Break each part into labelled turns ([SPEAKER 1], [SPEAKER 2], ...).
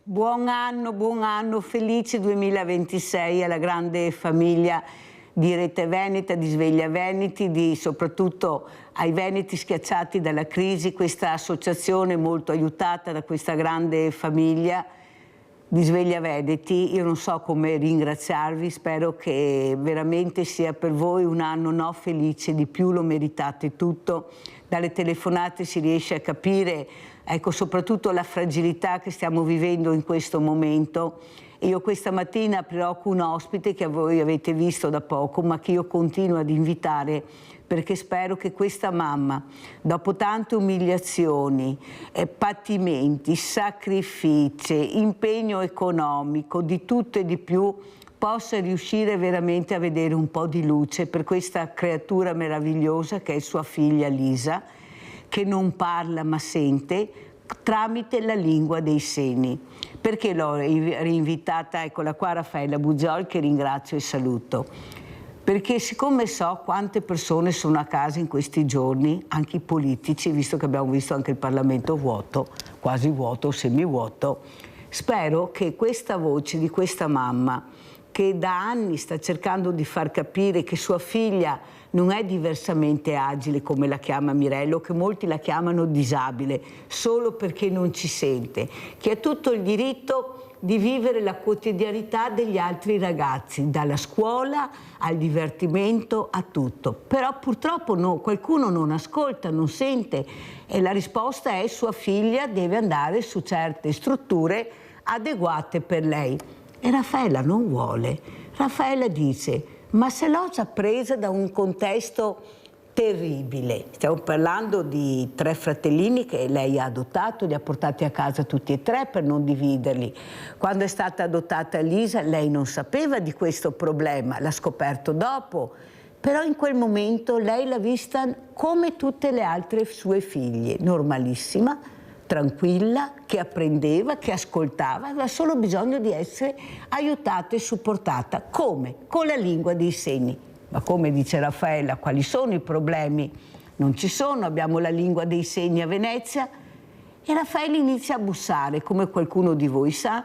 [SPEAKER 1] Buon anno, felice 2026 alla grande famiglia di Rete Veneta, di Sveglia Veneti, soprattutto ai veneti schiacciati dalla crisi, questa associazione molto aiutata da questa grande famiglia di Sveglia Veneti. Io non so come ringraziarvi, spero che veramente sia per voi un anno felice, di più lo meritate tutto. Dalle telefonate si riesce a capire, ecco, soprattutto la fragilità che stiamo vivendo in questo momento. Io questa mattina aprirò con un ospite che voi avete visto da poco, ma che io continuo ad invitare perché spero che questa mamma, dopo tante umiliazioni, patimenti, sacrifici, impegno economico, di tutto e di più, possa riuscire veramente a vedere un po' di luce per questa creatura meravigliosa che è sua figlia Lisa, che non parla ma sente tramite la lingua dei segni. Perché l'ho rinvitata? Eccola qua, Raffaella Bugiol, che ringrazio e saluto. Perché siccome so quante persone sono a casa in questi giorni, anche i politici, visto che abbiamo visto anche il Parlamento vuoto, quasi vuoto, semivuoto, spero che questa voce di questa mamma, che da anni sta cercando di far capire che sua figlia non è diversamente agile, come la chiama Mirello, che molti la chiamano disabile, solo perché non ci sente, che ha tutto il diritto di vivere la quotidianità degli altri ragazzi, dalla scuola al divertimento a tutto. Però purtroppo no, qualcuno non ascolta, non sente, e la risposta è: sua figlia deve andare su certe strutture adeguate per lei. E Raffaella non vuole. Raffaella dice: ma se l'ho già presa da un contesto terribile. Stiamo parlando di 3 fratellini che lei ha adottato, li ha portati a casa tutti e 3 per non dividerli. Quando è stata adottata Lisa, lei non sapeva di questo problema, l'ha scoperto dopo, però in quel momento lei l'ha vista come tutte le altre sue figlie, normalissima, tranquilla, che apprendeva, che ascoltava, aveva solo bisogno di essere aiutata e supportata. Come? Con la lingua dei segni. Ma come dice Raffaella, quali sono i problemi? Non ci sono, abbiamo la lingua dei segni a Venezia. E Raffaella inizia a bussare, come qualcuno di voi sa,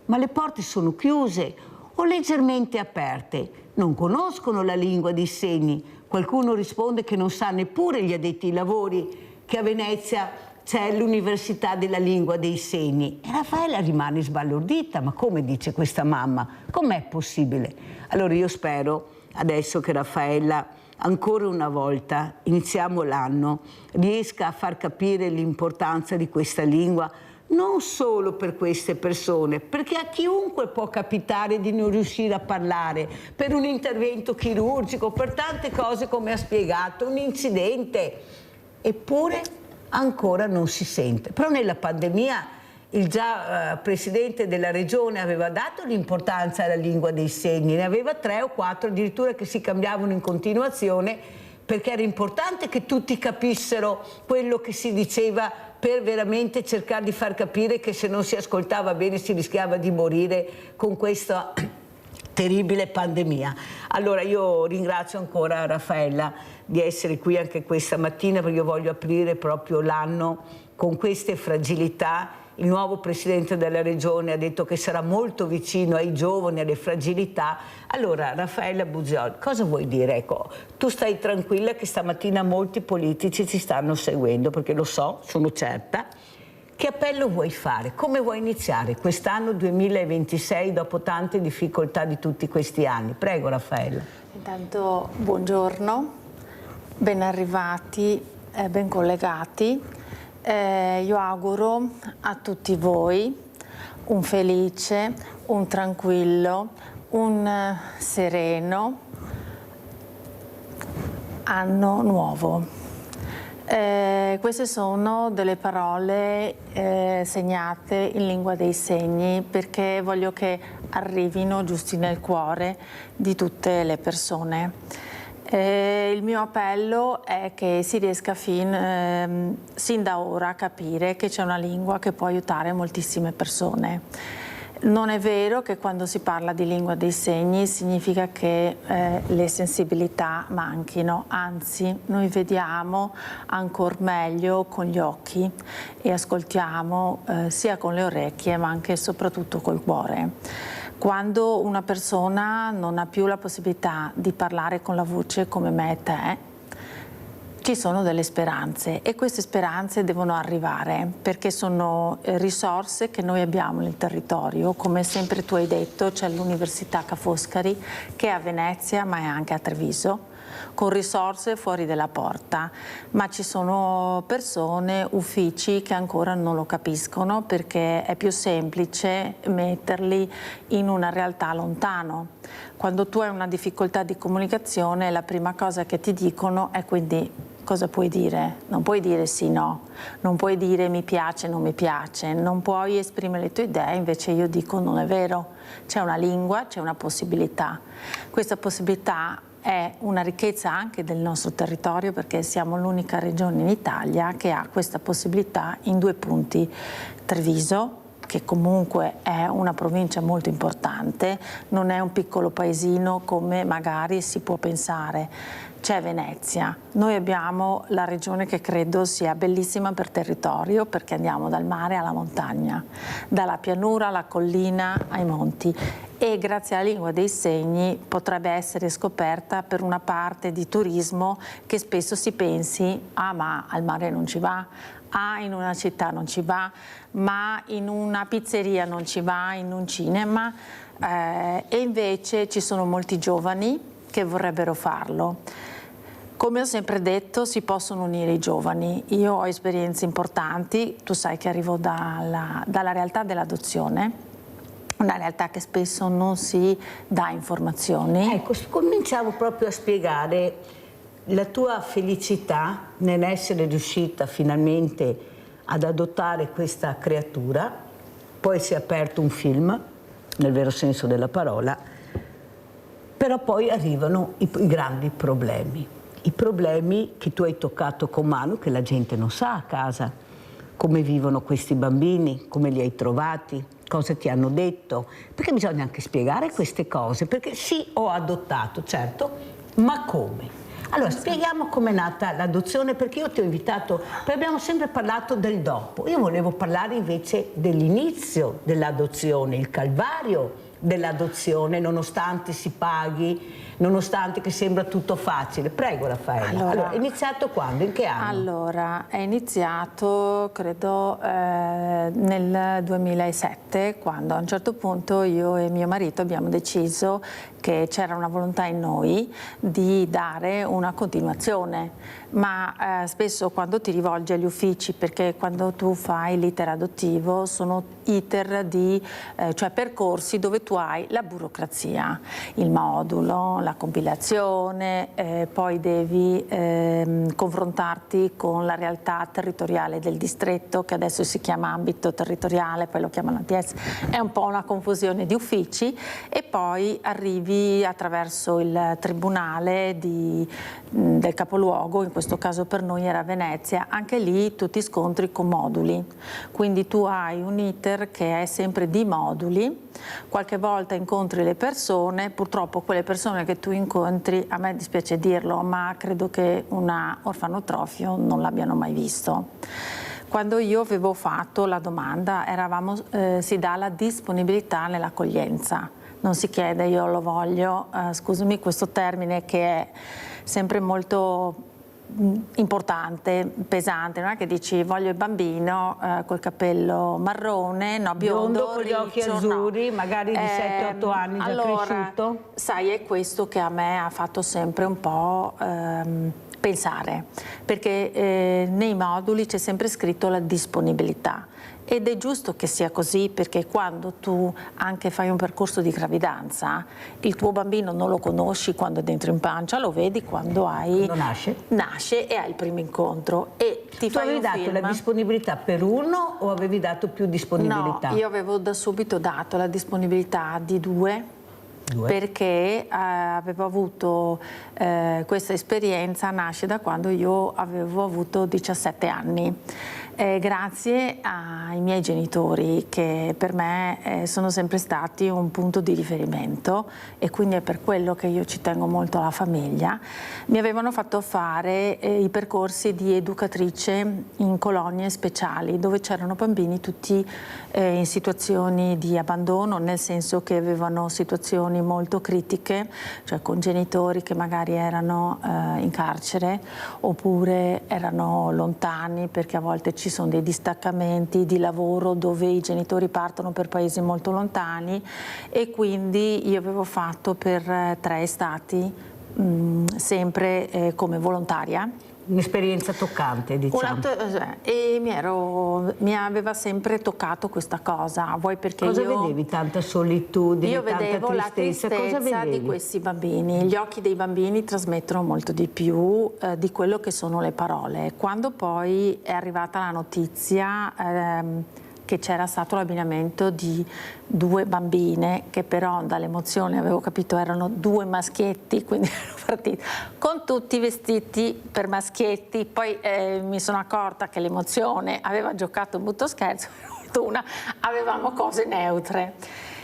[SPEAKER 1] ma le porte sono chiuse o leggermente aperte. Non conoscono la lingua dei segni. Qualcuno risponde che non sa neppure gli addetti ai lavori che a Venezia c'è l'Università della Lingua dei Segni. E Raffaella rimane sbalordita. Ma come, dice questa mamma? Com'è possibile? Allora io spero adesso che Raffaella, ancora una volta, iniziamo l'anno, riesca a far capire l'importanza di questa lingua, non solo per queste persone, perché a chiunque può capitare di non riuscire a parlare, per un intervento chirurgico, per tante cose come ha spiegato, un incidente, eppure ancora non si sente. Però nella pandemia il già presidente della regione aveva dato l'importanza alla lingua dei segni, ne aveva 3 o 4 addirittura che si cambiavano in continuazione, perché era importante che tutti capissero quello che si diceva, per veramente cercare di far capire che se non si ascoltava bene si rischiava di morire con questa terribile pandemia. Allora io ringrazio ancora Raffaella di essere qui anche questa mattina, perché io voglio aprire proprio l'anno con queste fragilità. Il nuovo presidente della regione ha detto che sarà molto vicino ai giovani, alle fragilità. Allora, Raffaella Bugiol, cosa vuoi dire? Ecco, tu stai tranquilla che stamattina molti politici ci stanno seguendo, perché lo so, sono certa. Che appello vuoi fare? Come vuoi iniziare quest'anno 2026 dopo tante difficoltà di tutti questi anni? Prego, Raffaella.
[SPEAKER 2] Intanto buongiorno, ben arrivati, ben collegati. Io auguro a tutti voi un felice, un tranquillo, un sereno anno nuovo. Queste sono delle parole segnate in lingua dei segni, perché voglio che arrivino giusti nel cuore di tutte le persone. Il mio appello è che si riesca sin da ora a capire che c'è una lingua che può aiutare moltissime persone. Non è vero che quando si parla di lingua dei segni significa che le sensibilità manchino, anzi noi vediamo ancora meglio con gli occhi e ascoltiamo sia con le orecchie ma anche e soprattutto col cuore. Quando una persona non ha più la possibilità di parlare con la voce come me e te, ci sono delle speranze e queste speranze devono arrivare perché sono risorse che noi abbiamo nel territorio. Come sempre tu hai detto, c'è l'Università Ca' Foscari che è a Venezia ma è anche a Treviso, con risorse fuori dalla porta, ma ci sono persone, uffici che ancora non lo capiscono perché è più semplice metterli in una realtà lontano. Quando tu hai una difficoltà di comunicazione, la prima cosa che ti dicono è quindi cosa puoi dire? Non puoi dire sì, no, non puoi dire mi piace, non mi piace, non puoi esprimere le tue idee, invece io dico non è vero, c'è una lingua, c'è una possibilità. Questa possibilità è una ricchezza anche del nostro territorio perché siamo l'unica regione in Italia che ha questa possibilità in 2 punti. Treviso, che comunque è una provincia molto importante, non è un piccolo paesino come magari si può pensare. C'è Venezia, noi abbiamo la regione che credo sia bellissima per territorio perché andiamo dal mare alla montagna, dalla pianura alla collina ai monti e grazie alla lingua dei segni potrebbe essere scoperta per una parte di turismo che spesso si pensi ah ma al mare non ci va, ah in una città non ci va, ma in una pizzeria non ci va, in un cinema e invece ci sono molti giovani che vorrebbero farlo. Come ho sempre detto, si possono unire i giovani. Io ho esperienze importanti, tu sai che arrivo dalla realtà dell'adozione, una realtà che spesso non si dà informazioni.
[SPEAKER 1] Ecco, cominciavo proprio a spiegare la tua felicità nell'essere riuscita finalmente ad adottare questa creatura, poi si è aperto un film, nel vero senso della parola, però poi arrivano i grandi problemi. I problemi che tu hai toccato con mano, che la gente non sa a casa, come vivono questi bambini, come li hai trovati, cosa ti hanno detto, perché bisogna anche spiegare queste cose, perché sì, ho adottato, certo, ma come? Allora, spieghiamo com'è nata l'adozione, perché io ti ho invitato, perché abbiamo sempre parlato del dopo, io volevo parlare invece dell'inizio dell'adozione, il calvario dell'adozione, nonostante si paghi, nonostante che sembra tutto facile. Prego Raffaella. Allora, è iniziato quando? In che anno?
[SPEAKER 2] Allora, è iniziato credo nel 2007, quando a un certo punto io e mio marito abbiamo deciso che c'era una volontà in noi di dare una continuazione, ma spesso quando ti rivolgi agli uffici, perché quando tu fai l'iter adottivo sono iter cioè percorsi dove tu hai la burocrazia, il modulo, la compilazione, poi devi confrontarti con la realtà territoriale del distretto, che adesso si chiama ambito territoriale, poi lo chiamano ATS, è un po' una confusione di uffici, e poi arrivi attraverso il tribunale del capoluogo, in questo caso per noi era Venezia. Anche lì tu ti scontri con moduli, quindi tu hai un iter che è sempre di moduli, qualche volta incontri le persone, purtroppo quelle persone che tu incontri, a me dispiace dirlo, ma credo che una orfanotrofio non l'abbiano mai visto. Quando io avevo fatto la domanda si dà la disponibilità nell'accoglienza, non si chiede io lo voglio, scusami questo termine che è sempre molto importante, pesante, non è che dici voglio il bambino col capello marrone, no, biondo,
[SPEAKER 1] con gli occhi azzurri, no. Magari di 7-8 anni già cresciuto.
[SPEAKER 2] Sai, è questo che a me ha fatto sempre un po' pensare, perché nei moduli c'è sempre scritto la disponibilità. Ed è giusto che sia così, perché quando tu anche fai un percorso di gravidanza, il tuo bambino non lo conosci quando è dentro in pancia, lo vedi quando nasce e hai il primo incontro. E ti
[SPEAKER 1] tu avevi dato la disponibilità per uno o avevi dato più disponibilità?
[SPEAKER 2] No, io avevo da subito dato la disponibilità di due. Perché avevo avuto questa esperienza, nasce da quando io avevo avuto 17 anni. Grazie ai miei genitori, che per me sono sempre stati un punto di riferimento, e quindi è per quello che io ci tengo molto alla famiglia. Mi avevano fatto fare i percorsi di educatrice in colonie speciali, dove c'erano bambini tutti in situazioni di abbandono, nel senso che avevano situazioni molto critiche, cioè con genitori che magari erano in carcere oppure erano lontani, perché a volte ci sono dei distaccamenti di lavoro dove i genitori partono per paesi molto lontani, e quindi io avevo fatto per 3 estati sempre come volontaria.
[SPEAKER 1] Un'esperienza toccante, diciamo.
[SPEAKER 2] E mi aveva sempre toccato questa cosa. Vuoi perché
[SPEAKER 1] cosa vedevi? Tanta solitudine,
[SPEAKER 2] io
[SPEAKER 1] tanta
[SPEAKER 2] vedevo
[SPEAKER 1] tristezza?
[SPEAKER 2] la tristezza di questi bambini. Gli occhi dei bambini trasmettono molto di più di quello che sono le parole. Quando poi è arrivata la notizia che c'era stato l'abbinamento di 2 bambine, che però dall'emozione avevo capito erano 2 maschietti, quindi ero partita con tutti vestiti per maschietti. Poi mi sono accorta che l'emozione aveva giocato un brutto scherzo, per fortuna avevamo cose neutre.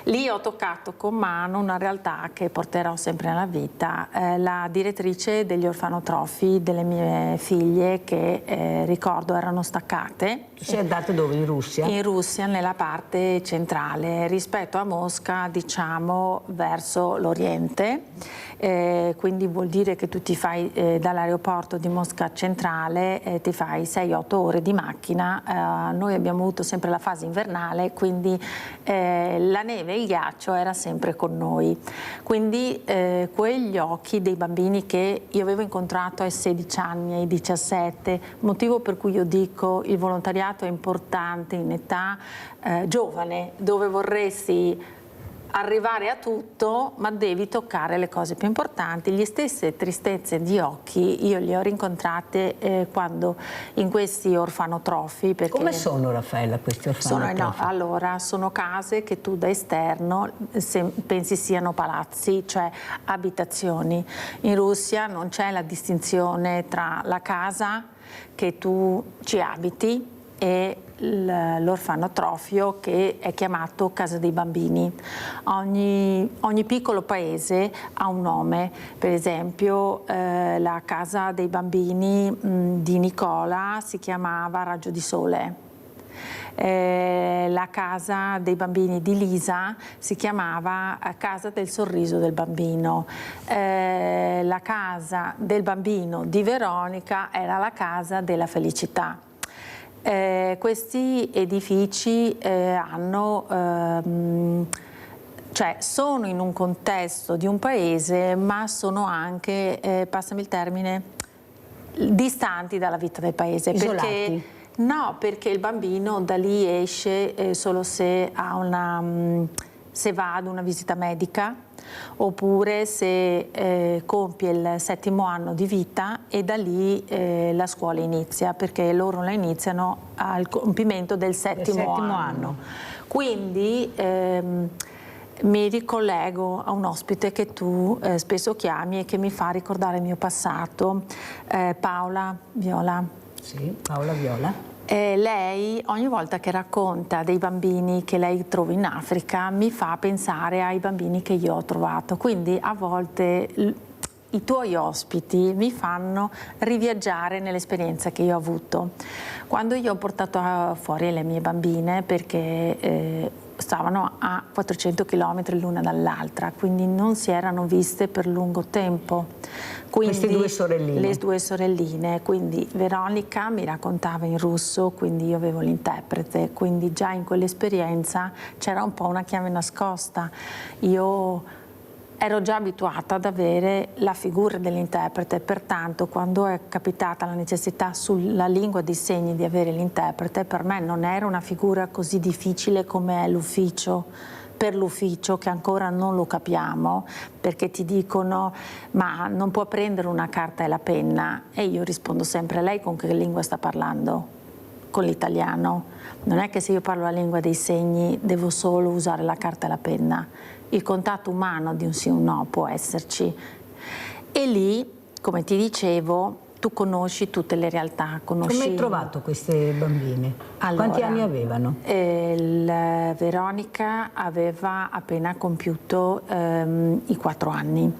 [SPEAKER 2] Lì ho toccato con mano una realtà che porterò sempre nella vita, la direttrice degli orfanotrofi delle mie figlie, che ricordo erano staccate.
[SPEAKER 1] Sei andata dove? In Russia? In
[SPEAKER 2] Russia, nella parte centrale, rispetto a Mosca, diciamo verso l'Oriente, quindi vuol dire che tu ti fai dall'aeroporto di Mosca centrale, ti fai 6-8 ore di macchina. Noi abbiamo avuto sempre la fase invernale, quindi la neve e il ghiaccio era sempre con noi, quindi quegli occhi dei bambini che io avevo incontrato ai 16 anni, ai 17, motivo per cui io dico il volontariato è importante in età giovane, dove vorresti arrivare a tutto, ma devi toccare le cose più importanti. Le stesse tristezze di occhi io le ho rincontrate quando in questi orfanotrofi. Perché
[SPEAKER 1] come sono, Raffaella, questi orfanotrofi?
[SPEAKER 2] Allora, sono case che tu da esterno pensi siano palazzi, cioè abitazioni. In Russia non c'è la distinzione tra la casa che tu ci abiti e l'orfanotrofio, che è chiamato Casa dei Bambini. Ogni piccolo paese ha un nome. Per esempio la Casa dei Bambini di Nicola si chiamava Raggio di Sole. La Casa dei Bambini di Lisa si chiamava Casa del Sorriso del Bambino. La Casa del Bambino di Veronica era la Casa della Felicità. Questi edifici cioè sono in un contesto di un paese, ma sono anche, passami il termine, distanti dalla vita del paese.
[SPEAKER 1] Isolati?
[SPEAKER 2] Perché il bambino da lì esce solo se se va ad una visita medica, oppure se compie il 7° anno di vita, e da lì la scuola inizia, perché loro la iniziano al compimento del 7° anno. Quindi mi ricollego a un ospite che tu spesso chiami e che mi fa ricordare il mio passato, Paola Viola.
[SPEAKER 1] Sì, Paola Viola.
[SPEAKER 2] Lei ogni volta che racconta dei bambini che lei trova in Africa mi fa pensare ai bambini che io ho trovato, quindi a volte i tuoi ospiti mi fanno riviaggiare nell'esperienza che io ho avuto. Quando io ho portato fuori le mie bambine, perché stavano a 400 km l'una dall'altra, quindi non si erano viste per lungo tempo. Quindi,
[SPEAKER 1] queste 2 sorelline?
[SPEAKER 2] Le 2 sorelline, quindi Veronica mi raccontava in russo, quindi io avevo l'interprete, quindi già in quell'esperienza c'era un po' una chiave nascosta. Io ero già abituata ad avere la figura dell'interprete, pertanto quando è capitata la necessità sulla lingua dei segni di avere l'interprete, per me non era una figura così difficile come è l'ufficio, per l'ufficio, che ancora non lo capiamo, perché ti dicono ma non può prendere una carta e la penna, e io rispondo sempre: lei con che lingua sta parlando? Con l'italiano. Non è che se io parlo la lingua dei segni devo solo usare la carta e la penna. Il contatto umano di un sì o un no può esserci. E lì, come ti dicevo, tu conosci tutte le realtà. Conosci...
[SPEAKER 1] Come hai trovato queste bambine?
[SPEAKER 2] Allora,
[SPEAKER 1] quanti anni avevano?
[SPEAKER 2] Veronica aveva appena compiuto i 4 anni.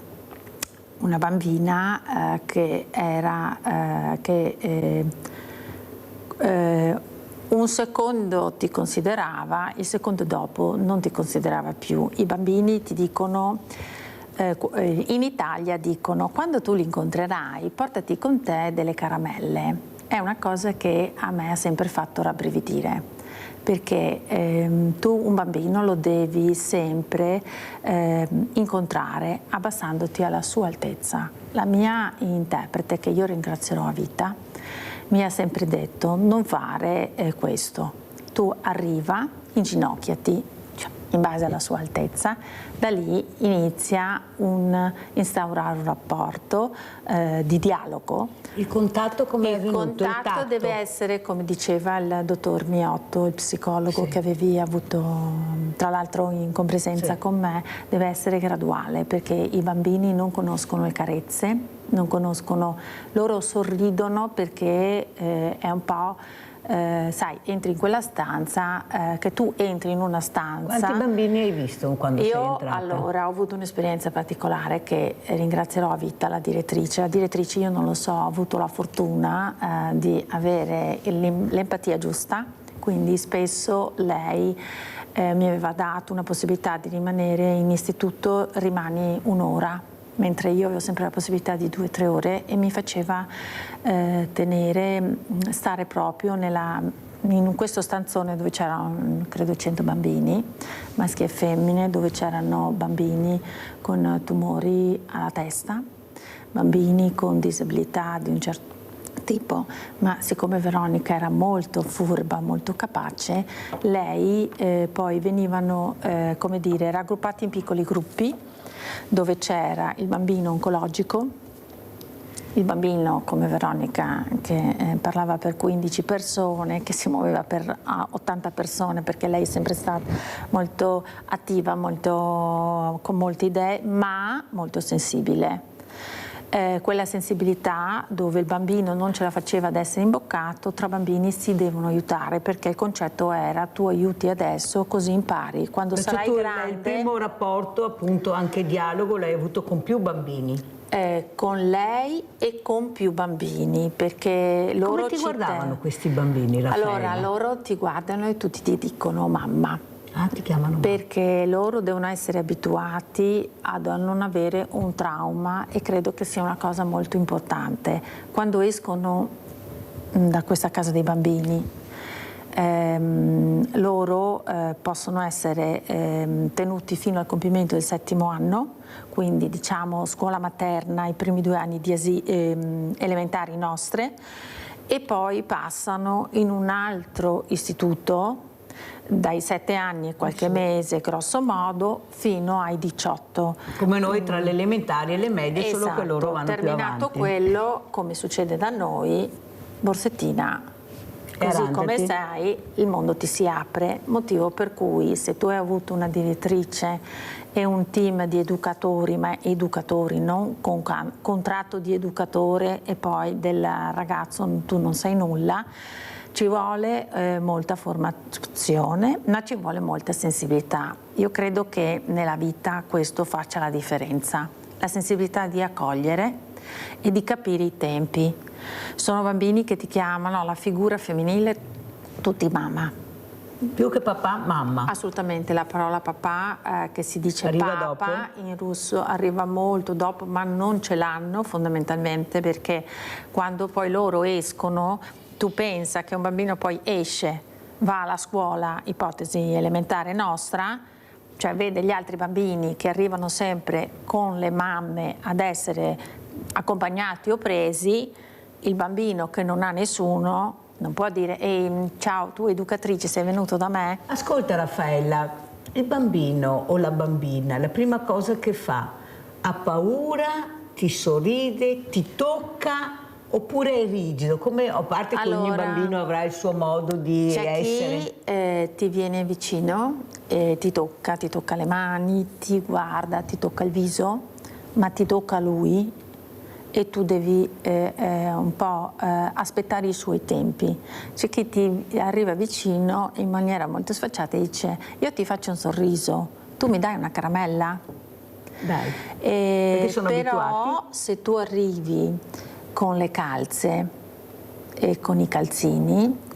[SPEAKER 2] Una bambina che era... un secondo ti considerava, il secondo dopo non ti considerava più. I bambini ti dicono, in Italia dicono, quando tu li incontrerai portati con te delle caramelle. È una cosa che a me ha sempre fatto rabbrividire, perché tu un bambino lo devi sempre incontrare abbassandoti alla sua altezza. La mia interprete, che io ringrazierò a vita, mi ha sempre detto: non fare questo, tu arriva, inginocchiati, cioè, in base alla sua altezza, da lì inizia instaurare un rapporto di dialogo.
[SPEAKER 1] Il contatto come è avvenuto?
[SPEAKER 2] Il contatto deve essere, come diceva il dottor Miotto, il psicologo che avevi avuto tra l'altro in compresenza con me, deve essere graduale, perché i bambini non conoscono le carezze, non conoscono, loro sorridono perché è un po', sai, entri in quella stanza, che tu entri in una stanza.
[SPEAKER 1] Quanti bambini hai visto quando sei entrata?
[SPEAKER 2] Io allora ho avuto un'esperienza particolare che ringrazierò a vita la direttrice. La direttrice, io non lo so, ho avuto la fortuna di avere l'empatia giusta, quindi spesso lei mi aveva dato una possibilità di rimanere in istituto, rimani un'ora, mentre io avevo sempre la possibilità di 2 o 3 ore, e mi faceva stare proprio in questo stanzone dove c'erano credo 100 bambini, maschi e femmine, dove c'erano bambini con tumori alla testa, bambini con disabilità di un certo tipo, ma siccome Veronica era molto furba, molto capace, lei poi venivano come dire, raggruppati in piccoli gruppi, dove c'era il bambino oncologico, il bambino come Veronica che parlava per 15 persone, che si muoveva per 80 persone, perché lei è sempre stata molto attiva, con molte idee, ma molto sensibile. Quella sensibilità dove il bambino non ce la faceva ad essere imboccato, tra bambini si devono aiutare, perché il concetto era: tu aiuti adesso così impari, quando sarai grande.
[SPEAKER 1] Il primo rapporto, appunto, anche dialogo, l'hai avuto con più bambini?
[SPEAKER 2] Con lei e con più bambini, perché loro
[SPEAKER 1] come ti guardavano questi bambini, Raffaella?
[SPEAKER 2] Allora, loro ti guardano e tutti ti dicono mamma.
[SPEAKER 1] Ah, ti chiamano mamma.
[SPEAKER 2] Perché loro devono essere abituati a non avere un trauma, e credo che sia una cosa molto importante. Quando escono da questa casa dei bambini, loro possono essere tenuti fino al compimento del 7° anno, quindi diciamo scuola materna, i primi 2 anni di elementari nostre, e poi passano in un altro istituto dai 7 anni e qualche mese grosso modo fino ai 18.
[SPEAKER 1] Come noi tra le elementari e le medie,
[SPEAKER 2] esatto,
[SPEAKER 1] solo che loro vanno più avanti.
[SPEAKER 2] Terminato quello, come succede da noi, borsettina, così come sai, il mondo ti si apre, motivo per cui se tu hai avuto una direttrice e un team di educatori, ma educatori, non con contratto di educatore e poi del ragazzo tu non sai nulla, ci vuole molta formazione, ma ci vuole molta sensibilità. Io credo che nella vita questo faccia la differenza, la sensibilità di accogliere e di capire i tempi. Sono bambini che ti chiamano alla figura femminile tutti mamma.
[SPEAKER 1] Più che papà, mamma.
[SPEAKER 2] Assolutamente, la parola papà che si dice
[SPEAKER 1] arriva
[SPEAKER 2] papa
[SPEAKER 1] dopo?
[SPEAKER 2] In russo arriva molto dopo, ma non ce l'hanno fondamentalmente, perché quando poi loro escono, tu pensa che un bambino poi esce, va alla scuola, ipotesi elementare nostra, cioè vede gli altri bambini che arrivano sempre con le mamme ad essere accompagnati o presi, il bambino che non ha nessuno non può dire ciao, tu educatrice sei venuto da me?
[SPEAKER 1] Ascolta Raffaella, il bambino o la bambina, la prima cosa che fa, ha paura, ti sorride, ti tocca, oppure è rigido? Come, a parte che ogni bambino avrà il suo modo di essere.
[SPEAKER 2] C'è chi ti viene vicino, ti tocca le mani, ti guarda, ti tocca il viso, ma ti tocca lui e tu devi un po' aspettare i suoi tempi. C'è chi ti arriva vicino in maniera molto sfacciata e dice: io ti faccio un sorriso, tu mi dai una caramella?
[SPEAKER 1] Dai, perché sono
[SPEAKER 2] Però
[SPEAKER 1] abituati.
[SPEAKER 2] se tu arrivi con le calze e con i calzini,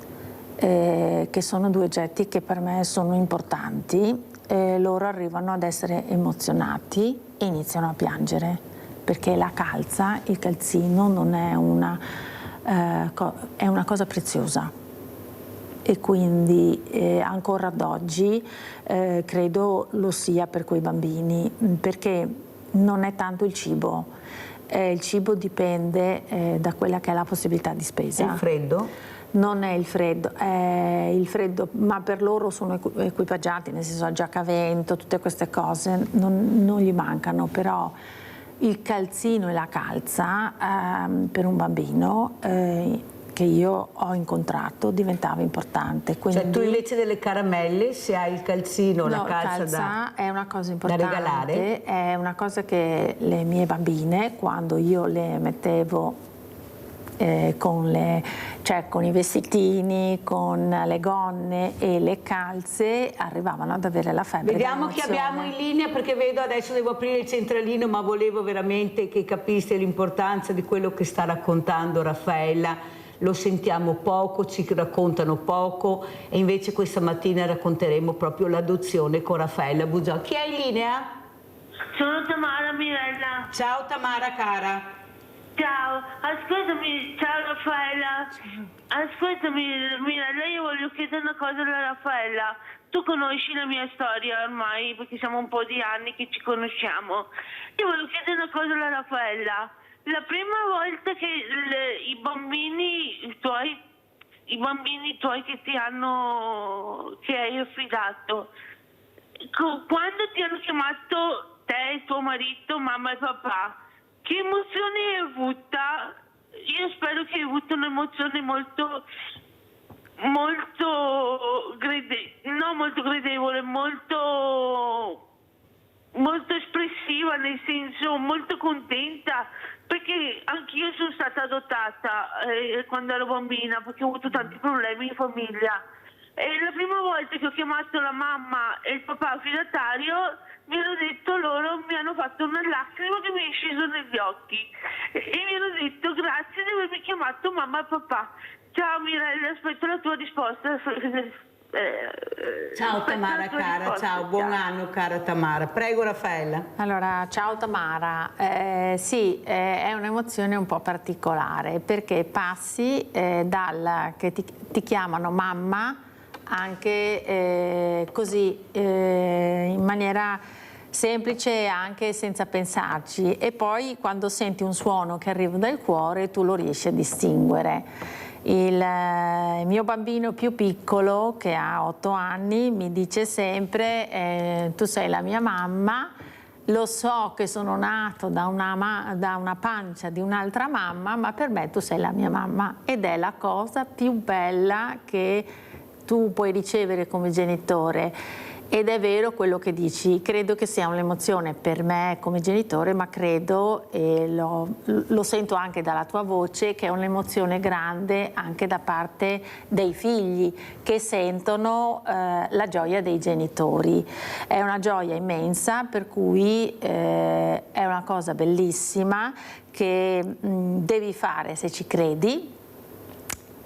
[SPEAKER 2] che sono due oggetti che per me sono importanti, loro arrivano ad essere emozionati e iniziano a piangere, perché la calza, il calzino non è è una cosa preziosa, e quindi ancora ad oggi credo lo sia per quei bambini, perché non è tanto il cibo dipende da quella che è la possibilità di spesa.
[SPEAKER 1] Il freddo?
[SPEAKER 2] Non è il freddo, ma per loro sono equipaggiati, nel senso, la giacca a vento, tutte queste cose non gli mancano, però il calzino e la calza per un bambino che io ho incontrato diventava importante. Quindi,
[SPEAKER 1] Cioè tu invece delle caramelle, se hai il calzino, la calza
[SPEAKER 2] è una cosa
[SPEAKER 1] da
[SPEAKER 2] importante,
[SPEAKER 1] regalare?
[SPEAKER 2] è una cosa che le mie bambine, quando io le mettevo con i vestitini, con le gonne e le calze, arrivavano ad avere la febbre.
[SPEAKER 1] Vediamo chi abbiamo in linea, perché vedo adesso devo aprire il centralino, ma volevo veramente che capiste l'importanza di quello che sta raccontando Raffaella. Lo sentiamo poco, ci raccontano poco, e invece questa mattina racconteremo proprio l'adozione con Raffaella Bugiò. Chi è in linea?
[SPEAKER 3] Sono Tamara Mirella.
[SPEAKER 1] Ciao Tamara cara.
[SPEAKER 3] Ciao, ascoltami, ciao Raffaella. Ascoltami Mirella, io voglio chiedere una cosa alla Raffaella. Tu conosci la mia storia ormai, perché siamo un po' di anni che ci conosciamo. Io voglio chiedere una cosa alla Raffaella. La prima volta che i bambini tuoi che hai affidato, quando ti hanno chiamato te e tuo marito, mamma e papà, che emozione hai avuta? Io spero che hai avuto un'emozione molto gradevole, molto espressiva, nel senso molto contenta, perché anch'io sono stata adottata quando ero bambina, perché ho avuto tanti problemi in famiglia. E la prima volta che ho chiamato la mamma e il papà affidatario, mi hanno detto loro, mi hanno fatto una lacrima che mi è sceso negli occhi e mi hanno detto grazie di avermi chiamato mamma e papà. Ciao Mirella, aspetto la tua risposta.
[SPEAKER 1] Ciao Tamara cara, ciao, buon anno cara Tamara. Prego Raffaella.
[SPEAKER 2] Allora, ciao Tamara, sì, è un'emozione un po' particolare, perché passi dal che ti chiamano mamma, anche così in maniera semplice e anche senza pensarci, e poi quando senti un suono che arriva dal cuore tu lo riesci a distinguere. Il mio bambino più piccolo, che ha 8 anni, mi dice sempre tu sei la mia mamma. Lo so che sono nato da una pancia di un'altra mamma, ma per me tu sei la mia mamma, ed è la cosa più bella che tu puoi ricevere come genitore. Ed è vero quello che dici, credo che sia un'emozione per me come genitore, ma credo, e lo sento anche dalla tua voce, che è un'emozione grande anche da parte dei figli, che sentono la gioia dei genitori. È una gioia immensa, per cui è una cosa bellissima che devi fare se ci credi.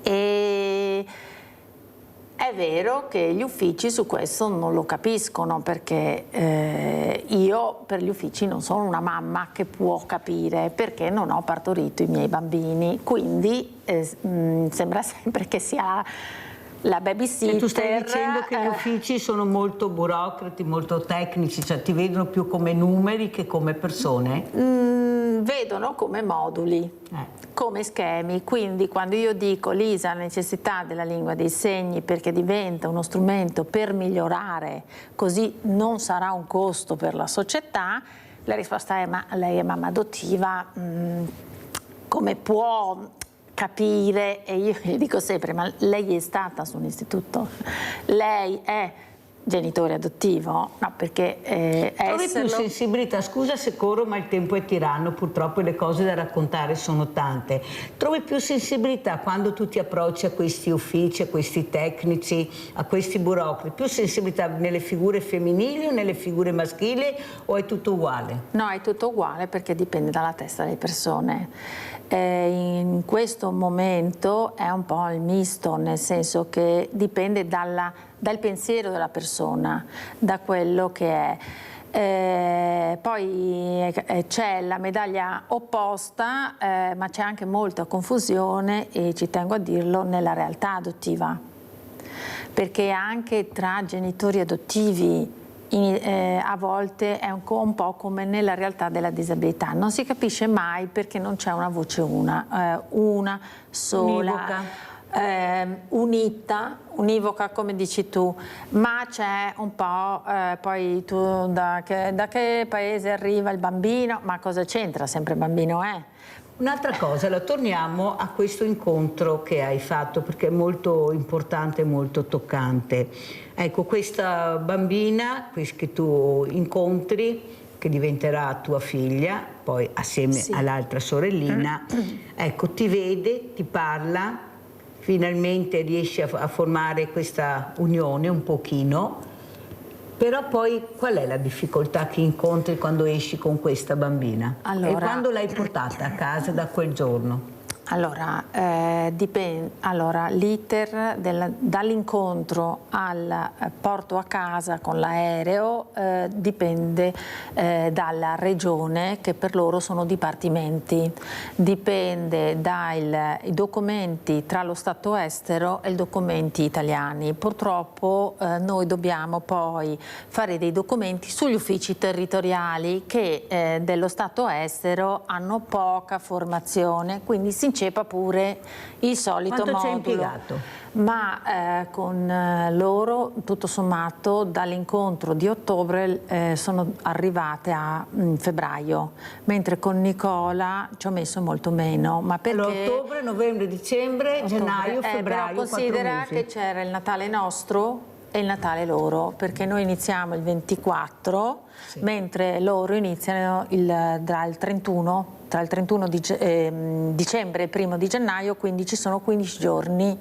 [SPEAKER 2] E è vero che gli uffici su questo non lo capiscono, perché io per gli uffici non sono una mamma che può capire, perché non ho partorito i miei bambini, quindi sembra sempre che sia la babysitter.
[SPEAKER 1] E tu stai dicendo che gli uffici sono molto burocrati, molto tecnici, cioè ti vedono più come numeri che come persone?
[SPEAKER 2] Vedono come moduli, come schemi, quindi quando io dico Lisa ha necessità della lingua dei segni perché diventa uno strumento per migliorare, così non sarà un costo per la società, la risposta è ma lei è mamma adottiva, come può capire? E io gli dico sempre, ma lei è stata su un istituto, lei è genitore adottivo, no, perché
[SPEAKER 1] Trovi
[SPEAKER 2] esserlo...
[SPEAKER 1] più sensibilità, scusa se corro ma il tempo è tiranno, purtroppo le cose da raccontare sono tante. Trovi più sensibilità quando tu ti approcci a questi uffici, a questi tecnici, a questi burocrati, più sensibilità nelle figure femminili o nelle figure maschili, o è tutto uguale?
[SPEAKER 2] No, è tutto uguale perché dipende dalla testa delle persone. In questo momento è un po' il misto, nel senso che dipende dal pensiero della persona, da quello che è. Poi c'è la medaglia opposta, ma c'è anche molta confusione, e ci tengo a dirlo, nella realtà adottiva, perché anche tra genitori adottivi a volte è un po' come nella realtà della disabilità, non si capisce mai perché non c'è una voce una sola, univoca come dici tu, ma c'è un po' poi tu da che paese arriva il bambino, ma cosa c'entra, sempre bambino è.
[SPEAKER 1] Un'altra cosa, allora, torniamo a questo incontro che hai fatto, perché è molto importante e molto toccante. Ecco, questa bambina che tu incontri, che diventerà tua figlia, poi assieme all'altra sorellina, ecco, ti vede, ti parla, finalmente riesci a formare questa unione un pochino. Però poi qual è la difficoltà che incontri quando esci con questa bambina?
[SPEAKER 2] Allora,
[SPEAKER 1] e quando l'hai portata a casa da quel giorno?
[SPEAKER 2] Allora, l'iter dall'incontro al porto a casa con l'aereo dipende dalla regione, che per loro sono dipartimenti, dipende dai documenti tra lo Stato estero e i documenti italiani. Purtroppo noi dobbiamo poi fare dei documenti sugli uffici territoriali che dello Stato estero hanno poca formazione, quindi si inceppa pure il solito modulo.
[SPEAKER 1] Quanto ci hai impiegato?
[SPEAKER 2] Ma con loro, tutto sommato, dall'incontro di ottobre sono arrivate a febbraio, mentre con Nicola ci ho messo molto meno. Ma perché?
[SPEAKER 1] Allora, ottobre, novembre, dicembre, gennaio, febbraio,
[SPEAKER 2] però considera che c'era il Natale nostro e il Natale loro, perché noi iniziamo il 24, mentre loro iniziano tra il 31 di dicembre e il 1° di gennaio, quindi ci sono 15 giorni.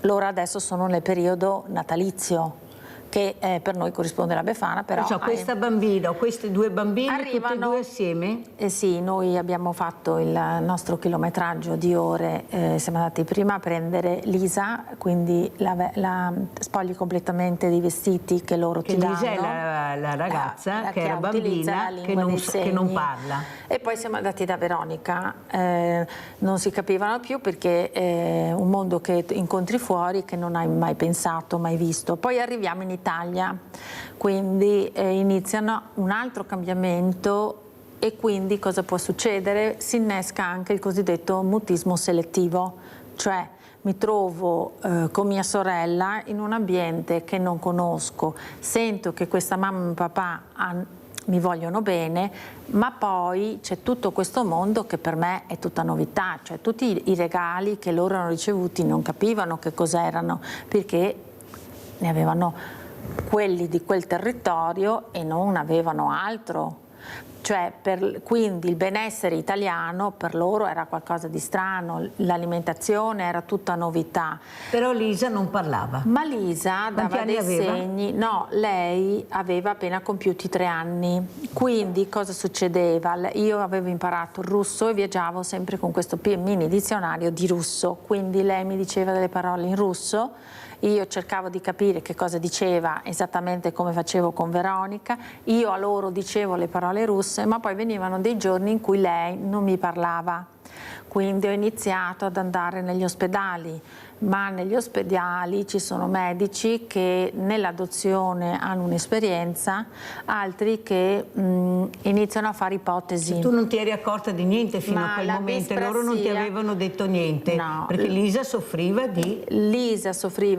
[SPEAKER 2] Loro adesso sono nel periodo natalizio, che per noi corrisponde alla Befana, però
[SPEAKER 1] questa bambina o queste due bambine
[SPEAKER 2] arrivano,
[SPEAKER 1] tutte e due assieme?
[SPEAKER 2] Sì, noi abbiamo fatto il nostro chilometraggio di ore, siamo andati prima a prendere Lisa, quindi la spogli completamente dei vestiti che loro ti danno.
[SPEAKER 1] Lisa è la ragazza che era bambina, che non parla.
[SPEAKER 2] E poi siamo andati da Veronica, non si capivano più perché è un mondo che incontri fuori che non hai mai pensato, mai visto. Poi arriviamo in Italia, quindi iniziano un altro cambiamento, e quindi cosa può succedere? Si innesca anche il cosiddetto mutismo selettivo, cioè mi trovo con mia sorella in un ambiente che non conosco, sento che questa mamma e papà mi vogliono bene, ma poi c'è tutto questo mondo che per me è tutta novità, cioè tutti i regali che loro hanno ricevuti non capivano che cos'erano, perché ne avevano quelli di quel territorio e non avevano altro. Cioè, quindi il benessere italiano per loro era qualcosa di strano, l'alimentazione era tutta novità.
[SPEAKER 1] Però Lisa non parlava.
[SPEAKER 2] Ma Lisa dava dei segni, no, lei aveva appena compiuti 3 anni, quindi cosa succedeva? Io avevo imparato il russo e viaggiavo sempre con questo mini dizionario di russo, quindi lei mi diceva delle parole in russo, io cercavo di capire che cosa diceva, esattamente come facevo con Veronica, io a loro dicevo le parole russe, ma poi venivano dei giorni in cui lei non mi parlava, quindi ho iniziato ad andare negli ospedali, ma negli ospedali ci sono medici che nell'adozione hanno un'esperienza, altri che iniziano a fare ipotesi.
[SPEAKER 1] Tu non ti eri accorta di niente fino a quel momento, loro non ti avevano detto niente, no, perché Lisa soffriva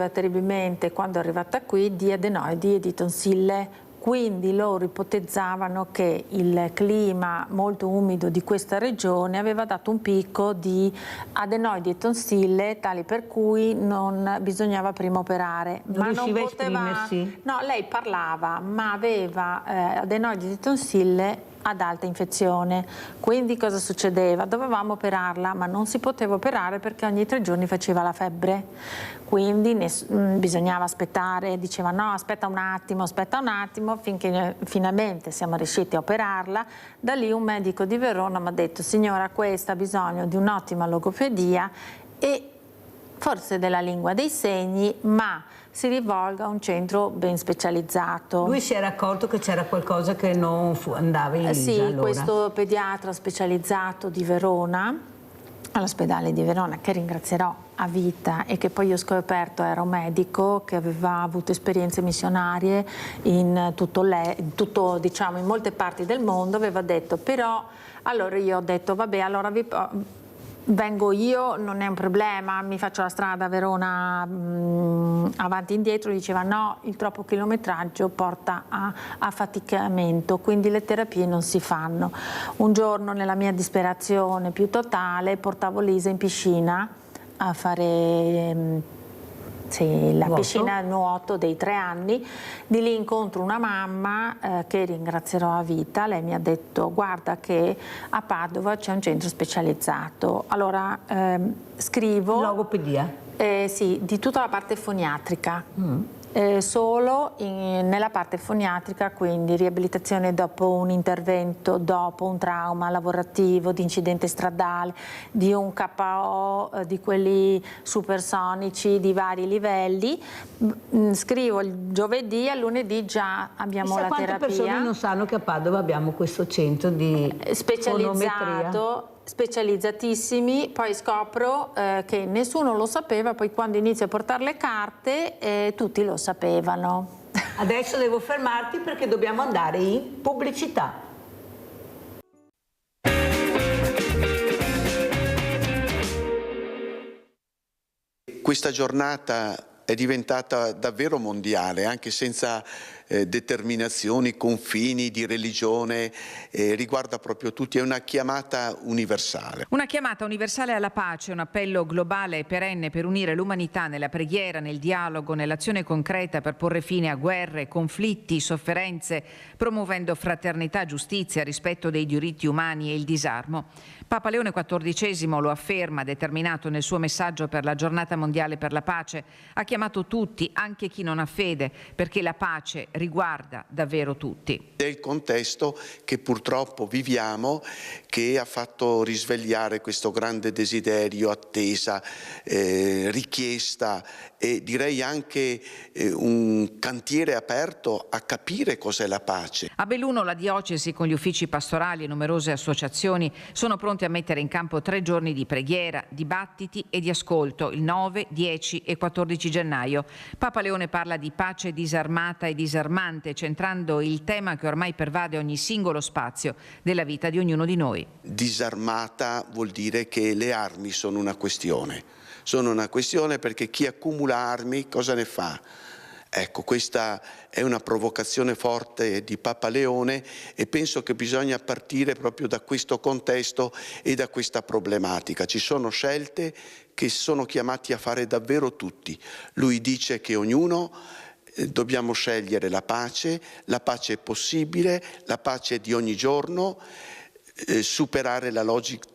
[SPEAKER 2] terribilmente quando è arrivata qui di adenoidi e di tonsille quindi loro ipotizzavano che il clima molto umido di questa regione aveva dato un picco di adenoidi e tonsille tali per cui non bisognava prima operare.
[SPEAKER 1] Non riusciva a esprimersi?
[SPEAKER 2] No, lei parlava, ma aveva adenoidi di tonsille ad alta infezione. Quindi cosa succedeva? Dovevamo operarla, ma non si poteva operare perché ogni 3 giorni faceva la febbre. Quindi bisognava aspettare, diceva no, aspetta un attimo, finché finalmente siamo riusciti a operarla. Da lì un medico di Verona mi ha detto: signora, questa ha bisogno di un'ottima logopedia e forse della lingua dei segni, ma si rivolga a un centro ben specializzato.
[SPEAKER 1] Lui si era accorto che c'era qualcosa che non andava in Lisa,
[SPEAKER 2] sì,
[SPEAKER 1] allora.
[SPEAKER 2] Questo pediatra specializzato di Verona, all'ospedale di Verona, che ringrazierò a vita e che poi ho scoperto era un medico che aveva avuto esperienze missionarie in tutto, diciamo, in molte parti del mondo, aveva detto però, allora io ho detto vabbè, allora vengo io, non è un problema, mi faccio la strada a Verona avanti e indietro. Diceva no, il troppo chilometraggio porta a affaticamento, quindi le terapie non si fanno. Un giorno, nella mia disperazione più totale, portavo Lisa in piscina a fare la piscina nuoto dei 3 anni. Di lì incontro una mamma che ringrazierò a vita. Lei mi ha detto guarda che a Padova c'è un centro specializzato. Allora scrivo
[SPEAKER 1] logopedia?
[SPEAKER 2] Sì, di tutta la parte foniatrica. Solo nella parte foniatrica, quindi riabilitazione dopo un intervento, dopo un trauma lavorativo, di incidente stradale, di un KO, di quelli supersonici di vari livelli. Scrivo il giovedì, al lunedì già abbiamo la terapia.
[SPEAKER 1] Quante persone non sanno che a Padova abbiamo questo centro di fonometria?
[SPEAKER 2] Specializzatissimi, poi scopro che nessuno lo sapeva, poi quando inizio a portare le carte tutti lo sapevano.
[SPEAKER 1] Adesso devo fermarti perché dobbiamo andare in pubblicità.
[SPEAKER 4] Questa giornata è diventata davvero mondiale, anche senza determinazioni, confini di religione, riguarda proprio tutti, è una chiamata universale.
[SPEAKER 5] Una chiamata universale alla pace, un appello globale e perenne per unire l'umanità nella preghiera, nel dialogo, nell'azione concreta per porre fine a guerre, conflitti, sofferenze, promuovendo fraternità, giustizia, rispetto dei diritti umani e il disarmo. Papa Leone XIV lo afferma, determinato nel suo messaggio per la Giornata Mondiale per la Pace, ha chiamato tutti, anche chi non ha fede, perché la pace riguarda davvero tutti.
[SPEAKER 4] È il contesto che purtroppo viviamo che ha fatto risvegliare questo grande desiderio, attesa, richiesta e direi anche un cantiere aperto a capire cos'è la pace.
[SPEAKER 5] A Belluno la diocesi con gli uffici pastorali e numerose associazioni sono pronti a mettere in campo 3 giorni di preghiera, dibattiti e di ascolto il 9, 10 e 14 gennaio. Papa Leone parla di pace disarmata e disarmante, centrando il tema che ormai pervade ogni singolo spazio della vita di ognuno di noi.
[SPEAKER 4] Disarmata vuol dire che le armi sono una questione. Sono una questione perché chi accumula armi cosa ne fa? Ecco, questa è una provocazione forte di Papa Leone e penso che bisogna partire proprio da questo contesto e da questa problematica. Ci sono scelte che sono chiamati a fare davvero tutti. Lui dice che ognuno dobbiamo scegliere la pace è possibile, la pace è di ogni giorno, superare la logica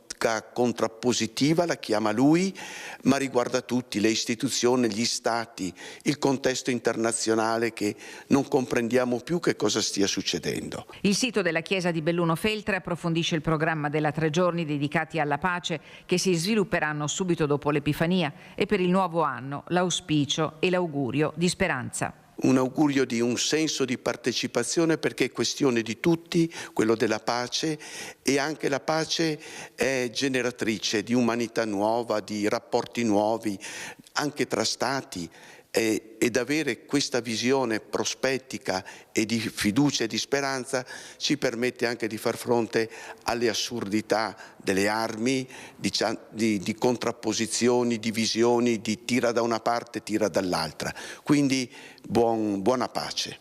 [SPEAKER 4] contrappositiva, la chiama lui, ma riguarda tutti, le istituzioni, gli stati, il contesto internazionale che non comprendiamo più che cosa stia succedendo.
[SPEAKER 5] Il sito della chiesa di Belluno Feltre approfondisce il programma della 3 giorni dedicati alla pace che si svilupperanno subito dopo l'Epifania e per il nuovo anno l'auspicio e l'augurio di speranza.
[SPEAKER 4] Un augurio di un senso di partecipazione perché è questione di tutti, quello della pace, e anche la pace è generatrice di umanità nuova, di rapporti nuovi, anche tra stati, ed avere questa visione prospettica e di fiducia e di speranza ci permette anche di far fronte alle assurdità delle armi, di contrapposizioni, di visioni, di tira da una parte, tira dall'altra. Quindi buona pace.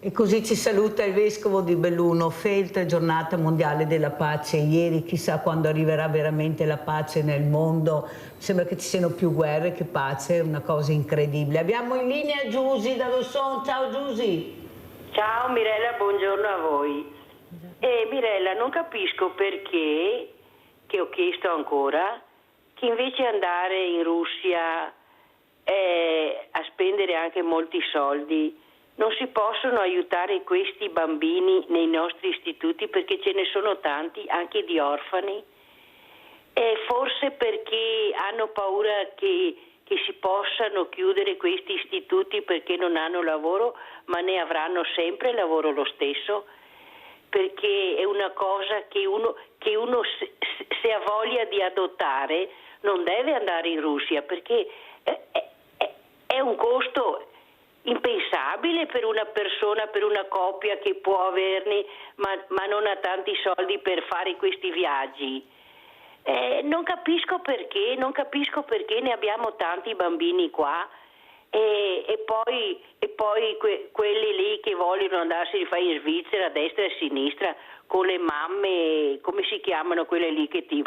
[SPEAKER 1] E così ci saluta il vescovo di Belluno. Feltre, giornata mondiale della pace ieri, chissà quando arriverà veramente la pace nel mondo. Mi sembra che ci siano più guerre che pace, è una cosa incredibile. Abbiamo in linea Giusy da Rosson. Ciao Giusy.
[SPEAKER 6] Ciao Mirella, buongiorno a voi. Mirella, non capisco perché, che ho chiesto ancora, che invece andare in Russia a spendere anche molti soldi, non si possono aiutare questi bambini nei nostri istituti, perché ce ne sono tanti, anche di orfani, forse perché hanno paura che si possano chiudere questi istituti perché non hanno lavoro, ma ne avranno sempre lavoro lo stesso, perché è una cosa che uno se ha voglia di adottare non deve andare in Russia, perché è un costo impensabile per una persona, per una coppia che può averne, ma non ha tanti soldi per fare questi viaggi. Non capisco perché ne abbiamo tanti bambini qua e poi quelli lì che vogliono andarsi a fare in Svizzera a destra e a sinistra con le mamme, come si chiamano quelle lì che ti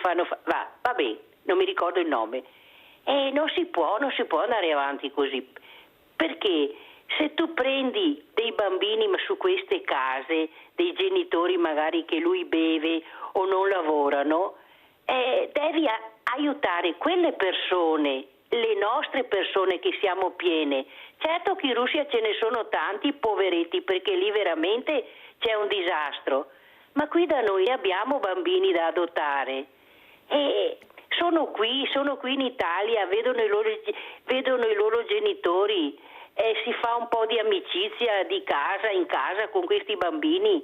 [SPEAKER 6] fanno vabbè, non mi ricordo il nome. Non si può andare avanti così, perché se tu prendi dei bambini ma su queste case, dei genitori magari che lui beve o non lavorano, devi aiutare quelle persone, le nostre persone che siamo piene. Certo che in Russia ce ne sono tanti poveretti, perché lì veramente c'è un disastro, ma qui da noi abbiamo bambini da adottare e sono qui in Italia, vedono i loro genitori, si fa un po' di amicizia di casa in casa con questi bambini.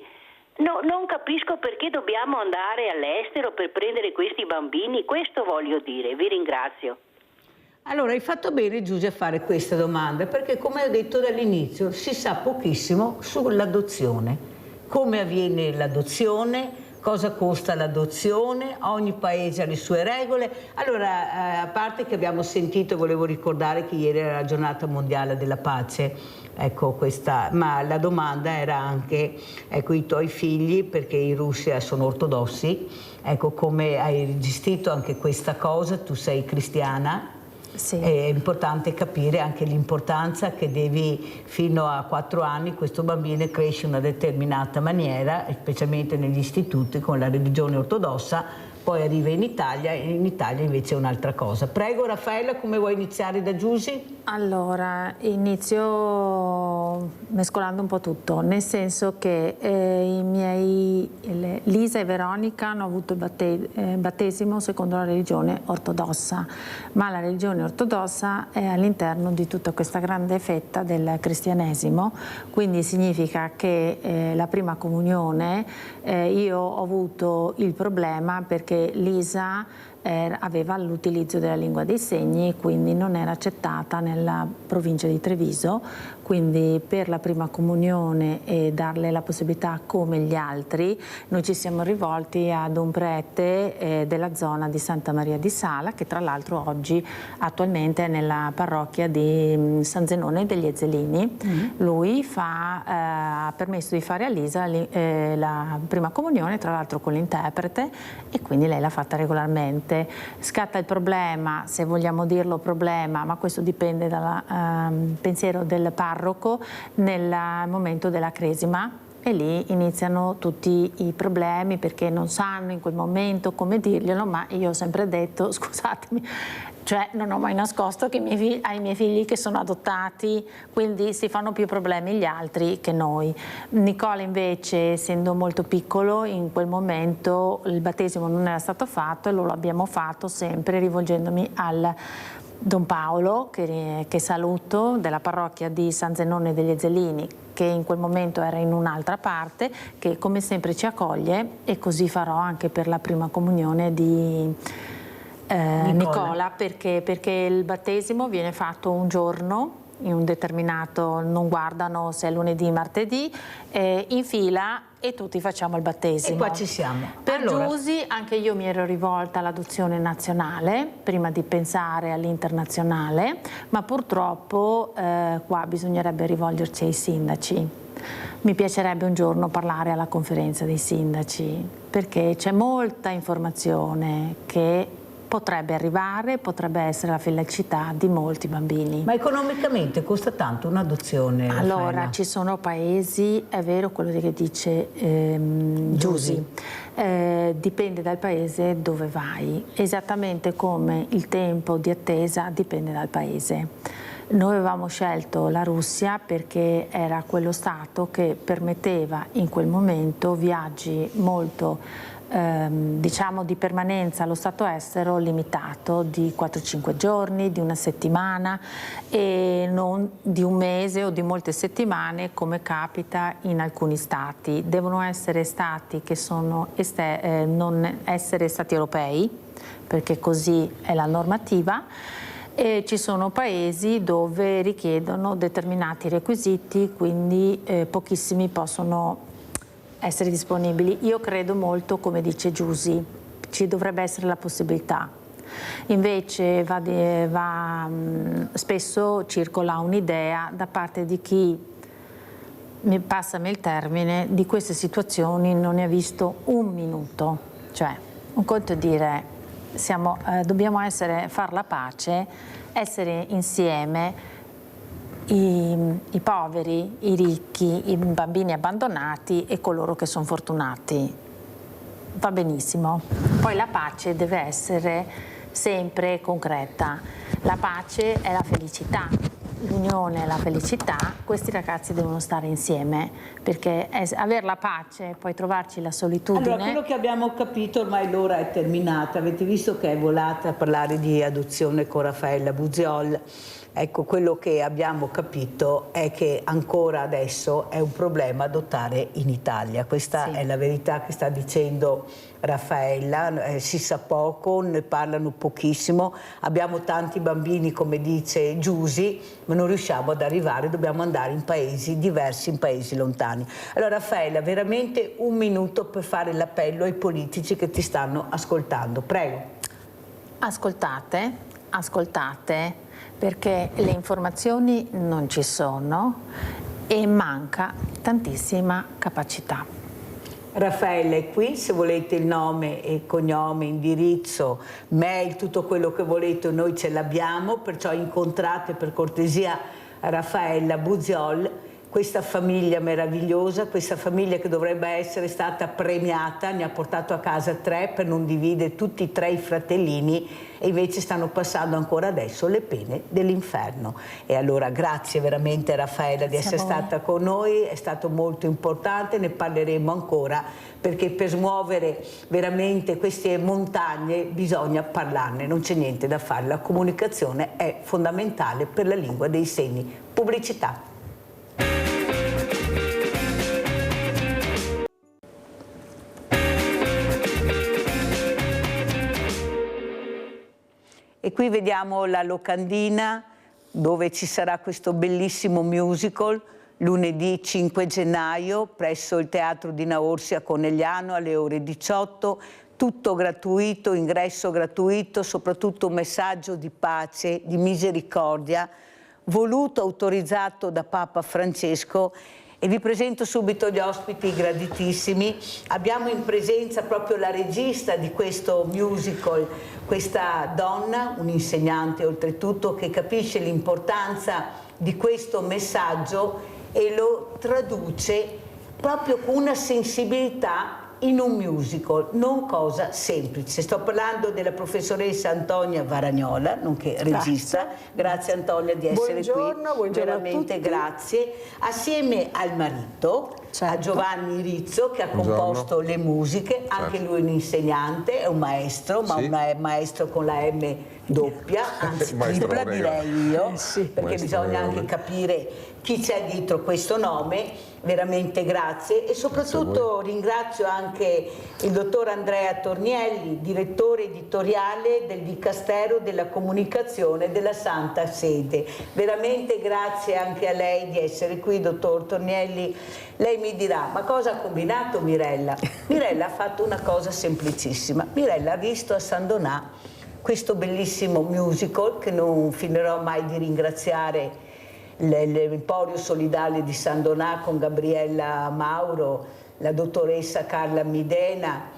[SPEAKER 6] No, non capisco perché dobbiamo andare all'estero per prendere questi bambini, questo voglio dire. Vi ringrazio.
[SPEAKER 1] Allora, hai fatto bene Giusy a fare questa domanda, perché come ho detto dall'inizio si sa pochissimo sull'adozione, come avviene l'adozione, cosa costa l'adozione, ogni paese ha le sue regole. Allora, a parte che abbiamo sentito, volevo ricordare che ieri era la giornata mondiale della pace, ecco ma la domanda era anche, ecco, i tuoi figli, perché in Russia sono ortodossi, ecco, come hai gestito anche questa cosa, tu sei cristiana? Sì. È importante capire anche l'importanza che fino a 4 anni questo bambino cresce in una determinata maniera, specialmente negli istituti con la religione ortodossa, poi arriva in Italia e in Italia invece è un'altra cosa. Prego Raffaella, come vuoi iniziare da Giusy?
[SPEAKER 2] Allora, inizio mescolando un po' tutto, nel senso che Lisa e Veronica hanno avuto il battesimo secondo la religione ortodossa, ma la religione ortodossa è all'interno di tutta questa grande fetta del cristianesimo, quindi significa che la prima comunione io ho avuto il problema perché Lisa aveva l'utilizzo della lingua dei segni, quindi non era accettata nella provincia di Treviso, quindi per la prima comunione e darle la possibilità come gli altri noi ci siamo rivolti ad un prete della zona di Santa Maria di Sala, che tra l'altro oggi attualmente è nella parrocchia di San Zenone degli Ezzelini. Lui ha permesso di fare a Lisa la prima comunione, tra l'altro con l'interprete, e quindi lei l'ha fatta regolarmente. Scatta il problema, se vogliamo dirlo problema, ma questo dipende dal pensiero del parroco, nel momento della cresima, e lì iniziano tutti i problemi perché non sanno in quel momento come dirglielo, ma io ho sempre detto, scusatemi, cioè non ho mai nascosto che ai miei figli che sono adottati, quindi si fanno più problemi gli altri che noi. Nicola invece, essendo molto piccolo, in quel momento il battesimo non era stato fatto e lo abbiamo fatto sempre rivolgendomi al Don Paolo, che saluto, della parrocchia di San Zenone degli Ezzelini, che in quel momento era in un'altra parte, che come sempre ci accoglie, e così farò anche per la prima comunione di Nicola, perché il battesimo viene fatto un giorno in un determinato, non guardano se è lunedì, martedì, in fila e tutti facciamo il battesimo.
[SPEAKER 1] E qua ci siamo.
[SPEAKER 2] Per Giusy anche io mi ero rivolta all'adozione nazionale prima di pensare all'internazionale, ma purtroppo qua bisognerebbe rivolgerci ai sindaci. Mi piacerebbe un giorno parlare alla conferenza dei sindaci, perché c'è molta informazione che potrebbe arrivare, potrebbe essere la felicità di molti bambini.
[SPEAKER 1] Ma economicamente costa tanto un'adozione?
[SPEAKER 2] Allora,
[SPEAKER 1] Raffaella?
[SPEAKER 2] ci sono paesi, è vero quello che dice Giusy, dipende dal paese dove vai, esattamente come il tempo di attesa dipende dal paese. Noi avevamo scelto la Russia perché era quello Stato che permetteva in quel momento viaggi molto diciamo di permanenza allo stato estero limitato di 4-5 giorni, di una settimana e non di un mese o di molte settimane come capita in alcuni stati. Devono essere stati che sono non essere stati europei, perché così è la normativa, e ci sono paesi dove richiedono determinati requisiti, quindi pochissimi possono essere disponibili. Io credo molto, come dice Giusy, ci dovrebbe essere la possibilità. Invece spesso circola un'idea da parte di chi, passami il termine, di queste situazioni non ne ha visto un minuto. Cioè, un conto è dire dobbiamo far la pace, essere insieme, i poveri, i ricchi, i bambini abbandonati e coloro che sono fortunati. Va benissimo. Poi la pace deve essere sempre concreta. La pace è la felicità, l'unione è la felicità. Questi ragazzi devono stare insieme, perché avere la pace, poi trovarci la solitudine.
[SPEAKER 1] Allora, quello che abbiamo capito, ormai l'ora è terminata, avete visto che è volata a parlare di adozione con Raffaella Buziol. Ecco, quello che abbiamo capito è che ancora adesso è un problema adottare in Italia. Questa è la verità che sta dicendo Raffaella, si sa poco, ne parlano pochissimo, abbiamo tanti bambini come dice Giusy, ma non riusciamo ad arrivare, dobbiamo andare in paesi diversi, in paesi lontani. Allora Raffaella, veramente un minuto per fare l'appello ai politici che ti stanno ascoltando, prego.
[SPEAKER 2] Ascoltate, perché le informazioni non ci sono e manca tantissima capacità.
[SPEAKER 1] Raffaella è qui, se volete il nome e cognome, indirizzo, mail, tutto quello che volete noi ce l'abbiamo, perciò incontrate per cortesia Raffaella Buziol, questa famiglia meravigliosa, questa famiglia che dovrebbe essere stata premiata, ne ha portato a casa 3 per non dividere tutti e 3 i fratellini e invece stanno passando ancora adesso le pene dell'inferno. E allora grazie veramente Raffaella di essere stata con noi, è stato molto importante, ne parleremo ancora perché per smuovere veramente queste montagne bisogna parlarne, non c'è niente da fare, la comunicazione è fondamentale per la lingua dei segni. Pubblicità. E qui vediamo la locandina dove ci sarà questo bellissimo musical lunedì 5 gennaio presso il Teatro di Naorsi a Conegliano alle ore 18, tutto gratuito, ingresso gratuito, soprattutto un messaggio di pace, di misericordia, voluto, autorizzato da Papa Francesco. E vi presento subito gli ospiti graditissimi. Abbiamo in presenza proprio la regista di questo musical, questa donna, un'insegnante oltretutto, che capisce l'importanza di questo messaggio e lo traduce proprio con una sensibilità in un musical, non cosa semplice. Sto parlando della professoressa Antonia Varagnola, nonché regista. Grazie Antonia di essere qui.
[SPEAKER 7] Buongiorno
[SPEAKER 1] veramente
[SPEAKER 7] a tutti.
[SPEAKER 1] Grazie. Assieme al marito, a Giovanni Rizzo, che ha composto le musiche, anche lui un insegnante, è un maestro, ma un maestro con la M doppia, anzi tripla direi io, perché bisogna anche capire chi c'è dietro questo nome. Veramente grazie e soprattutto ringrazio anche il dottor Andrea Tornielli, direttore editoriale del Dicastero della Comunicazione della Santa Sede. Veramente grazie anche a lei di essere qui, dottor Tornielli. Lei mi dirà, ma cosa ha combinato Mirella? Mirella ha fatto una cosa semplicissima. Mirella ha visto a San Donà questo bellissimo musical che non finirò mai di ringraziare l'Emporio Solidale di San Donà con Gabriella Mauro, la dottoressa Carla Midena,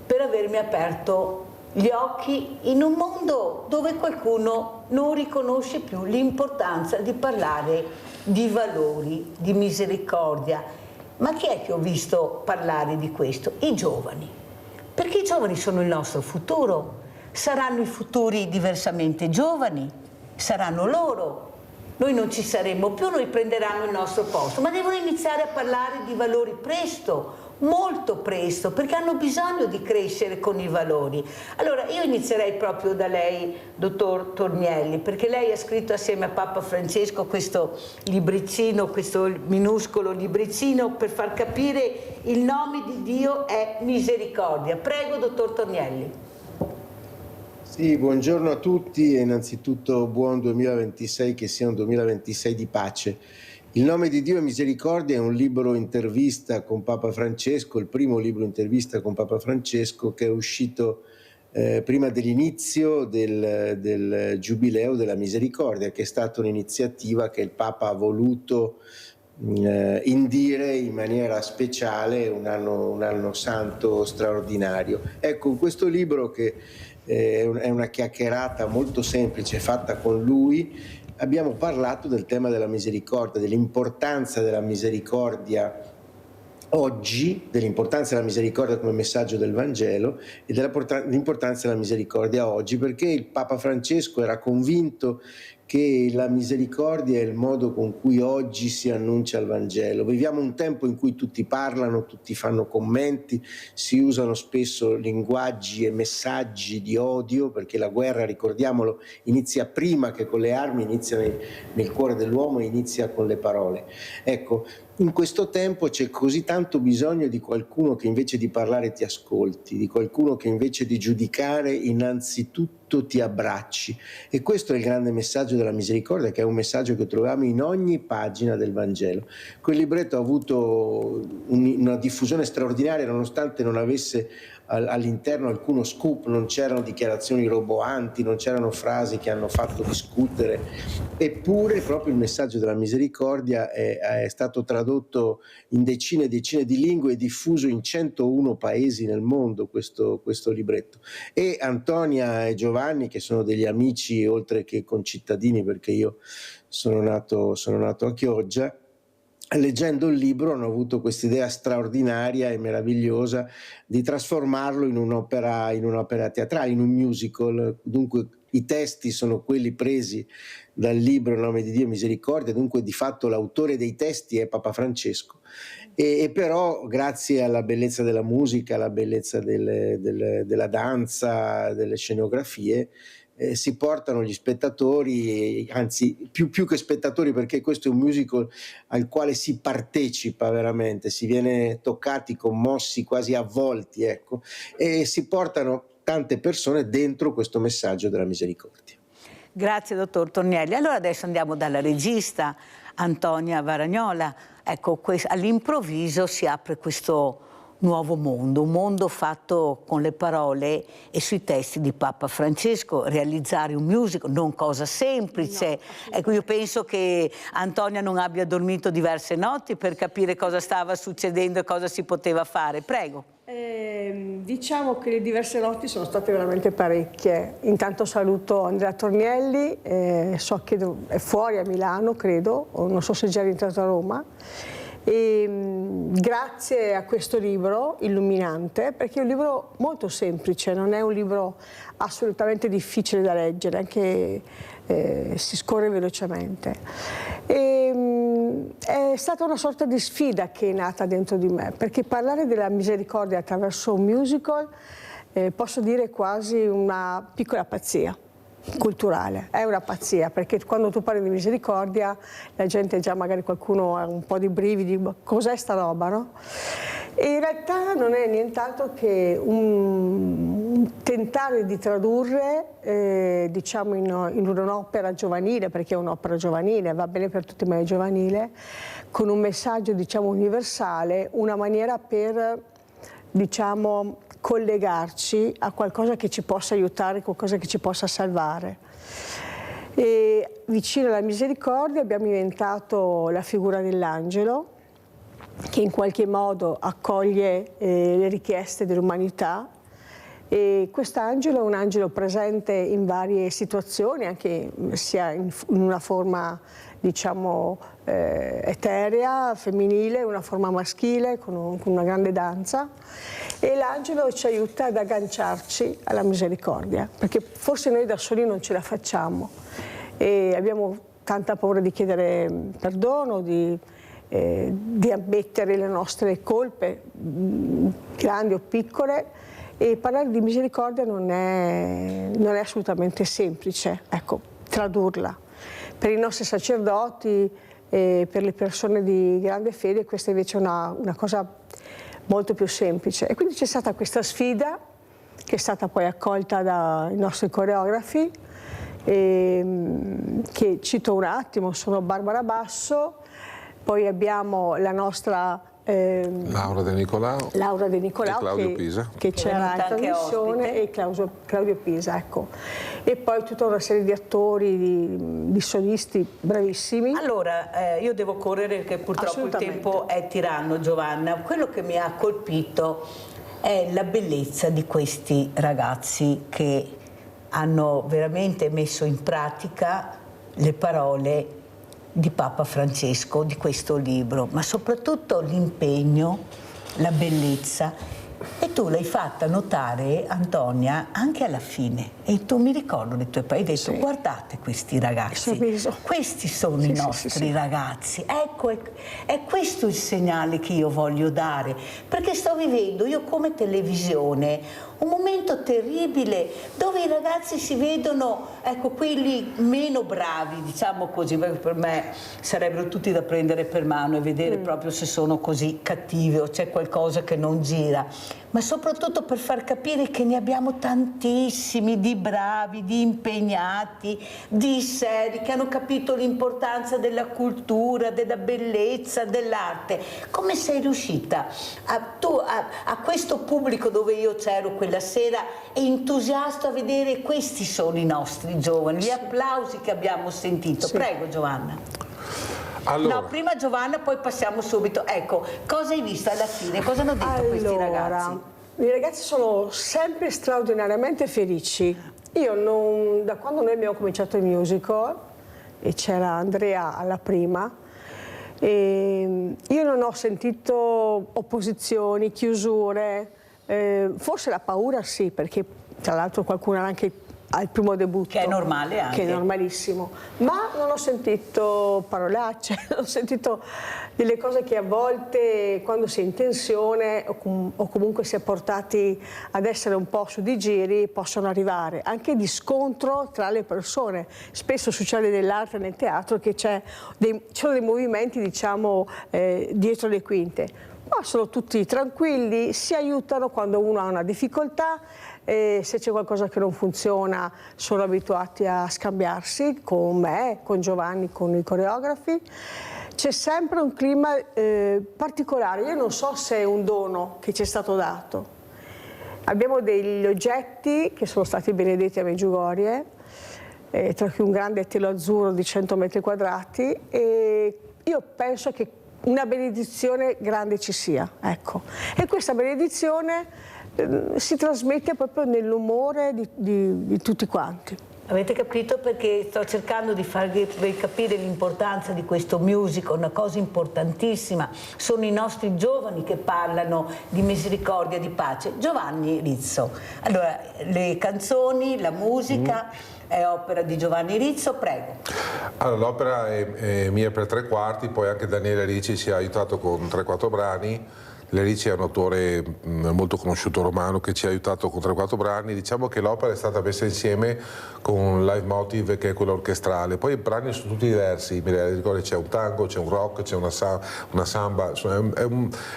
[SPEAKER 1] per avermi aperto gli occhi in un mondo dove qualcuno non riconosce più l'importanza di parlare di valori, di misericordia. Ma chi è che ho visto parlare di questo? I giovani. Perché i giovani sono il nostro futuro. Saranno i futuri diversamente giovani, saranno loro. Noi non ci saremo più, noi prenderanno il nostro posto, ma devono iniziare a parlare di valori presto, molto presto, perché hanno bisogno di crescere con i valori. Allora io inizierei proprio da lei, dottor Tornielli, perché lei ha scritto assieme a Papa Francesco questo libricino, questo minuscolo libricino per far capire il nome di Dio è misericordia. Prego, dottor Tornielli.
[SPEAKER 7] Sì, buongiorno a tutti e innanzitutto buon 2026, che sia un 2026 di pace. Il nome di Dio è misericordia è un libro intervista con Papa Francesco, il primo libro intervista con Papa Francesco che è uscito prima dell'inizio del Giubileo della Misericordia, che è stata un'iniziativa che il Papa ha voluto indire in maniera speciale, un anno santo straordinario. Ecco, in questo libro che è una chiacchierata molto semplice fatta con lui, abbiamo parlato del tema della misericordia, dell'importanza della misericordia oggi, dell'importanza della misericordia come messaggio del Vangelo e dell'importanza della misericordia oggi, perché il Papa Francesco era convinto che la misericordia è il modo con cui oggi si annuncia il Vangelo. Viviamo un tempo in cui tutti parlano, tutti fanno commenti, si usano spesso linguaggi e messaggi di odio, perché la guerra, ricordiamolo, inizia prima che con le armi, inizia nel cuore dell'uomo e inizia con le parole. Ecco, in questo tempo c'è così tanto bisogno di qualcuno che invece di parlare ti ascolti, di qualcuno che invece di giudicare innanzitutto ti abbracci. E questo è il grande messaggio della misericordia, che è un messaggio che troviamo in ogni pagina del Vangelo. Quel libretto ha avuto una diffusione straordinaria, nonostante non avesse all'interno alcuno scoop, non c'erano dichiarazioni roboanti, non c'erano frasi che hanno fatto discutere, eppure proprio il messaggio della misericordia è stato tradotto in decine e decine di lingue e diffuso in 101 paesi nel mondo, questo libretto. E Antonia e Giovanni, che sono degli amici oltre che concittadini, perché io sono nato a Chioggia, leggendo il libro hanno avuto quest'idea straordinaria e meravigliosa di trasformarlo in un'opera teatrale, in un musical. Dunque i testi sono quelli presi dal libro Il nome di Dio Misericordia, dunque di fatto l'autore dei testi è Papa Francesco. E però grazie alla bellezza della musica, alla bellezza della danza, delle scenografie, si portano gli spettatori, anzi più che spettatori, perché questo è un musical al quale si partecipa veramente, si viene toccati, commossi, quasi avvolti, ecco, e si portano tante persone dentro questo messaggio della misericordia.
[SPEAKER 1] Grazie dottor Tornielli. Allora adesso andiamo dalla regista Antonia Varagnola. Ecco, all'improvviso si apre questo nuovo mondo, un mondo fatto con le parole e sui testi di Papa Francesco. Realizzare un musical, non cosa semplice. No. Ecco, io penso che Antonia non abbia dormito diverse notti per capire cosa stava succedendo e cosa si poteva fare. Prego.
[SPEAKER 8] Diciamo che le diverse notti sono state veramente parecchie. Intanto saluto Andrea Tornielli, so che è fuori a Milano, credo, o non so se è già rientrato a Roma. E grazie a questo libro illuminante, perché è un libro molto semplice, non è un libro assolutamente difficile da leggere, anche si scorre velocemente. È stata una sorta di sfida che è nata dentro di me, perché parlare della misericordia attraverso un musical posso dire quasi una piccola pazzia. culturale, è una pazzia, perché quando tu parli di misericordia la gente già magari qualcuno ha un po' di brividi, ma cos'è sta roba, no? E in realtà non è nient'altro che un tentare di tradurre diciamo in un'opera giovanile, perché è un'opera giovanile, va bene per tutti ma è giovanile, con un messaggio diciamo universale, una maniera per diciamo collegarci a qualcosa che ci possa aiutare, qualcosa che ci possa salvare. E vicino alla misericordia abbiamo inventato la figura dell'angelo, che in qualche modo accoglie le richieste dell'umanità, e quest'angelo è un angelo presente in varie situazioni, anche sia in una forma diciamo eterea, femminile, una forma maschile con una grande danza, e l'angelo ci aiuta ad agganciarci alla misericordia, perché forse noi da soli non ce la facciamo e abbiamo tanta paura di chiedere perdono, di ammettere le nostre colpe, grandi o piccole, e parlare di misericordia non è assolutamente semplice, ecco, tradurla. Per i nostri sacerdoti e per le persone di grande fede questa invece è una cosa molto più semplice. E quindi c'è stata questa sfida che è stata poi accolta dai nostri coreografi, che cito un attimo, sono Barbara Basso, poi abbiamo la nostra
[SPEAKER 9] Laura De Nicolao
[SPEAKER 8] e
[SPEAKER 9] Claudio Pisa,
[SPEAKER 8] che c'era in trasmissione, e Claudio Pisa, ecco. E poi tutta una serie di attori, di solisti bravissimi.
[SPEAKER 1] Allora, io devo correre perché purtroppo il tempo è tiranno, Giovanna. Quello che mi ha colpito è la bellezza di questi ragazzi che hanno veramente messo in pratica le parole di Papa Francesco, di questo libro, ma soprattutto l'impegno, la bellezza. E tu l'hai fatta notare, Antonia, anche alla fine. E tu mi ricordo le tue parole, hai detto, guardate questi ragazzi, questi sono i nostri ragazzi. Ecco, è questo il segnale che io voglio dare, perché sto vivendo io come televisione un momento terribile dove i ragazzi si vedono, ecco, quelli meno bravi, diciamo così, perché per me sarebbero tutti da prendere per mano e vedere proprio se sono così cattivi o c'è qualcosa che non gira, ma soprattutto per far capire che ne abbiamo tantissimi di bravi, di impegnati, di seri, che hanno capito l'importanza della cultura, della bellezza, dell'arte. Come sei riuscita a questo pubblico dove io c'ero quella sera, è entusiasta a vedere questi sono i nostri giovani, gli applausi che abbiamo sentito. Prego Giovanna.
[SPEAKER 9] Allora.
[SPEAKER 1] No, prima Giovanna, poi passiamo subito. Ecco, cosa hai visto alla fine? Cosa hanno detto questi ragazzi?
[SPEAKER 8] I ragazzi sono sempre straordinariamente felici. Io da quando noi abbiamo cominciato il musical, e c'era Andrea alla prima, io non ho sentito opposizioni, chiusure, forse la paura sì, perché tra l'altro qualcuno anche al primo debutto.
[SPEAKER 1] Che è normale anche.
[SPEAKER 8] Che è normalissimo. Ma non ho sentito parolacce, ho sentito delle cose che a volte quando si è in tensione o comunque si è portati ad essere un po' su di giri possono arrivare. Anche di scontro tra le persone. Spesso succede nell'arte e nel teatro che ci sono dei movimenti, diciamo, dietro le quinte. Ma sono tutti tranquilli, si aiutano quando uno ha una difficoltà. Se c'è qualcosa che non funziona sono abituati a scambiarsi con me, con Giovanni, con i coreografi. C'è sempre un clima particolare, io non so se è un dono che ci è stato dato. Abbiamo degli oggetti che sono stati benedetti a Medjugorje, tra cui un grande telo azzurro di 100 metri quadrati, e io penso che una benedizione grande ci sia, ecco. E questa benedizione si trasmette proprio nell'umore di tutti quanti.
[SPEAKER 1] Avete capito? Perché sto cercando di farvi capire l'importanza di questo musical, una cosa importantissima. Sono i nostri giovani che parlano di misericordia, di pace. Giovanni Rizzo, allora le canzoni, la musica è opera di Giovanni Rizzo, prego.
[SPEAKER 9] Allora, l'opera è mia per 3/4, poi anche Daniele Ricci ci ha aiutato con 3-4 brani Lerici è un autore molto conosciuto romano che ci ha aiutato con 3-4 brani. Diciamo che l'opera è stata messa insieme con un leitmotiv che è quello orchestrale, poi i brani sono tutti diversi, c'è un tango, c'è un rock, c'è una samba, insomma,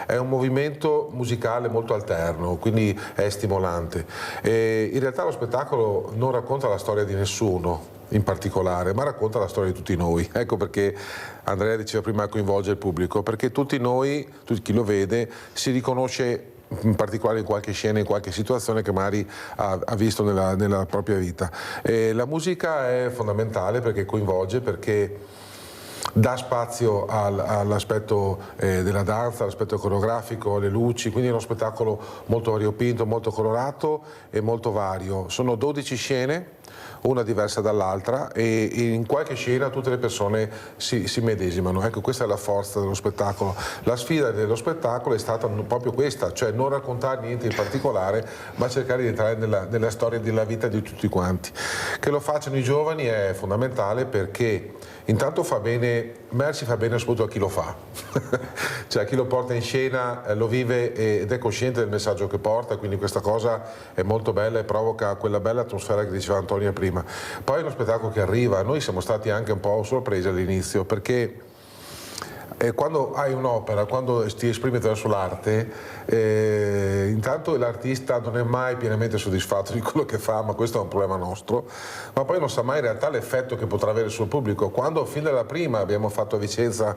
[SPEAKER 9] è un movimento musicale molto alterno, quindi è stimolante. E in realtà lo spettacolo non racconta la storia di nessuno in particolare, ma racconta la storia di tutti noi. Ecco perché Andrea diceva prima coinvolge il pubblico, perché tutti noi, chi lo vede, si riconosce in particolare in qualche scena, in qualche situazione che magari ha visto nella propria vita. E la musica è fondamentale perché coinvolge, perché dà spazio all'aspetto della danza, all'aspetto coreografico, alle luci, quindi è uno spettacolo molto variopinto, molto colorato e molto vario. Sono 12 scene, una diversa dall'altra, e in qualche scena tutte le persone si medesimano. Ecco, questa è la forza dello spettacolo. La sfida dello spettacolo è stata proprio questa, cioè non raccontare niente in particolare, ma cercare di entrare nella storia della vita di tutti quanti. Che lo facciano i giovani è fondamentale, perché intanto fa bene, Merci fa bene soprattutto a chi lo fa, cioè a chi lo porta in scena, lo vive ed è cosciente del messaggio che porta, quindi questa cosa è molto bella e provoca quella bella atmosfera che diceva Antonia prima. Poi è uno spettacolo che arriva, noi siamo stati anche un po' sorpresi all'inizio, perché quando hai un'opera, quando ti esprimi attraverso l'arte, intanto l'artista non è mai pienamente soddisfatto di quello che fa, ma questo è un problema nostro, ma poi non sa mai in realtà l'effetto che potrà avere sul pubblico. Quando fin dalla prima abbiamo fatto a Vicenza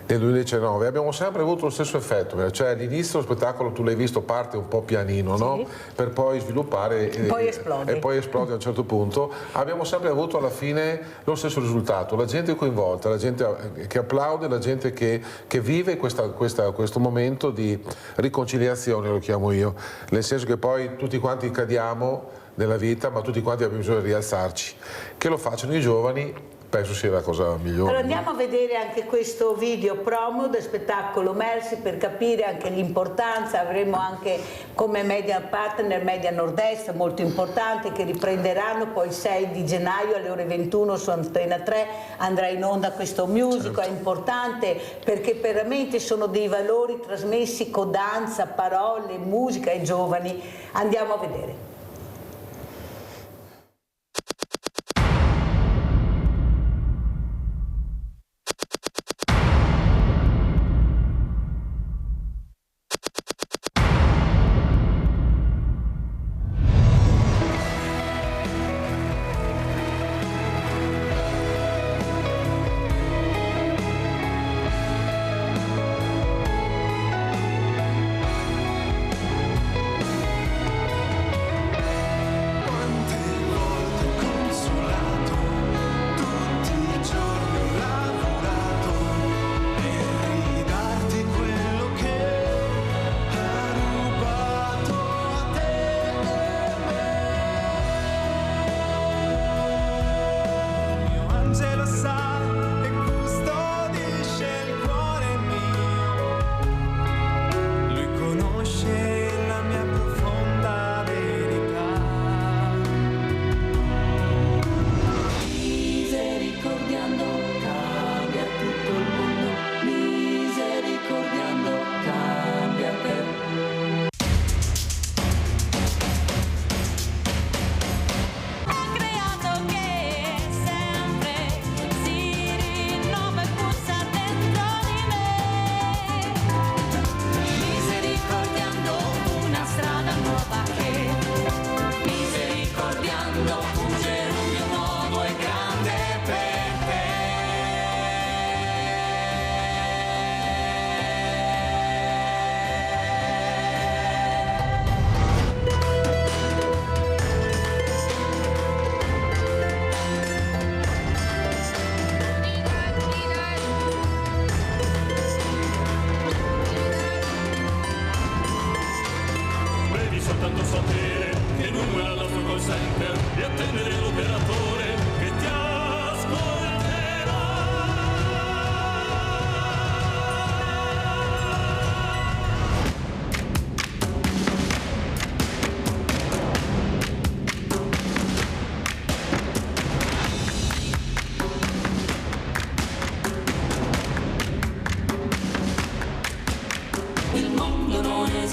[SPEAKER 9] nel 2019 abbiamo sempre avuto lo stesso effetto, cioè all'inizio lo spettacolo tu l'hai visto, parte un po' pianino, sì, no? Per poi sviluppare e poi esplode a un certo punto. Abbiamo sempre avuto alla fine lo stesso risultato, la gente coinvolta, la gente che applaude, la gente che vive questo momento di riconciliazione, lo chiamo io, nel senso che poi tutti quanti cadiamo nella vita, ma tutti quanti abbiamo bisogno di rialzarci. Che lo facciano i giovani penso sia la cosa migliore.
[SPEAKER 1] Allora andiamo a vedere anche questo video promo del spettacolo Merci per capire anche l'importanza. Avremo anche come media partner Media Nord-Est, molto importante, che riprenderanno poi il 6 di gennaio alle ore 21 su Antena 3, andrà in onda questo musical, certo. È importante perché veramente sono dei valori trasmessi con danza, parole, musica ai giovani. Andiamo a vedere.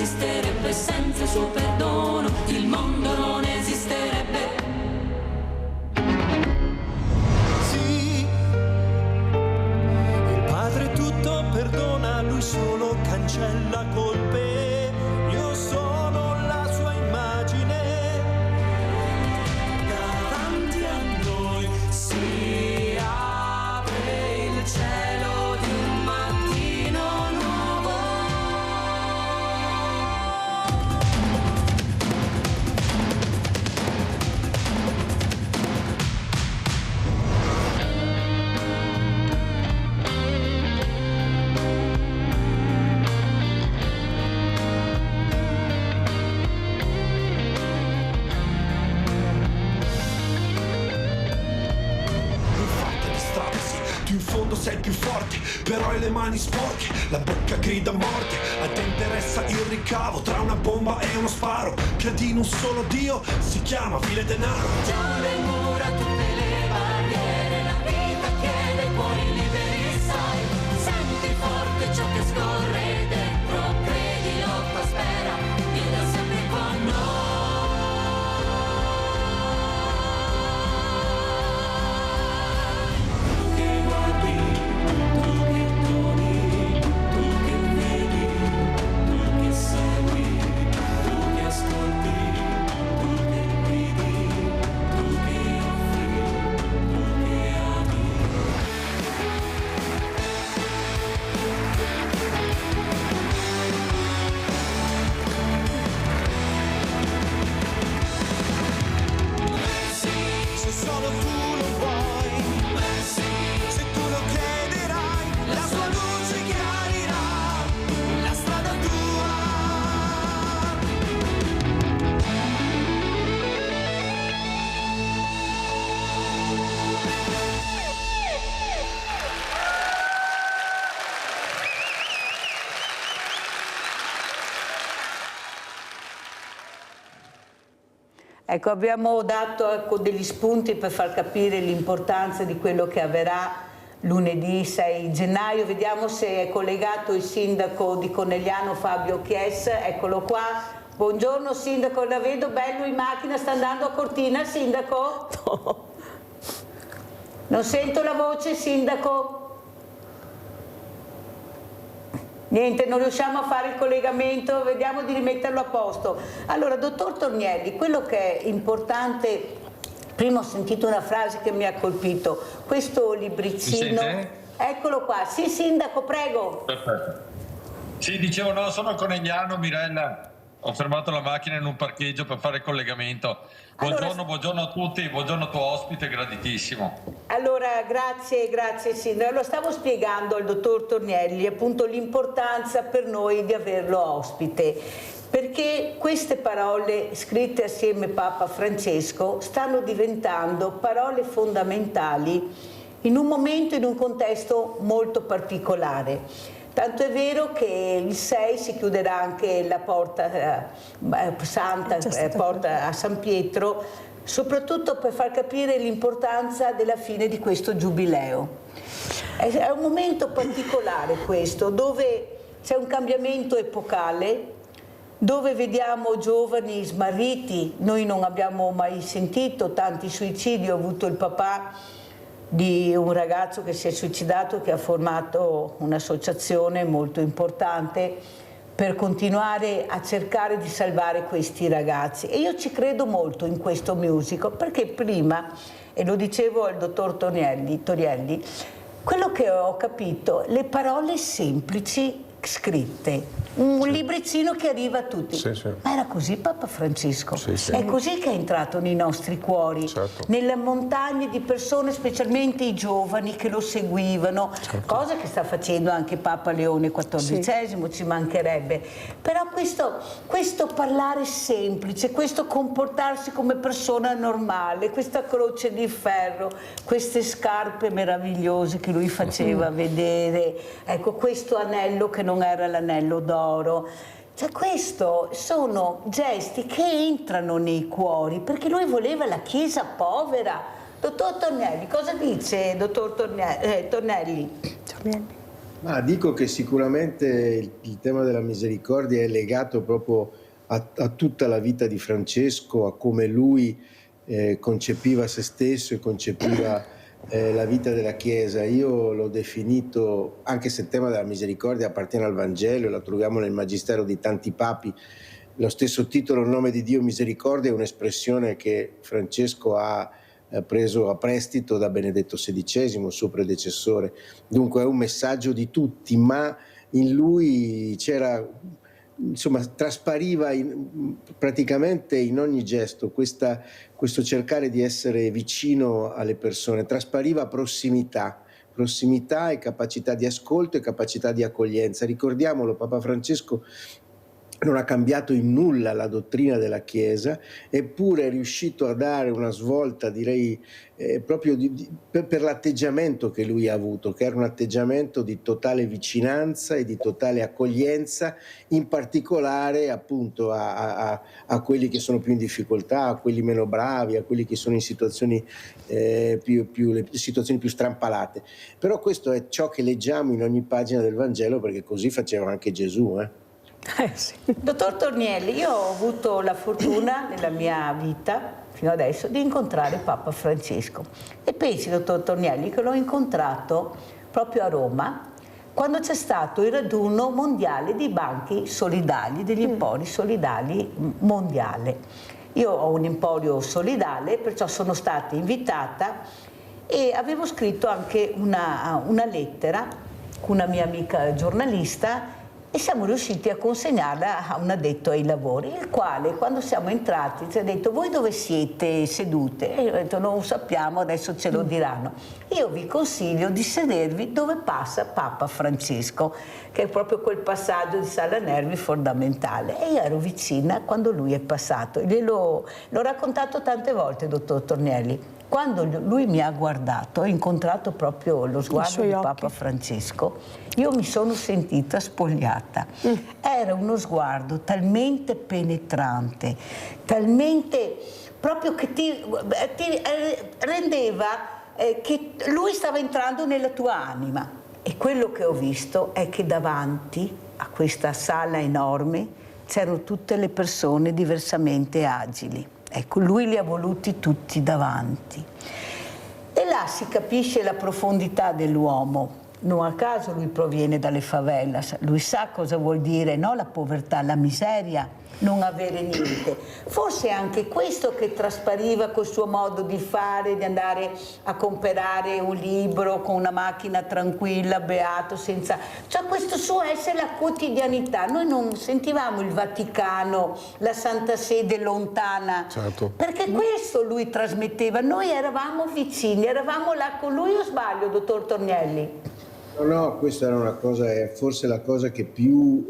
[SPEAKER 10] esisterebbe senza il suo perdono, il mondo non esisterebbe.
[SPEAKER 11] Sì, il Padre tutto perdona, lui solo cancella colpe, io sono la sua immagine. Davanti a noi si apre il cielo di un mattino nuovo.
[SPEAKER 12] Tu in fondo sei più forte, però hai le mani sporche, la bocca grida morte. A te interessa il ricavo tra una bomba e uno sparo. Credi in un solo Dio, si chiama file denaro.
[SPEAKER 10] Già le mura, tutte le barriere, la vita chiede cuori liberi, sai. Senti forte ciò che scorre dentro, credi, lotta, spera, Dio è sempre con noi.
[SPEAKER 11] Se solo tu lo vuoi, se tu lo crederai, la sua luce chiarirà la strada tua.
[SPEAKER 1] Ecco, abbiamo dato degli spunti per far capire l'importanza di quello che avverrà lunedì 6 gennaio. Vediamo se è collegato il sindaco di Conegliano Fabio Chies, eccolo qua. Buongiorno sindaco, la vedo bello in macchina, sta andando a Cortina sindaco? No. Non sento la voce sindaco? Niente, non riusciamo a fare il collegamento, vediamo di rimetterlo a posto. Allora, dottor Tornielli, quello che è importante, prima ho sentito una frase che mi ha colpito, questo libricino, eccolo qua, sì sindaco, prego.
[SPEAKER 13] Perfetto. Sì, dicevo, no, sono a Conegliano, Mirella, ho fermato la macchina in un parcheggio per fare il collegamento. Buongiorno, allora, buongiorno a tutti, buongiorno al tuo ospite, graditissimo.
[SPEAKER 1] Allora, grazie sindaco. Lo stavo spiegando al dottor Tornielli appunto l'importanza per noi di averlo ospite, perché queste parole scritte assieme a Papa Francesco stanno diventando parole fondamentali in un momento, in un contesto molto particolare. Tanto è vero che il 6 si chiuderà anche la porta santa, porta a San Pietro, soprattutto per far capire l'importanza della fine di questo giubileo. È un momento particolare questo, dove c'è un cambiamento epocale, dove vediamo giovani smarriti. Noi non abbiamo mai sentito tanti suicidi. Ho avuto il papà di un ragazzo che si è suicidato, che ha formato un'associazione molto importante per continuare a cercare di salvare questi ragazzi. E io ci credo molto in questo musical, perché prima, e lo dicevo al dottor Tornielli, quello che ho capito, le parole semplici scritte, un libricino che arriva a tutti.
[SPEAKER 9] Sì, sì.
[SPEAKER 1] Ma era così Papa Francesco?
[SPEAKER 9] Sì, sì.
[SPEAKER 1] È così che è entrato nei nostri cuori,
[SPEAKER 9] certo,
[SPEAKER 1] nelle montagne di persone, specialmente i giovani che lo seguivano,
[SPEAKER 9] certo,
[SPEAKER 1] cosa che sta facendo anche Papa Leone XIV, sì, ci mancherebbe. Però questo parlare semplice, questo comportarsi come persona normale, questa croce di ferro, queste scarpe meravigliose che lui faceva vedere, ecco, questo anello che non era l'anello d'oro. Cioè, questo sono gesti che entrano nei cuori, perché lui voleva la Chiesa povera. Dottor Tornielli, cosa dice dottor Tornielli?
[SPEAKER 7] Ma dico che sicuramente il tema della misericordia è legato proprio a tutta la vita di Francesco, a come lui concepiva se stesso e concepiva la vita della Chiesa. Io l'ho definito, anche se il tema della misericordia appartiene al Vangelo e la troviamo nel Magistero di tanti papi, lo stesso titolo, Nome di Dio Misericordia, è un'espressione che Francesco ha preso a prestito da Benedetto XVI, il suo predecessore. Dunque è un messaggio di tutti, ma in lui c'era, insomma, traspariva praticamente in ogni gesto questo cercare di essere vicino alle persone, traspariva prossimità e capacità di ascolto e capacità di accoglienza. Ricordiamolo, Papa Francesco non ha cambiato in nulla la dottrina della Chiesa, eppure è riuscito a dare una svolta, direi, proprio per l'atteggiamento che lui ha avuto, che era un atteggiamento di totale vicinanza e di totale accoglienza, in particolare appunto a quelli che sono più in difficoltà, a quelli meno bravi, a quelli che sono in situazioni situazioni più strampalate. Però questo è ciò che leggiamo in ogni pagina del Vangelo, perché così faceva anche Gesù.
[SPEAKER 1] Sì. Dottor Tornielli, io ho avuto la fortuna nella mia vita fino adesso di incontrare Papa Francesco e pensi, dottor Tornielli, che l'ho incontrato proprio a Roma quando c'è stato il raduno mondiale dei banchi solidali, degli empori solidali mondiale. Io ho un emporio solidale, perciò sono stata invitata e avevo scritto anche una lettera con una mia amica giornalista e siamo riusciti a consegnarla a un addetto ai lavori, il quale quando siamo entrati ci ha detto: voi dove siete sedute? E io ho detto: non lo sappiamo, adesso ce lo diranno. Io vi consiglio di sedervi dove passa Papa Francesco, che è proprio quel passaggio di Sala Nervi fondamentale. E io ero vicina quando lui è passato. L'ho raccontato tante volte, dottor Tornielli. Quando lui mi ha guardato, ho incontrato proprio lo sguardo di Papa Francesco, io mi sono sentita spogliata. Era uno sguardo talmente penetrante, talmente proprio che ti rendeva che lui stava entrando nella tua anima. E quello che ho visto è che davanti a questa sala enorme c'erano tutte le persone diversamente agili. Ecco, lui li ha voluti tutti davanti. E là si capisce la profondità dell'uomo. Non a caso lui proviene dalle favelas, lui sa cosa vuol dire, no? La povertà, la miseria, non avere niente. Forse anche questo che traspariva col suo modo di fare, di andare a comprare un libro con una macchina tranquilla, beato, senza... Cioè questo suo essere la quotidianità. Noi non sentivamo il Vaticano, la Santa Sede lontana, certo, perché questo lui trasmetteva. Noi eravamo vicini, eravamo là con lui, o sbaglio, dottor Tornielli?
[SPEAKER 7] No, questa era una cosa, è forse la cosa che più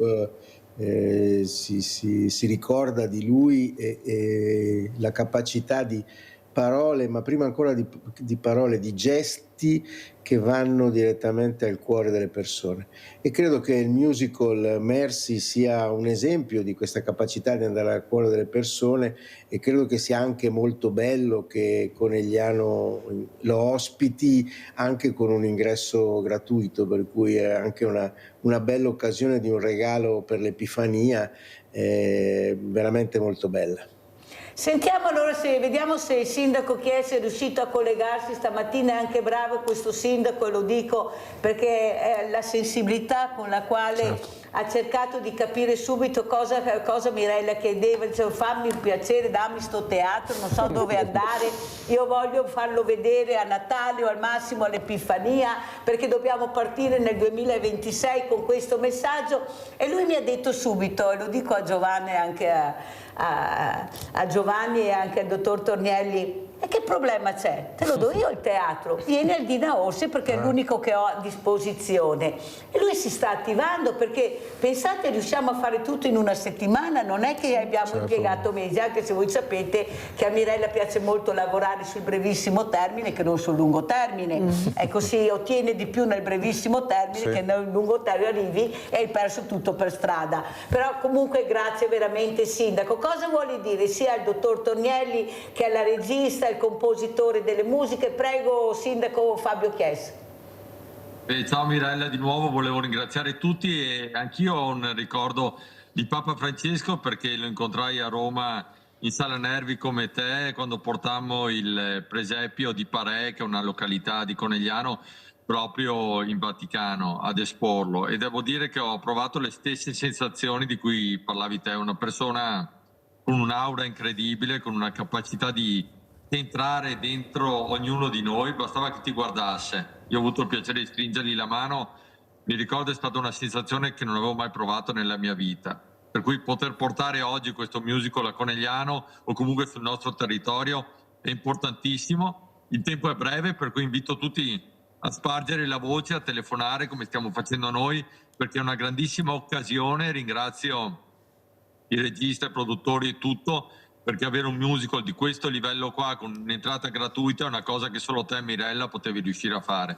[SPEAKER 7] si ricorda di lui, e la capacità di parole, ma prima ancora di parole, di gesti che vanno direttamente al cuore delle persone. E credo che il musical Mercy sia un esempio di questa capacità di andare al cuore delle persone, e credo che sia anche molto bello che Conegliano lo ospiti anche con un ingresso gratuito, per cui è anche una bella occasione di un regalo per l'Epifania, veramente molto bella.
[SPEAKER 1] Sentiamo allora, vediamo se il sindaco Chiesa è riuscito a collegarsi stamattina. È anche bravo questo sindaco, e lo dico perché è la sensibilità con la quale ha cercato di capire subito cosa Mirella chiedeva. Diceva: fammi il piacere, dammi sto teatro, non so dove andare, io voglio farlo vedere a Natale o al massimo all'Epifania, perché dobbiamo partire nel 2026 con questo messaggio. E lui mi ha detto subito, e lo dico a Giovanni e anche a Giovanni e anche al dottor Tornielli: e che problema c'è? Te lo do io il teatro, vieni al Dina Orsi perché è l'unico che ho a disposizione. E lui si sta attivando, perché pensate, riusciamo a fare tutto in una settimana, non è che abbiamo impiegato mesi, anche se voi sapete che a Mirella piace molto lavorare sul brevissimo termine che non sul lungo termine. Ecco, si ottiene di più nel brevissimo termine che nel lungo termine, arrivi e hai perso tutto per strada. Però comunque grazie veramente, sindaco. Cosa vuole dire sia al dottor Tornielli che alla regista, il compositore delle musiche? Prego, sindaco Fabio Chiesa.
[SPEAKER 13] Ciao Mirella, di nuovo volevo ringraziare tutti e anch'io ho un ricordo di Papa Francesco perché lo incontrai a Roma in Sala Nervi come te quando portammo il presepio di Parè, che è una località di Conegliano, proprio in Vaticano ad esporlo, e devo dire che ho provato le stesse sensazioni di cui parlavi te, una persona con un'aura incredibile, con una capacità di entrare dentro ognuno di noi, bastava che ti guardasse. Io ho avuto il piacere di stringergli la mano, mi ricordo è stata una sensazione che non avevo mai provato nella mia vita. Per cui poter portare oggi questo musical a Conegliano o comunque sul nostro territorio è importantissimo. Il tempo è breve, per cui invito tutti a spargere la voce, a telefonare come stiamo facendo noi, perché è una grandissima occasione. Ringrazio il regista, i produttori e tutto, perché avere un musical di questo livello qua con un'entrata gratuita è una cosa che solo te, Mirella, potevi riuscire a fare.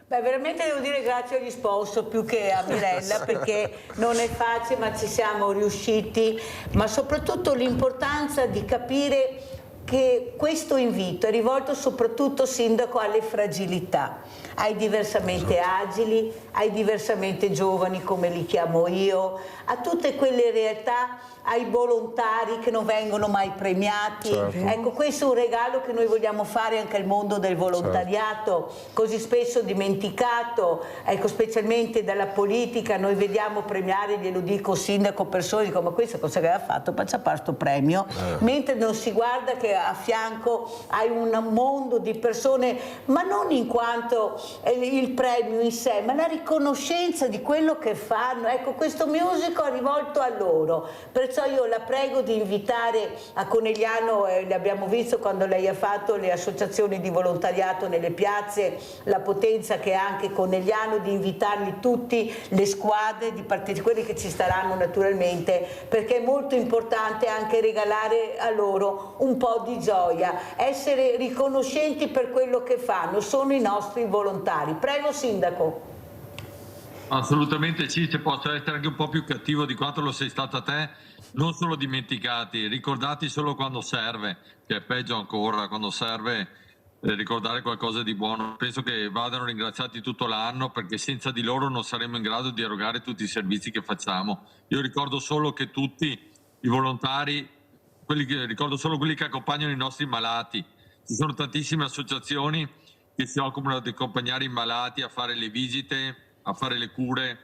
[SPEAKER 1] Beh, veramente devo dire grazie agli sponsor più che a Mirella, perché non è facile, ma ci siamo riusciti, ma soprattutto l'importanza di capire che questo invito è rivolto soprattutto, Sindaco, alle fragilità, ai diversamente agili, ai diversamente giovani, come li chiamo io, a tutte quelle realtà, ai volontari che non vengono mai premiati. Certo. Ecco, questo è un regalo che noi vogliamo fare anche al mondo del volontariato, certo, così spesso dimenticato, ecco, specialmente dalla politica. Noi vediamo premiare, glielo dico, Sindaco, persone, dico, ma questa cosa che ha fatto, faccia questo premio, mentre non si guarda che a fianco hai un mondo di persone, ma non in quanto il premio in sé, ma la riconoscenza di quello che fanno. Ecco, questo musical è rivolto a loro, perciò io la prego di invitare a Conegliano, l'abbiamo visto quando lei ha fatto le associazioni di volontariato nelle piazze, la potenza che ha anche Conegliano, di invitarli tutti, le squadre, di quelli che ci staranno naturalmente, perché è molto importante anche regalare a loro un po' di gioia, essere riconoscenti per quello che fanno, sono i nostri volontari. Prego, Sindaco.
[SPEAKER 13] Assolutamente sì, se posso essere anche un po' più cattivo di quanto lo sei stata te, non solo dimenticati, ricordati solo quando serve, che è peggio ancora, quando serve ricordare qualcosa di buono. Penso che vadano ringraziati tutto l'anno, perché senza di loro non saremmo in grado di erogare tutti i servizi che facciamo. Io ricordo solo che tutti i volontari, ricordo solo quelli che accompagnano i nostri malati. Ci sono tantissime associazioni che si occupano di accompagnare i malati, a fare le visite, a fare le cure,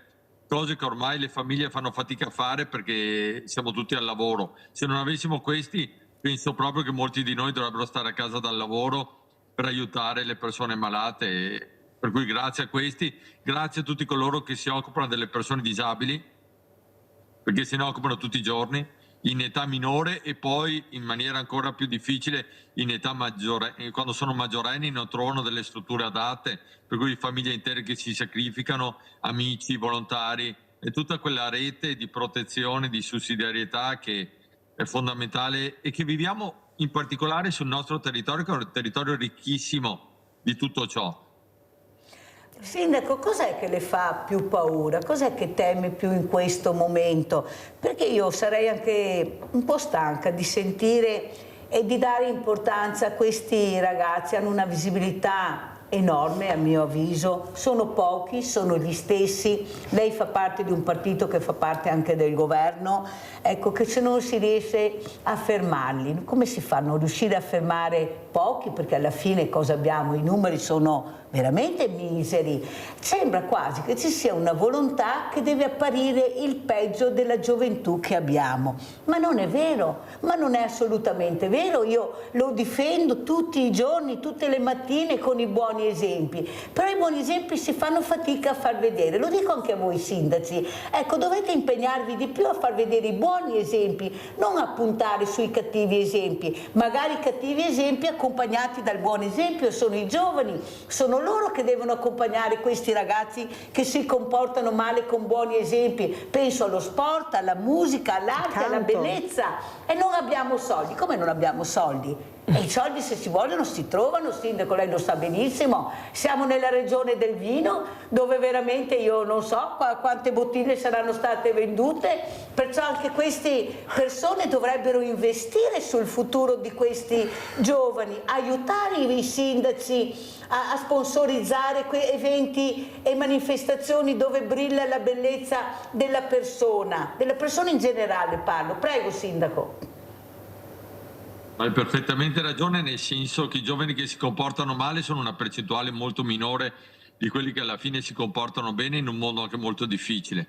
[SPEAKER 13] cose che ormai le famiglie fanno fatica a fare perché siamo tutti al lavoro. Se non avessimo questi, penso proprio che molti di noi dovrebbero stare a casa dal lavoro per aiutare le persone malate. Per cui grazie a questi, grazie a tutti coloro che si occupano delle persone disabili, perché se ne occupano tutti i giorni, in età minore e poi in maniera ancora più difficile in età maggiore, quando sono maggiorenni non trovano delle strutture adatte, per cui famiglie intere che si sacrificano, amici, volontari e tutta quella rete di protezione, di sussidiarietà che è fondamentale e che viviamo in particolare sul nostro territorio, che è un territorio ricchissimo di tutto ciò.
[SPEAKER 1] Sindaco, cos'è che le fa più paura? Cos'è che teme più in questo momento? Perché io sarei anche un po' stanca di sentire e di dare importanza a questi ragazzi, hanno una visibilità enorme a mio avviso, sono pochi, sono gli stessi, lei fa parte di un partito che fa parte anche del governo, ecco che se non si riesce a fermarli, come si fa a non riuscire a fermare pochi? Perché alla fine cosa abbiamo? I numeri sono veramente miseri, sembra quasi che ci sia una volontà che deve apparire il peggio della gioventù che abbiamo, ma non è vero, ma non è assolutamente vero, io lo difendo tutti i giorni, tutte le mattine con i buoni esempi, però i buoni esempi si fanno fatica a far vedere, lo dico anche a voi sindaci, ecco, dovete impegnarvi di più a far vedere i buoni esempi, non a puntare sui cattivi esempi, magari cattivi esempi accompagnati dal buon esempio, sono i giovani, sono loro che devono accompagnare questi ragazzi che si comportano male con buoni esempi, penso allo sport, alla musica, all'arte, alla bellezza, e non abbiamo soldi. Come non abbiamo soldi? E i soldi, se si vogliono, si trovano, sindaco, lei lo sa benissimo. Siamo nella regione del vino, dove veramente io non so quante bottiglie saranno state vendute, perciò anche queste persone dovrebbero investire sul futuro di questi giovani, aiutare i sindaci a sponsorizzare eventi e manifestazioni dove brilla la bellezza della persona in generale parlo. Prego, sindaco.
[SPEAKER 13] Hai perfettamente ragione, nel senso che i giovani che si comportano male sono una percentuale molto minore di quelli che alla fine si comportano bene in un mondo anche molto difficile.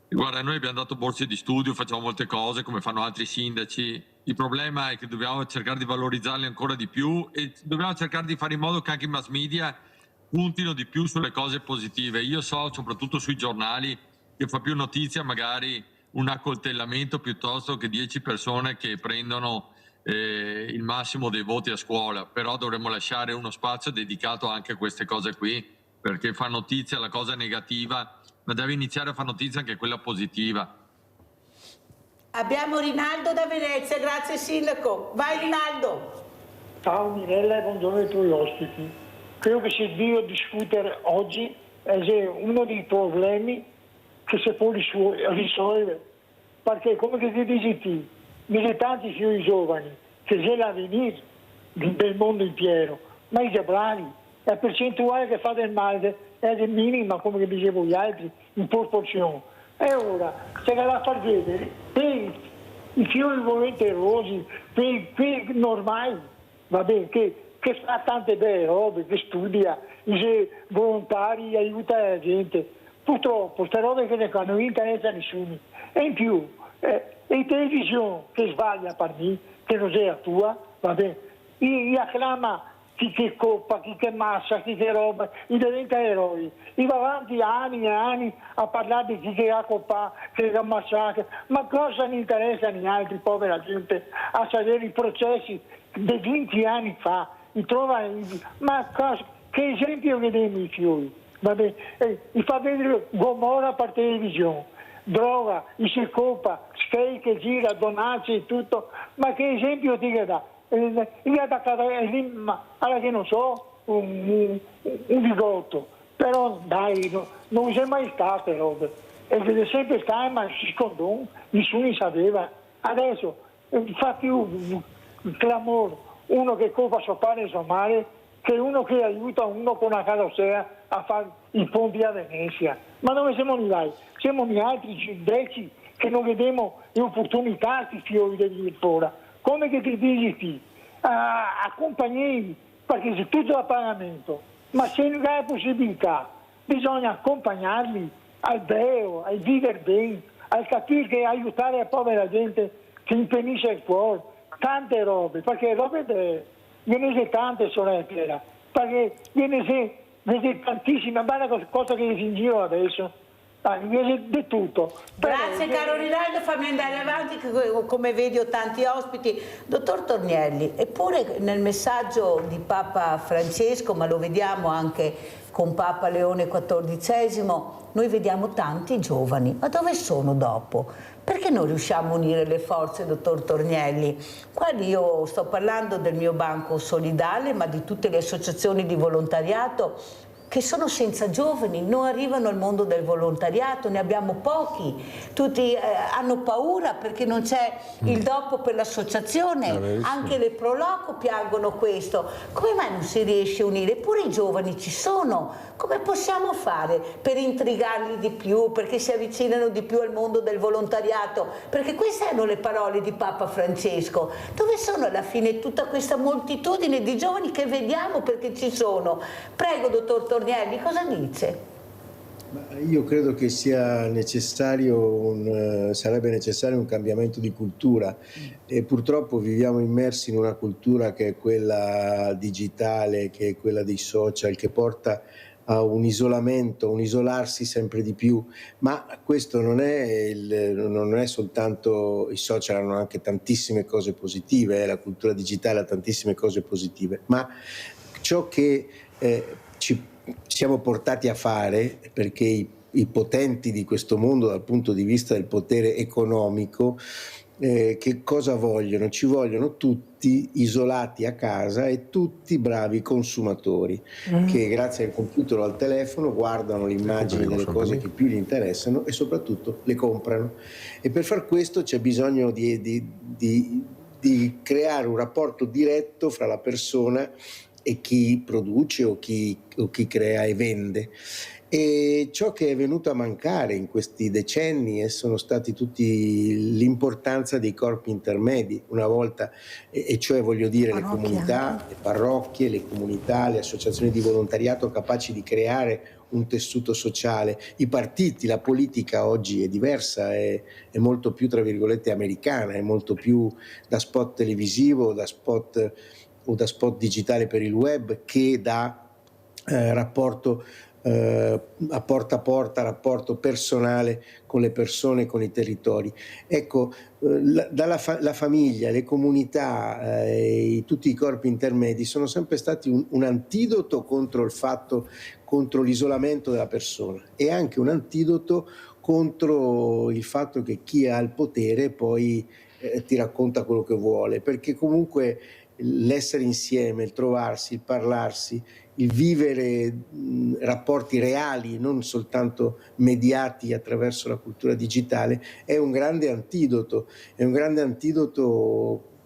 [SPEAKER 13] E guarda, noi abbiamo dato borse di studio, facciamo molte cose come fanno altri sindaci. Il problema è che dobbiamo cercare di valorizzarli ancora di più e dobbiamo cercare di fare in modo che anche i mass media puntino di più sulle cose positive. Io so, soprattutto sui giornali, che fa più notizia magari un accoltellamento piuttosto che 10 persone che prendono il massimo dei voti a scuola, però dovremmo lasciare uno spazio dedicato anche a queste cose qui, perché fa notizia la cosa negativa, ma deve iniziare a fare notizia anche quella positiva.
[SPEAKER 1] Abbiamo Rinaldo da Venezia, grazie sindaco. Vai Rinaldo.
[SPEAKER 14] Ciao Mirella e buongiorno ai tuoi ospiti. Credo che sia Dio discutere oggi è uno dei problemi che si può risolvere, perché come che ti dici tu, militanti più i giovani, che c'è l'avvenire del mondo intero, ma i giovani, la percentuale che fa del male è minima, come dicevo gli altri, in proporzione. E ora, se la va a far vedere, per i fiori volenterosi, per normali, va bene, che fa tante belle robe, che studia, i volontari, aiuta la gente. Purtroppo, queste robe che ne fanno non interessa a nessuno. E in più, in televisione che sbaglia per me, che non è la tua, va bene, gli acclama chi che coppa, chi che massa, chi che roba, diventa eroi. E va avanti anni e anni a parlare di chi che ha coppa, che ha massato, ma cosa ne interessa agli altri, povera gente, a sapere i processi di 20 anni fa, ma che esempio vediamo i fiori, va bene, mi fa vedere Gomorra per televisione. Droga, si coppa, skate che gira, donarsi e tutto, ma che esempio ti dà? Allora che non so, un bigotto, però dai, non c'è mai state robe, e deve sempre stare, ma si scondò, nessuno sapeva. Adesso fa più clamore uno che coppa suo pane e suo mare che uno che aiuta uno con una carrozzera a fare i ponti a Venezia. Ma dove siamo noi? Siamo noi altri greci che non vediamo le opportunità di fiori di fora. Come che ti dici accompagnare, perché se tutto a pagamento, ma se non hai possibilità, bisogna accompagnarli al bello, al vivere bene, al capire che aiutare la povera gente che impenisce il cuore, tante robe, perché robe viene tante sorelle, perché viene tantissime, guarda cosa che è in giro adesso, viene di tutto.
[SPEAKER 1] Grazie caro Rinaldo, fammi andare avanti, come vedi ho tanti ospiti. Dottor Tornielli, eppure nel messaggio di Papa Francesco, ma lo vediamo anche con Papa Leone XIV, noi vediamo tanti giovani, ma dove sono dopo? Perché non riusciamo a unire le forze, dottor Tornielli? Guardi, io sto parlando del mio banco solidale, ma di tutte le associazioni di volontariato che sono senza giovani, non arrivano al mondo del volontariato, ne abbiamo pochi, tutti hanno paura perché non c'è il dopo per l'associazione, anche le Proloco piangono questo. Come mai non si riesce a unire? Eppure i giovani ci sono, come possiamo fare per intrigarli di più, perché si avvicinano di più al mondo del volontariato? Perché queste erano le parole di Papa Francesco. Dove sono alla fine tutta questa moltitudine di giovani che vediamo perché ci sono? Prego, dottor Tornielli, cosa dice?
[SPEAKER 7] Io credo che sia sarebbe necessario un cambiamento di cultura e purtroppo viviamo immersi in una cultura che è quella digitale, che è quella dei social, che porta a un isolamento, un isolarsi sempre di più, ma questo non è soltanto, i social hanno anche tantissime cose positive, la cultura digitale ha tantissime cose positive, ma ciò che ci siamo portati a fare, perché i potenti di questo mondo dal punto di vista del potere economico, che cosa vogliono? Ci vogliono tutti isolati a casa e tutti bravi consumatori che grazie al computer o al telefono guardano l'immagine delle cose che più gli interessano e soprattutto le comprano. E per far questo c'è bisogno di creare un rapporto diretto fra la persona e chi produce o chi crea e vende. E ciò che è venuto a mancare in questi decenni sono stati tutti l'importanza dei corpi intermedi una volta, e cioè voglio dire le comunità, le parrocchie, le comunità, le associazioni di volontariato capaci di creare un tessuto sociale. I partiti, la politica oggi è diversa, è molto più tra virgolette americana, è molto più da spot televisivo, da spot o da spot digitale per il web che da rapporto a porta, rapporto personale con le persone, con i territori. Ecco, la famiglia, le comunità, tutti i corpi intermedi sono sempre stati un antidoto contro il fatto, contro l'isolamento della persona, e anche un antidoto contro il fatto che chi ha il potere poi ti racconta quello che vuole, perché comunque l'essere insieme, il trovarsi, il parlarsi, il vivere rapporti reali, non soltanto mediati attraverso la cultura digitale, è un grande antidoto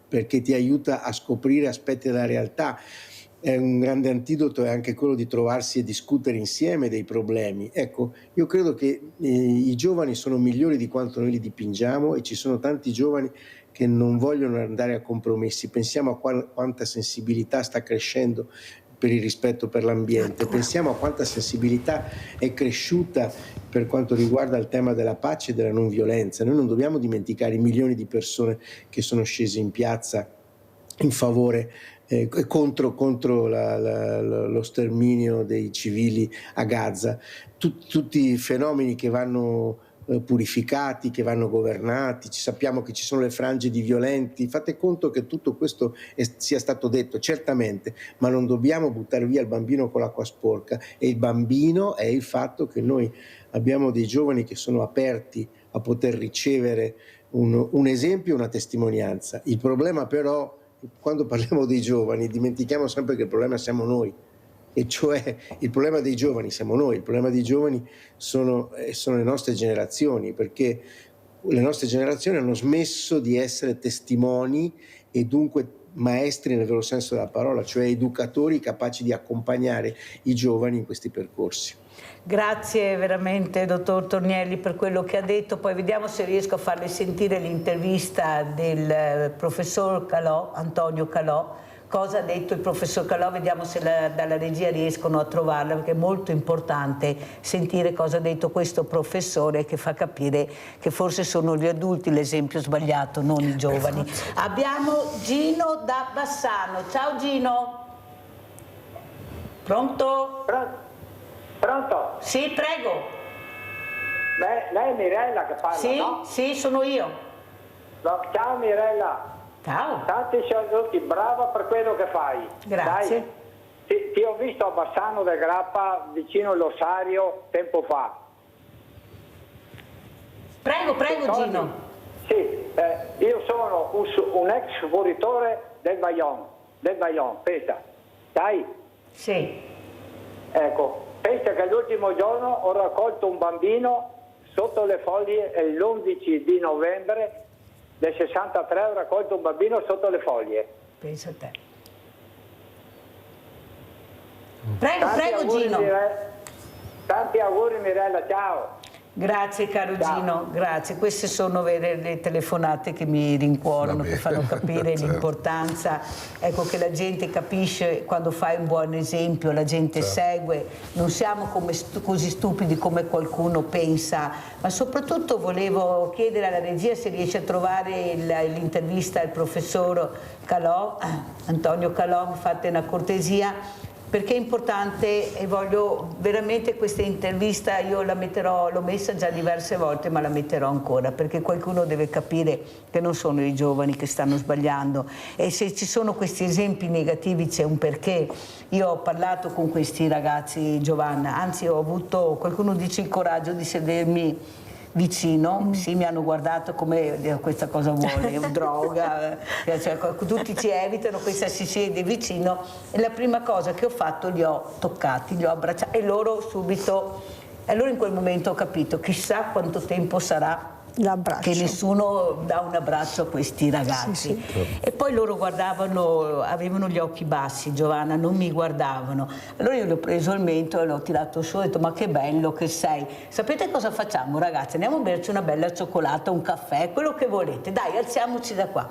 [SPEAKER 7] perché ti aiuta a scoprire aspetti della realtà. È un grande antidoto è anche quello di trovarsi e discutere insieme dei problemi. Ecco, io credo che i giovani sono migliori di quanto noi li dipingiamo, e ci sono tanti giovani che non vogliono andare a compromessi. Pensiamo a quanta sensibilità sta crescendo per il rispetto per l'ambiente, pensiamo a quanta sensibilità è cresciuta per quanto riguarda il tema della pace e della non violenza. Noi non dobbiamo dimenticare i milioni di persone che sono scese in piazza in favore contro lo sterminio dei civili a Gaza, tutti i fenomeni che vanno purificati, che vanno governati. Sappiamo che ci sono le frange di violenti. Fate conto che tutto questo sia stato detto, certamente, ma non dobbiamo buttare via il bambino con l'acqua sporca, e il bambino è il fatto che noi abbiamo dei giovani che sono aperti a poter ricevere un esempio, una testimonianza. Il problema però, quando parliamo dei giovani, dimentichiamo sempre che il problema siamo noi, e cioè il problema dei giovani siamo noi, il problema dei giovani sono le nostre generazioni, perché le nostre generazioni hanno smesso di essere testimoni e dunque maestri nel vero senso della parola, cioè educatori capaci di accompagnare i giovani in questi percorsi.
[SPEAKER 1] Grazie veramente dottor Tornielli per quello che ha detto. Poi vediamo se riesco a farle sentire l'intervista del professor Calò, Antonio Calò. Cosa ha detto il professor Calò? Vediamo se dalla regia riescono a trovarla, perché è molto importante sentire cosa ha detto questo professore, che fa capire che forse sono gli adulti l'esempio sbagliato, non i giovani. Abbiamo Gino da Bassano. Ciao Gino. Pronto?
[SPEAKER 15] Pronto?
[SPEAKER 1] Sì, prego.
[SPEAKER 15] Lei è Mirella che parla,
[SPEAKER 1] sì,
[SPEAKER 15] no?
[SPEAKER 1] Sì, sono io.
[SPEAKER 15] No, ciao Mirella.
[SPEAKER 1] Ciao.
[SPEAKER 15] Tanti saluti, brava per quello che fai.
[SPEAKER 1] Grazie.
[SPEAKER 15] Dai, ti ho visto a Bassano del Grappa, vicino all'Ossario, tempo fa.
[SPEAKER 1] Prego, Gino.
[SPEAKER 15] Sì, io sono un ex fornitore del Vajont, pensa. Dai?
[SPEAKER 1] Sì.
[SPEAKER 15] Ecco, pensa che l'ultimo giorno ho raccolto un bambino sotto le foglie l'11 di novembre del 63, ho raccolto un bambino sotto le foglie.
[SPEAKER 1] Pensa a te. Prego Gino.
[SPEAKER 15] Tanti auguri Mirella, ciao.
[SPEAKER 1] Grazie caro Gino, grazie. Queste sono le telefonate che mi rincuorano, che fanno capire l'importanza, ecco, che la gente capisce quando fai un buon esempio, la gente segue, non siamo così stupidi come qualcuno pensa. Ma soprattutto volevo chiedere alla regia se riesce a trovare l'intervista al professor Calò, Antonio Calò, mi fate una cortesia. perché è importante e voglio veramente questa intervista, io la metterò, l'ho messa già diverse volte ma la metterò ancora, perché qualcuno deve capire che non sono i giovani che stanno sbagliando e se ci sono questi esempi negativi c'è un perché. Io ho parlato con questi ragazzi, Giovanna, anzi ho avuto, qualcuno dice, il coraggio di sedermi vicino, sì, mi hanno guardato come questa cosa vuole, droga, cioè, tutti ci evitano, questa si siede vicino e la prima cosa che ho fatto li ho toccati, li ho abbracciati e loro subito, allora in quel momento ho capito, chissà quanto tempo sarà che nessuno dà un abbraccio a questi ragazzi. Sì, sì. E poi loro guardavano, avevano gli occhi bassi, Giovanna, non mi guardavano. Allora io gli ho preso il mento e l'ho tirato su e ho detto ma che bello che sei. Sapete cosa facciamo ragazzi? Andiamo a berci una bella cioccolata, un caffè, quello che volete, dai alziamoci da qua.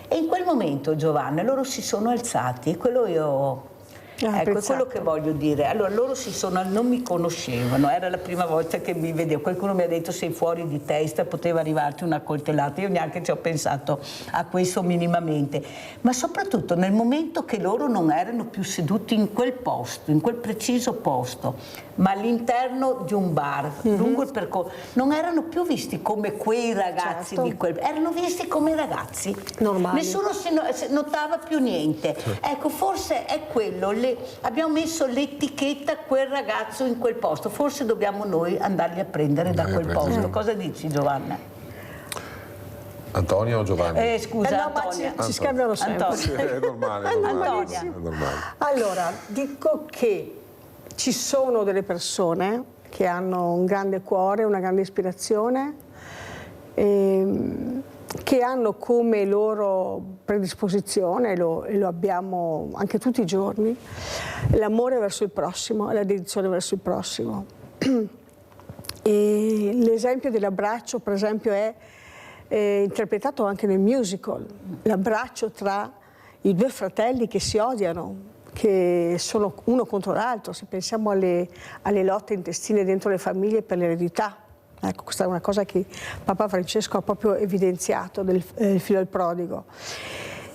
[SPEAKER 1] E in quel momento Giovanna, loro si sono alzati e quello io... Ecco, è quello che voglio dire. Allora, loro non mi conoscevano, era la prima volta che mi vedevo. Qualcuno mi ha detto sei fuori di testa, poteva arrivarti una coltellata. Io neanche ci ho pensato a questo minimamente. Ma soprattutto nel momento che loro non erano più seduti in quel posto, in quel preciso posto, ma all'interno di un bar, lungo il percorso, non erano più visti come quei ragazzi di quel... erano visti come ragazzi. Normali. Nessuno si notava più niente. Ecco, forse è quello... Abbiamo messo l'etichetta quel ragazzo in quel posto, forse dobbiamo noi andarli a prendere da quel posto. Cosa dici Giovanna?
[SPEAKER 9] Antonia o Giovanni?
[SPEAKER 1] Scusa,
[SPEAKER 8] no,
[SPEAKER 1] Antonia.
[SPEAKER 8] Si scambiano sempre.
[SPEAKER 9] Sì, è normale.
[SPEAKER 1] Antonia.
[SPEAKER 9] È normale.
[SPEAKER 8] Allora, dico che ci sono delle persone che hanno un grande cuore, una grande ispirazione, che hanno come loro predisposizione, e lo abbiamo anche tutti i giorni, l'amore verso il prossimo e la dedizione verso il prossimo. E l'esempio dell'abbraccio, per esempio, è interpretato anche nel musical, l'abbraccio tra i due fratelli che si odiano, che sono uno contro l'altro, se pensiamo alle lotte intestine dentro le famiglie per l'eredità. Ecco, questa è una cosa che Papa Francesco ha proprio evidenziato del figlio del prodigo.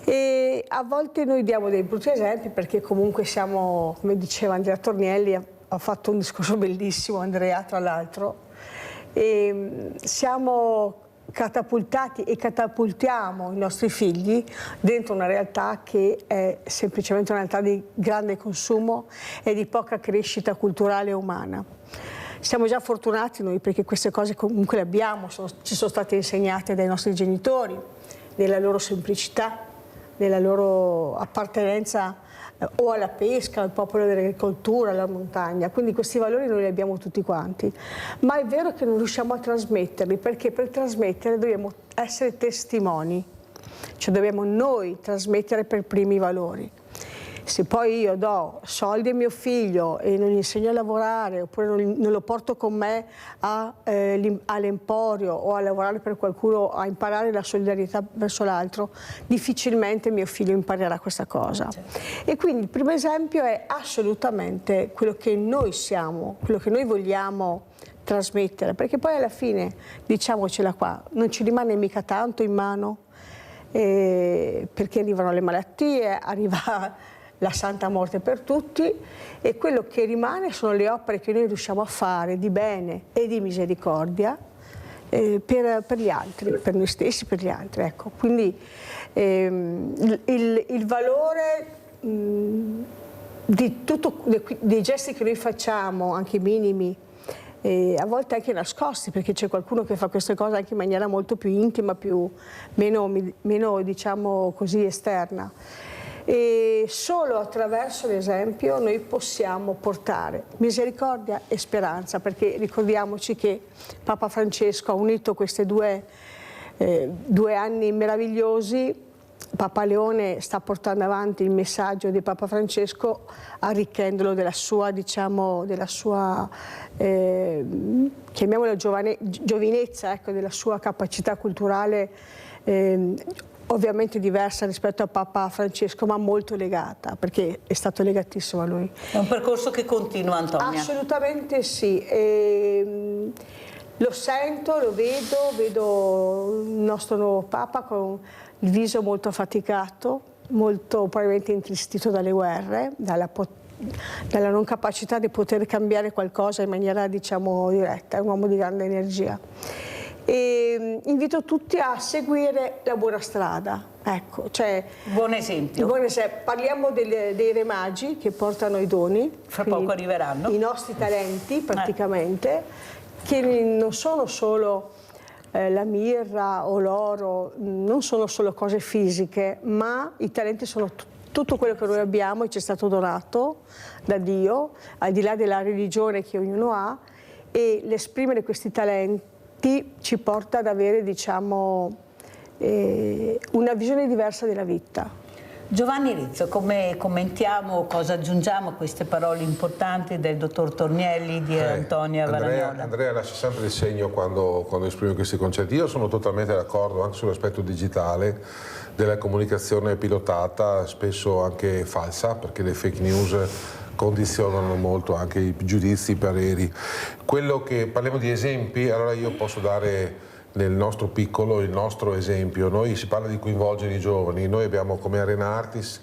[SPEAKER 8] E a volte noi diamo dei brutti esempi perché comunque siamo, come diceva Andrea Tornielli, ha fatto un discorso bellissimo, Andrea tra l'altro, e siamo catapultati e catapultiamo i nostri figli dentro una realtà che è semplicemente una realtà di grande consumo e di poca crescita culturale e umana. Siamo già fortunati noi perché queste cose comunque le abbiamo, ci sono state insegnate dai nostri genitori, nella loro semplicità, nella loro appartenenza o alla pesca, al popolo dell'agricoltura, alla montagna, quindi questi valori noi li abbiamo tutti quanti, ma è vero che non riusciamo a trasmetterli perché per trasmettere dobbiamo essere testimoni, cioè dobbiamo noi trasmettere per primi i valori. Se poi io do soldi a mio figlio e non gli insegno a lavorare oppure non lo porto con me all'emporio o a lavorare per qualcuno, a imparare la solidarietà verso l'altro, difficilmente mio figlio imparerà questa cosa. E quindi il primo esempio è assolutamente quello che noi siamo, quello che noi vogliamo trasmettere, perché poi alla fine, diciamocela qua, non ci rimane mica tanto in mano, perché arrivano le malattie, arriva la Santa Morte per tutti e quello che rimane sono le opere che noi riusciamo a fare di bene e di misericordia per gli altri, per noi stessi, per gli altri. Ecco. Quindi il valore di tutto, dei gesti che noi facciamo, anche minimi, a volte anche nascosti, perché c'è qualcuno che fa queste cose anche in maniera molto più intima, meno diciamo così esterna. E solo attraverso l'esempio noi possiamo portare misericordia e speranza, perché ricordiamoci che Papa Francesco ha unito questi due anni meravigliosi. Papa Leone sta portando avanti il messaggio di Papa Francesco arricchendolo della sua, diciamo, chiamiamola giovinezza, ecco, della sua capacità culturale ovviamente diversa rispetto a Papa Francesco, ma molto legata, perché è stato legatissimo a lui.
[SPEAKER 1] È un percorso che continua, Antonia?
[SPEAKER 8] Assolutamente sì. Lo sento, lo vedo il nostro nuovo Papa con il viso molto affaticato, molto probabilmente intristito dalle guerre, dalla nella non capacità di poter cambiare qualcosa in maniera, diciamo, diretta, è un uomo di grande energia. E invito tutti a seguire la buona strada, ecco, cioè,
[SPEAKER 1] buon esempio.
[SPEAKER 8] Parliamo dei re magi che portano i doni,
[SPEAKER 1] fra poco arriveranno,
[SPEAKER 8] i nostri talenti praticamente, che non sono solo la mirra o l'oro, non sono solo cose fisiche, ma i talenti sono tutto quello che noi abbiamo e ci è stato donato da Dio, al di là della religione che ognuno ha, e l'esprimere questi talenti ci porta ad avere, diciamo, una visione diversa della vita.
[SPEAKER 1] Giovanni Rizzo, come commentiamo, cosa aggiungiamo a queste parole importanti del dottor Tornielli, di Antonia Varagnola?
[SPEAKER 9] Andrea lascia sempre il segno quando esprime questi concetti. Io sono totalmente d'accordo anche sull'aspetto digitale della comunicazione pilotata, spesso anche falsa, perché le fake news condizionano molto anche i giudizi, i pareri. Parliamo di esempi, allora io posso dare nel nostro piccolo il nostro esempio. Noi si parla di coinvolgere i giovani, noi abbiamo come Arena Artis,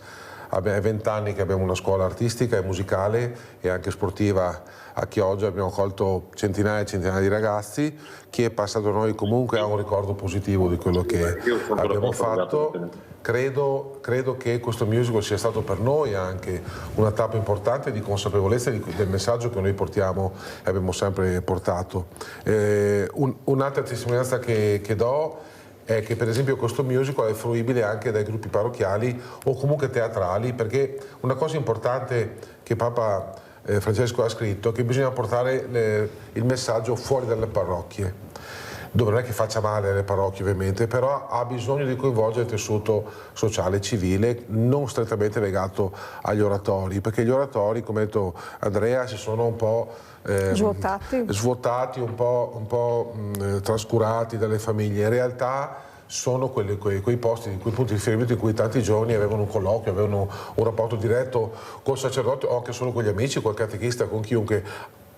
[SPEAKER 9] è 20 anni che abbiamo una scuola artistica e musicale e anche sportiva a Chioggia, abbiamo accolto centinaia e centinaia di ragazzi. Chi è passato da noi comunque ha un ricordo positivo di quello che abbiamo fatto. Credo che questo musical sia stato per noi anche una tappa importante di consapevolezza del messaggio che noi portiamo e abbiamo sempre portato. Un'altra testimonianza che do è che per esempio questo musical è fruibile anche dai gruppi parrocchiali o comunque teatrali, perché una cosa importante che Papa Francesco ha scritto è che bisogna portare il messaggio fuori dalle parrocchie, dove non è che faccia male alle parrocchie ovviamente, però ha bisogno di coinvolgere il tessuto sociale e civile, non strettamente legato agli oratori, perché gli oratori, come ha detto Andrea, si sono un po' svuotati, un po' trascurati dalle famiglie. In realtà sono quei posti, quei punti di riferimento in cui tanti giovani avevano un colloquio, avevano un rapporto diretto col sacerdote o anche solo con gli amici, col catechista, con chiunque.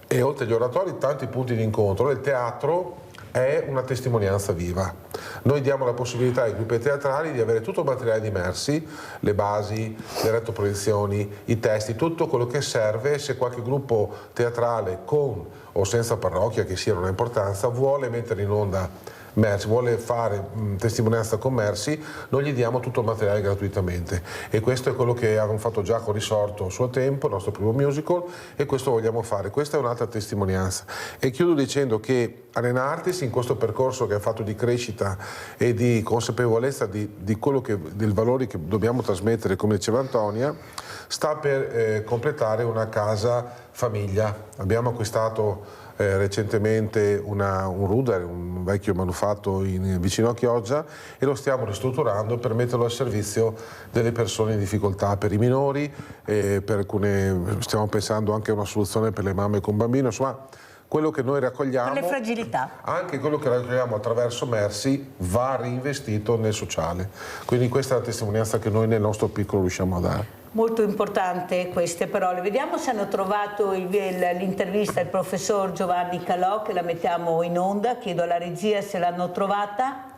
[SPEAKER 9] E oltre agli oratori tanti punti di incontro. Il teatro è una testimonianza viva. Noi diamo la possibilità ai gruppi teatrali di avere tutto il materiale di Mersi, le basi, le retroproiezioni, i testi, tutto quello che serve se qualche gruppo teatrale con o senza parrocchia, che sia, non ha importanza, vuole mettere in onda Mersi, vuole fare testimonianza con Mersi, noi gli diamo tutto il materiale gratuitamente, e questo è quello che avevamo fatto già con Risorto a suo tempo, il nostro primo musical, e questo vogliamo fare. Questa è un'altra testimonianza. E chiudo dicendo che Arena Artis, in questo percorso che ha fatto di crescita e di consapevolezza di quello dei valori che dobbiamo trasmettere, come diceva Antonia, sta per completare una casa famiglia. Abbiamo acquistato recentemente un Ruder, un vecchio manufatto vicino a Chioggia, e lo stiamo ristrutturando per metterlo al servizio delle persone in difficoltà, per i minori, per alcune, stiamo pensando anche a una soluzione per le mamme con bambino, insomma quello che noi raccogliamo,
[SPEAKER 1] per le fragilità,
[SPEAKER 9] anche quello che raccogliamo attraverso Mersi va reinvestito nel sociale. Quindi questa è la testimonianza che noi nel nostro piccolo riusciamo a dare.
[SPEAKER 1] Molto importante queste parole. Vediamo se hanno trovato l'intervista al professor Giovanni Calò, che la mettiamo in onda. Chiedo alla regia se l'hanno trovata.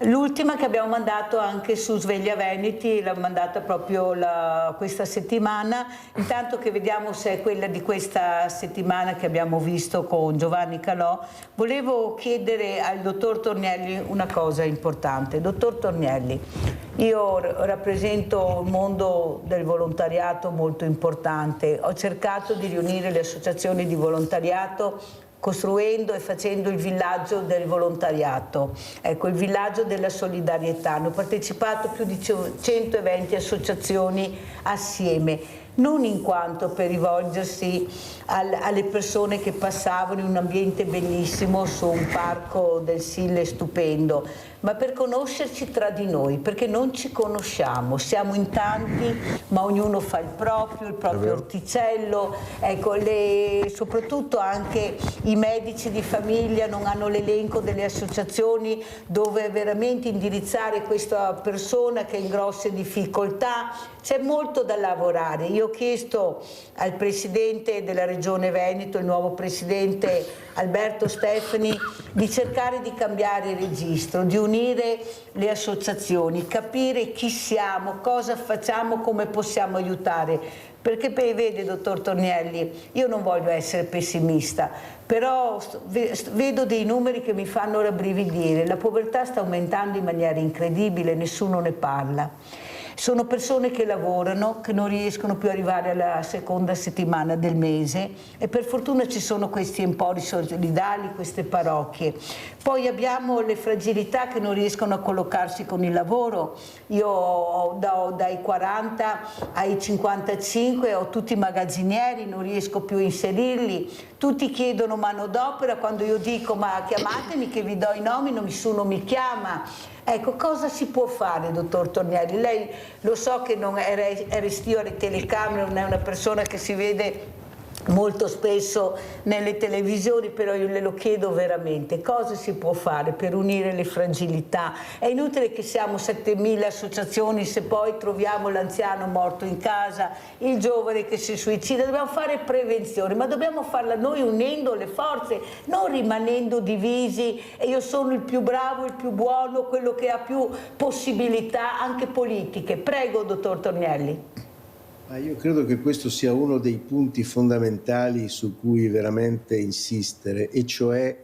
[SPEAKER 1] L'ultima che abbiamo mandato anche su Sveglia Veneti, l'ho mandata proprio questa settimana. Intanto che vediamo se è quella di questa settimana che abbiamo visto con Giovanni Calò, volevo chiedere al dottor Tornielli una cosa importante. Dottor Tornielli, io rappresento un mondo del volontariato molto importante. Ho cercato di riunire le associazioni di volontariato costruendo e facendo il villaggio del volontariato, ecco, il villaggio della solidarietà. Hanno partecipato più di 120 associazioni assieme, non in quanto per rivolgersi alle persone che passavano in un ambiente bellissimo su un parco del Sille stupendo, ma per conoscerci tra di noi, perché non ci conosciamo, siamo in tanti, ma ognuno fa il proprio orticello, ecco, soprattutto anche i medici di famiglia non hanno l'elenco delle associazioni dove veramente indirizzare questa persona che è in grosse difficoltà. C'è molto da lavorare. Io Io ho chiesto al Presidente della Regione Veneto, il nuovo Presidente Alberto Stefani, di cercare di cambiare il registro, di unire le associazioni, capire chi siamo, cosa facciamo, come possiamo aiutare. Perché vede, dottor Tornielli, io non voglio essere pessimista, però vedo dei numeri che mi fanno rabbrividire. La povertà sta aumentando in maniera incredibile, nessuno ne parla. Sono persone che lavorano, che non riescono più ad arrivare alla seconda settimana del mese, e per fortuna ci sono questi empori solidali, queste parrocchie. Poi abbiamo le fragilità che non riescono a collocarsi con il lavoro. Io dai 40 ai 55 ho tutti i magazzinieri, non riesco più a inserirli. Tutti chiedono manodopera, quando io dico ma chiamatemi che vi do i nomi, nessuno mi chiama. Ecco, cosa si può fare, dottor Tornielli? Lei lo so che non è restio alle telecamere, non è una persona che si vede molto spesso nelle televisioni, però io le lo chiedo veramente, cosa si può fare per unire le fragilità? È inutile che siamo 7.000 associazioni se poi troviamo l'anziano morto in casa, il giovane che si suicida. Dobbiamo fare prevenzione, ma dobbiamo farla noi unendo le forze, non rimanendo divisi e io sono il più bravo, il più buono, quello che ha più possibilità anche politiche. Prego, dottor Tornielli.
[SPEAKER 7] Io credo che questo sia uno dei punti fondamentali su cui veramente insistere, e cioè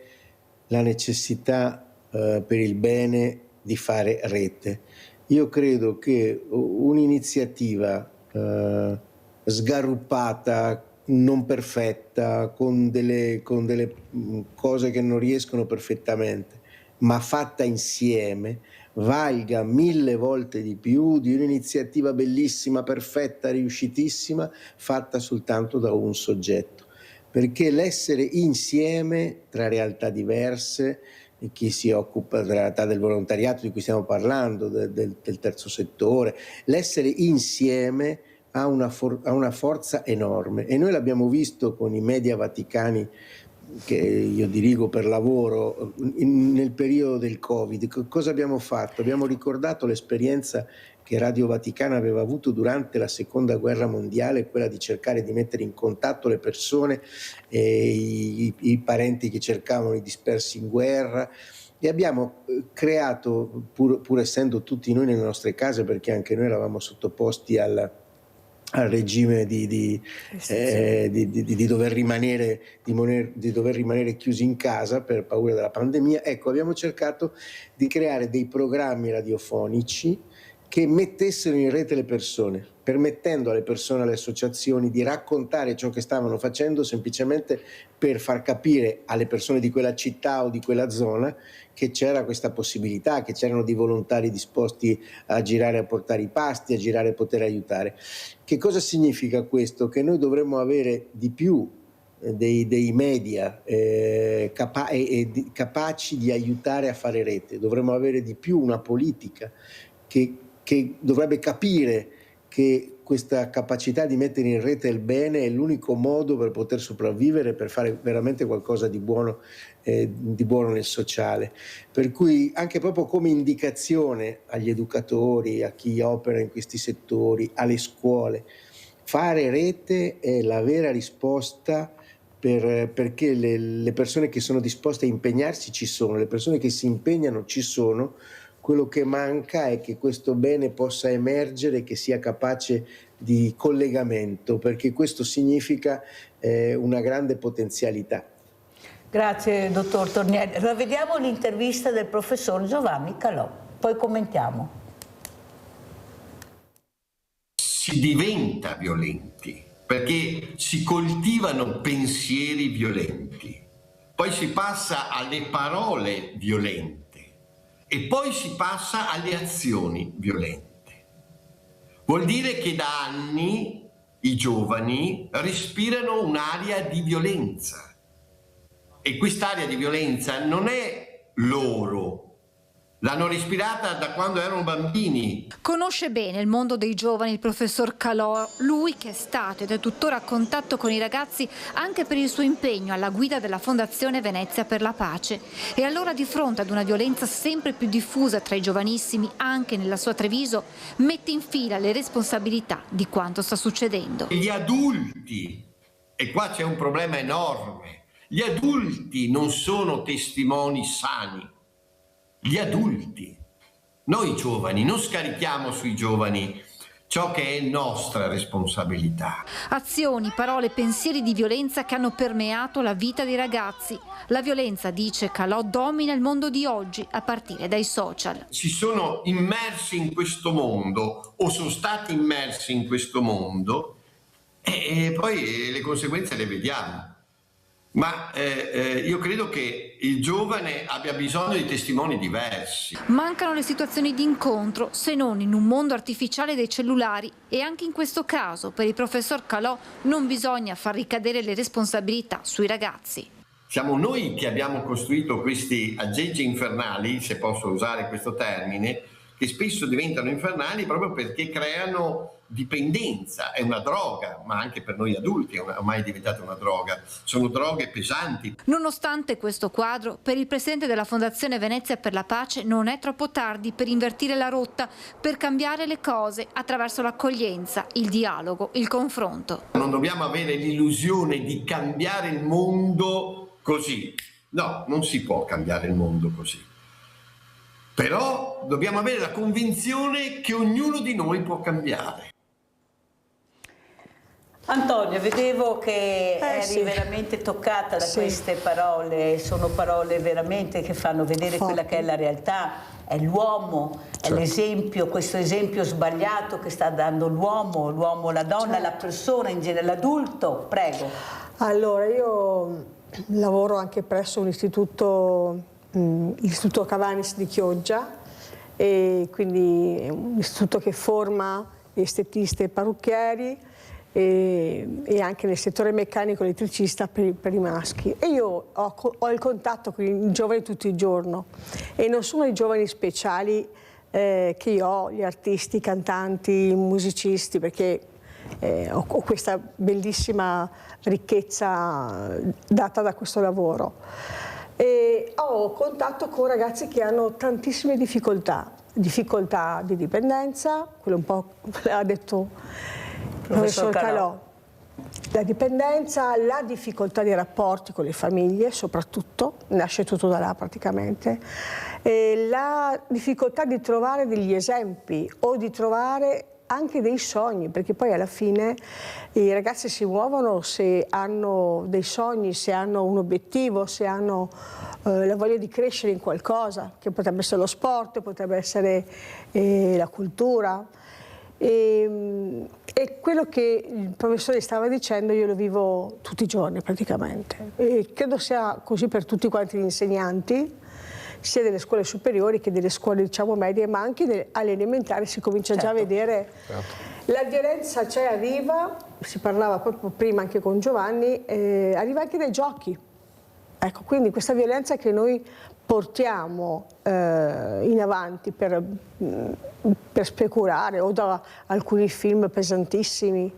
[SPEAKER 7] la necessità per il bene di fare rete. Io credo che un'iniziativa sgarruppata, non perfetta, con delle cose che non riescono perfettamente, ma fatta insieme, valga 1000 volte di più di un'iniziativa bellissima, perfetta, riuscitissima, fatta soltanto da un soggetto. Perché l'essere insieme tra realtà diverse, chi si occupa della realtà del volontariato di cui stiamo parlando, del terzo settore, l'essere insieme ha una forza enorme, e noi l'abbiamo visto con i media vaticani che io dirigo per lavoro nel periodo del Covid. Cosa abbiamo fatto? Abbiamo ricordato l'esperienza che Radio Vaticana aveva avuto durante la Seconda Guerra Mondiale, quella di cercare di mettere in contatto le persone, i parenti che cercavano i dispersi in guerra, e abbiamo creato, pur essendo tutti noi nelle nostre case, perché anche noi eravamo sottoposti al regime di dover rimanere chiusi in casa per paura della pandemia. Ecco, abbiamo cercato di creare dei programmi radiofonici che mettessero in rete le persone, permettendo alle persone, alle associazioni di raccontare ciò che stavano facendo, semplicemente per far capire alle persone di quella città o di quella zona che c'era questa possibilità, che c'erano dei volontari disposti a girare a portare i pasti, a girare a poter aiutare. Che cosa significa questo? Che noi dovremmo avere di più dei media capaci di aiutare a fare rete, dovremmo avere di più una politica che dovrebbe capire che questa capacità di mettere in rete il bene è l'unico modo per poter sopravvivere, per fare veramente qualcosa di buono nel sociale. Per cui anche proprio come indicazione agli educatori, a chi opera in questi settori, alle scuole, fare rete è la vera risposta, perché le persone che sono disposte a impegnarsi ci sono, le persone che si impegnano ci sono. Quello che manca è che questo bene possa emergere, che sia capace di collegamento, perché questo significa una grande potenzialità.
[SPEAKER 1] Grazie, dottor Tornielli. Allora, vediamo l'intervista del professor Giovanni Calò, poi commentiamo.
[SPEAKER 16] Si diventa violenti, perché si coltivano pensieri violenti, poi si passa alle parole violente, e poi si passa alle azioni violente. Vuol dire che da anni i giovani respirano un'aria di violenza, e quest'aria di violenza non è loro, L'hanno respirata da quando erano bambini.
[SPEAKER 17] Conosce bene il mondo dei giovani il professor Calò, lui che è stato ed è tuttora a contatto con i ragazzi anche per il suo impegno alla guida della Fondazione Venezia per la Pace. E allora, di fronte ad una violenza sempre più diffusa tra i giovanissimi, anche nella sua Treviso, mette in fila le responsabilità di quanto sta succedendo.
[SPEAKER 16] Gli adulti, e qua c'è un problema enorme, gli adulti non sono testimoni sani. Gli adulti, noi giovani, non scarichiamo sui giovani ciò che è nostra responsabilità.
[SPEAKER 17] Azioni, parole, pensieri di violenza che hanno permeato la vita dei ragazzi. La violenza, dice Calò, domina il mondo di oggi, a partire dai social.
[SPEAKER 16] Si sono immersi in questo mondo o sono stati immersi in questo mondo e poi le conseguenze le vediamo. Ma io credo che il giovane abbia bisogno di testimoni diversi.
[SPEAKER 17] Mancano le situazioni di incontro, se non in un mondo artificiale dei cellulari, e anche in questo caso per il professor Calò non bisogna far ricadere le responsabilità sui ragazzi.
[SPEAKER 16] Siamo noi che abbiamo costruito questi aggeggi infernali, se posso usare questo termine, che spesso diventano infernali proprio perché creano dipendenza. È una droga, ma anche per noi adulti è ormai diventata una droga. Sono droghe pesanti.
[SPEAKER 17] Nonostante questo quadro, per il presidente della Fondazione Venezia per la Pace non è troppo tardi per invertire la rotta, per cambiare le cose attraverso l'accoglienza, il dialogo, il confronto.
[SPEAKER 16] Non dobbiamo avere l'illusione di cambiare il mondo così. No, non si può cambiare il mondo così. Però dobbiamo avere la convinzione che ognuno di noi può cambiare.
[SPEAKER 1] Antonio, vedevo che eri veramente toccata da queste parole, sono parole veramente che fanno vedere quella che è la realtà, è l'uomo, è l'esempio, questo esempio sbagliato che sta dando l'uomo, la donna, la persona in genere, l'adulto. Prego.
[SPEAKER 8] Allora, io lavoro anche presso un istituto, l'Istituto Cavanis di Chioggia, e quindi è un istituto che forma estetisti e parrucchieri, e anche nel settore meccanico elettricista per i maschi. E io ho il contatto con i giovani tutti i giorni, e non sono i giovani speciali che io ho, gli artisti, i cantanti, i musicisti, perché ho questa bellissima ricchezza data da questo lavoro. E ho contatto con ragazzi che hanno tantissime difficoltà di dipendenza, quello un po' l'ha detto il professor Calò. La dipendenza, la difficoltà di rapporti con le famiglie, soprattutto, nasce tutto da là praticamente, e la difficoltà di trovare degli esempi o di trovare anche dei sogni, perché poi alla fine i ragazzi si muovono se hanno dei sogni, se hanno un obiettivo, se hanno la voglia di crescere in qualcosa, che potrebbe essere lo sport, potrebbe essere la cultura. E quello che il professore stava dicendo io lo vivo tutti i giorni praticamente, e credo sia così per tutti quanti gli insegnanti, sia delle scuole superiori che delle scuole, diciamo, medie, ma anche alle elementari si comincia già a vedere. La violenza arriva, si parlava proprio prima anche con Giovanni, arriva anche dai giochi. Ecco, quindi questa violenza che noi portiamo in avanti per speculare, o da alcuni film pesantissimi,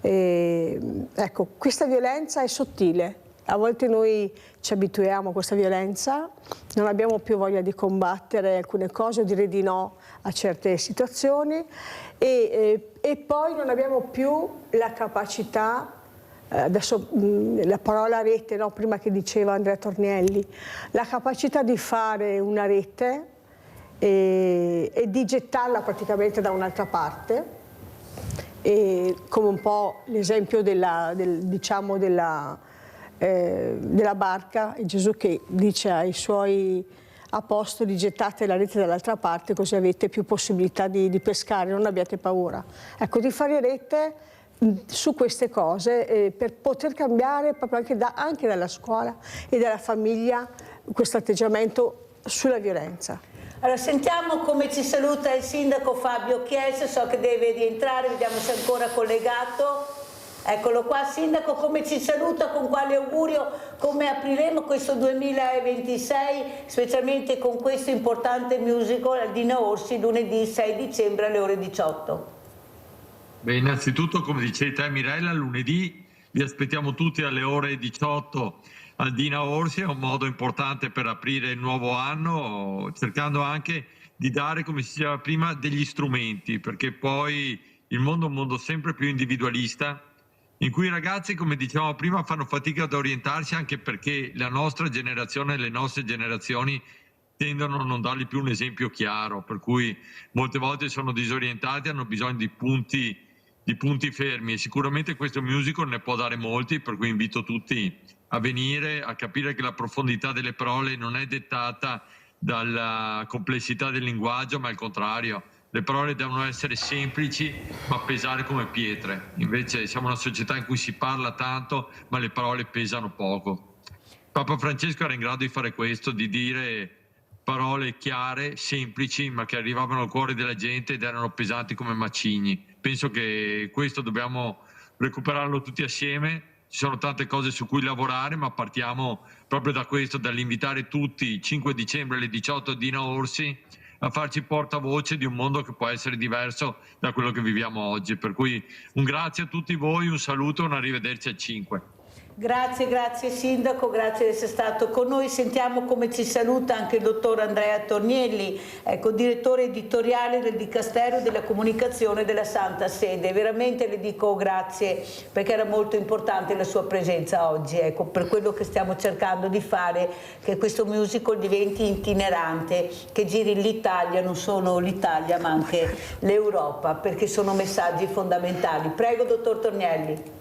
[SPEAKER 8] ecco, questa violenza è sottile. A volte noi ci abituiamo a questa violenza, non abbiamo più voglia di combattere alcune cose o dire di no a certe situazioni, e poi non abbiamo più la capacità. Adesso la parola rete, no? Prima che diceva Andrea Tornielli, la capacità di fare una rete e di gettarla praticamente da un'altra parte, e come un po' l'esempio della barca, e Gesù che dice ai suoi apostoli: gettate la rete dall'altra parte così avete più possibilità di pescare, non abbiate paura. Ecco, di fare rete su queste cose per poter cambiare proprio anche dalla scuola e dalla famiglia questo atteggiamento sulla violenza.
[SPEAKER 1] Allora sentiamo come ci saluta il sindaco Fabio Chiesa, so che deve rientrare, vediamo se è ancora collegato. Eccolo qua, Sindaco, come ci saluta, con quale augurio, come apriremo questo 2026, specialmente con questo importante musical al Dina Orsi lunedì 6 dicembre alle ore 18.
[SPEAKER 13] Beh, innanzitutto, come dicevi te Mirella, lunedì vi aspettiamo tutti alle ore 18 al Dina Orsi, è un modo importante per aprire il nuovo anno, cercando anche di dare, come si diceva prima, degli strumenti, perché poi il mondo è un mondo sempre più individualista, in cui i ragazzi, come dicevamo prima, fanno fatica ad orientarsi, anche perché la nostra generazione e le nostre generazioni tendono a non dargli più un esempio chiaro, per cui molte volte sono disorientati, hanno bisogno di punti fermi, e sicuramente questo musical ne può dare molti, per cui invito tutti a venire, a capire che la profondità delle parole non è dettata dalla complessità del linguaggio, ma al contrario. Le parole devono essere semplici ma pesare come pietre. Invece siamo una società in cui si parla tanto ma le parole pesano poco. Papa Francesco era in grado di fare questo, di dire parole chiare, semplici, ma che arrivavano al cuore della gente ed erano pesanti come macigni. Penso che questo dobbiamo recuperarlo tutti assieme. Ci sono tante cose su cui lavorare, ma partiamo proprio da questo, dall'invitare tutti il 5 dicembre alle 18 a Dina Orsi a farci portavoce di un mondo che può essere diverso da quello che viviamo oggi. Per cui un grazie a tutti voi, un saluto e un arrivederci a 5.
[SPEAKER 1] Grazie Sindaco, grazie di essere stato con noi. Sentiamo come ci saluta anche il dottor Andrea Tornielli, direttore editoriale del Dicastero della Comunicazione della Santa Sede. Veramente le dico grazie, perché era molto importante la sua presenza oggi, per quello che stiamo cercando di fare, che questo musical diventi itinerante, che giri l'Italia, non solo l'Italia ma anche l'Europa, perché sono messaggi fondamentali. Prego, dottor Tornielli.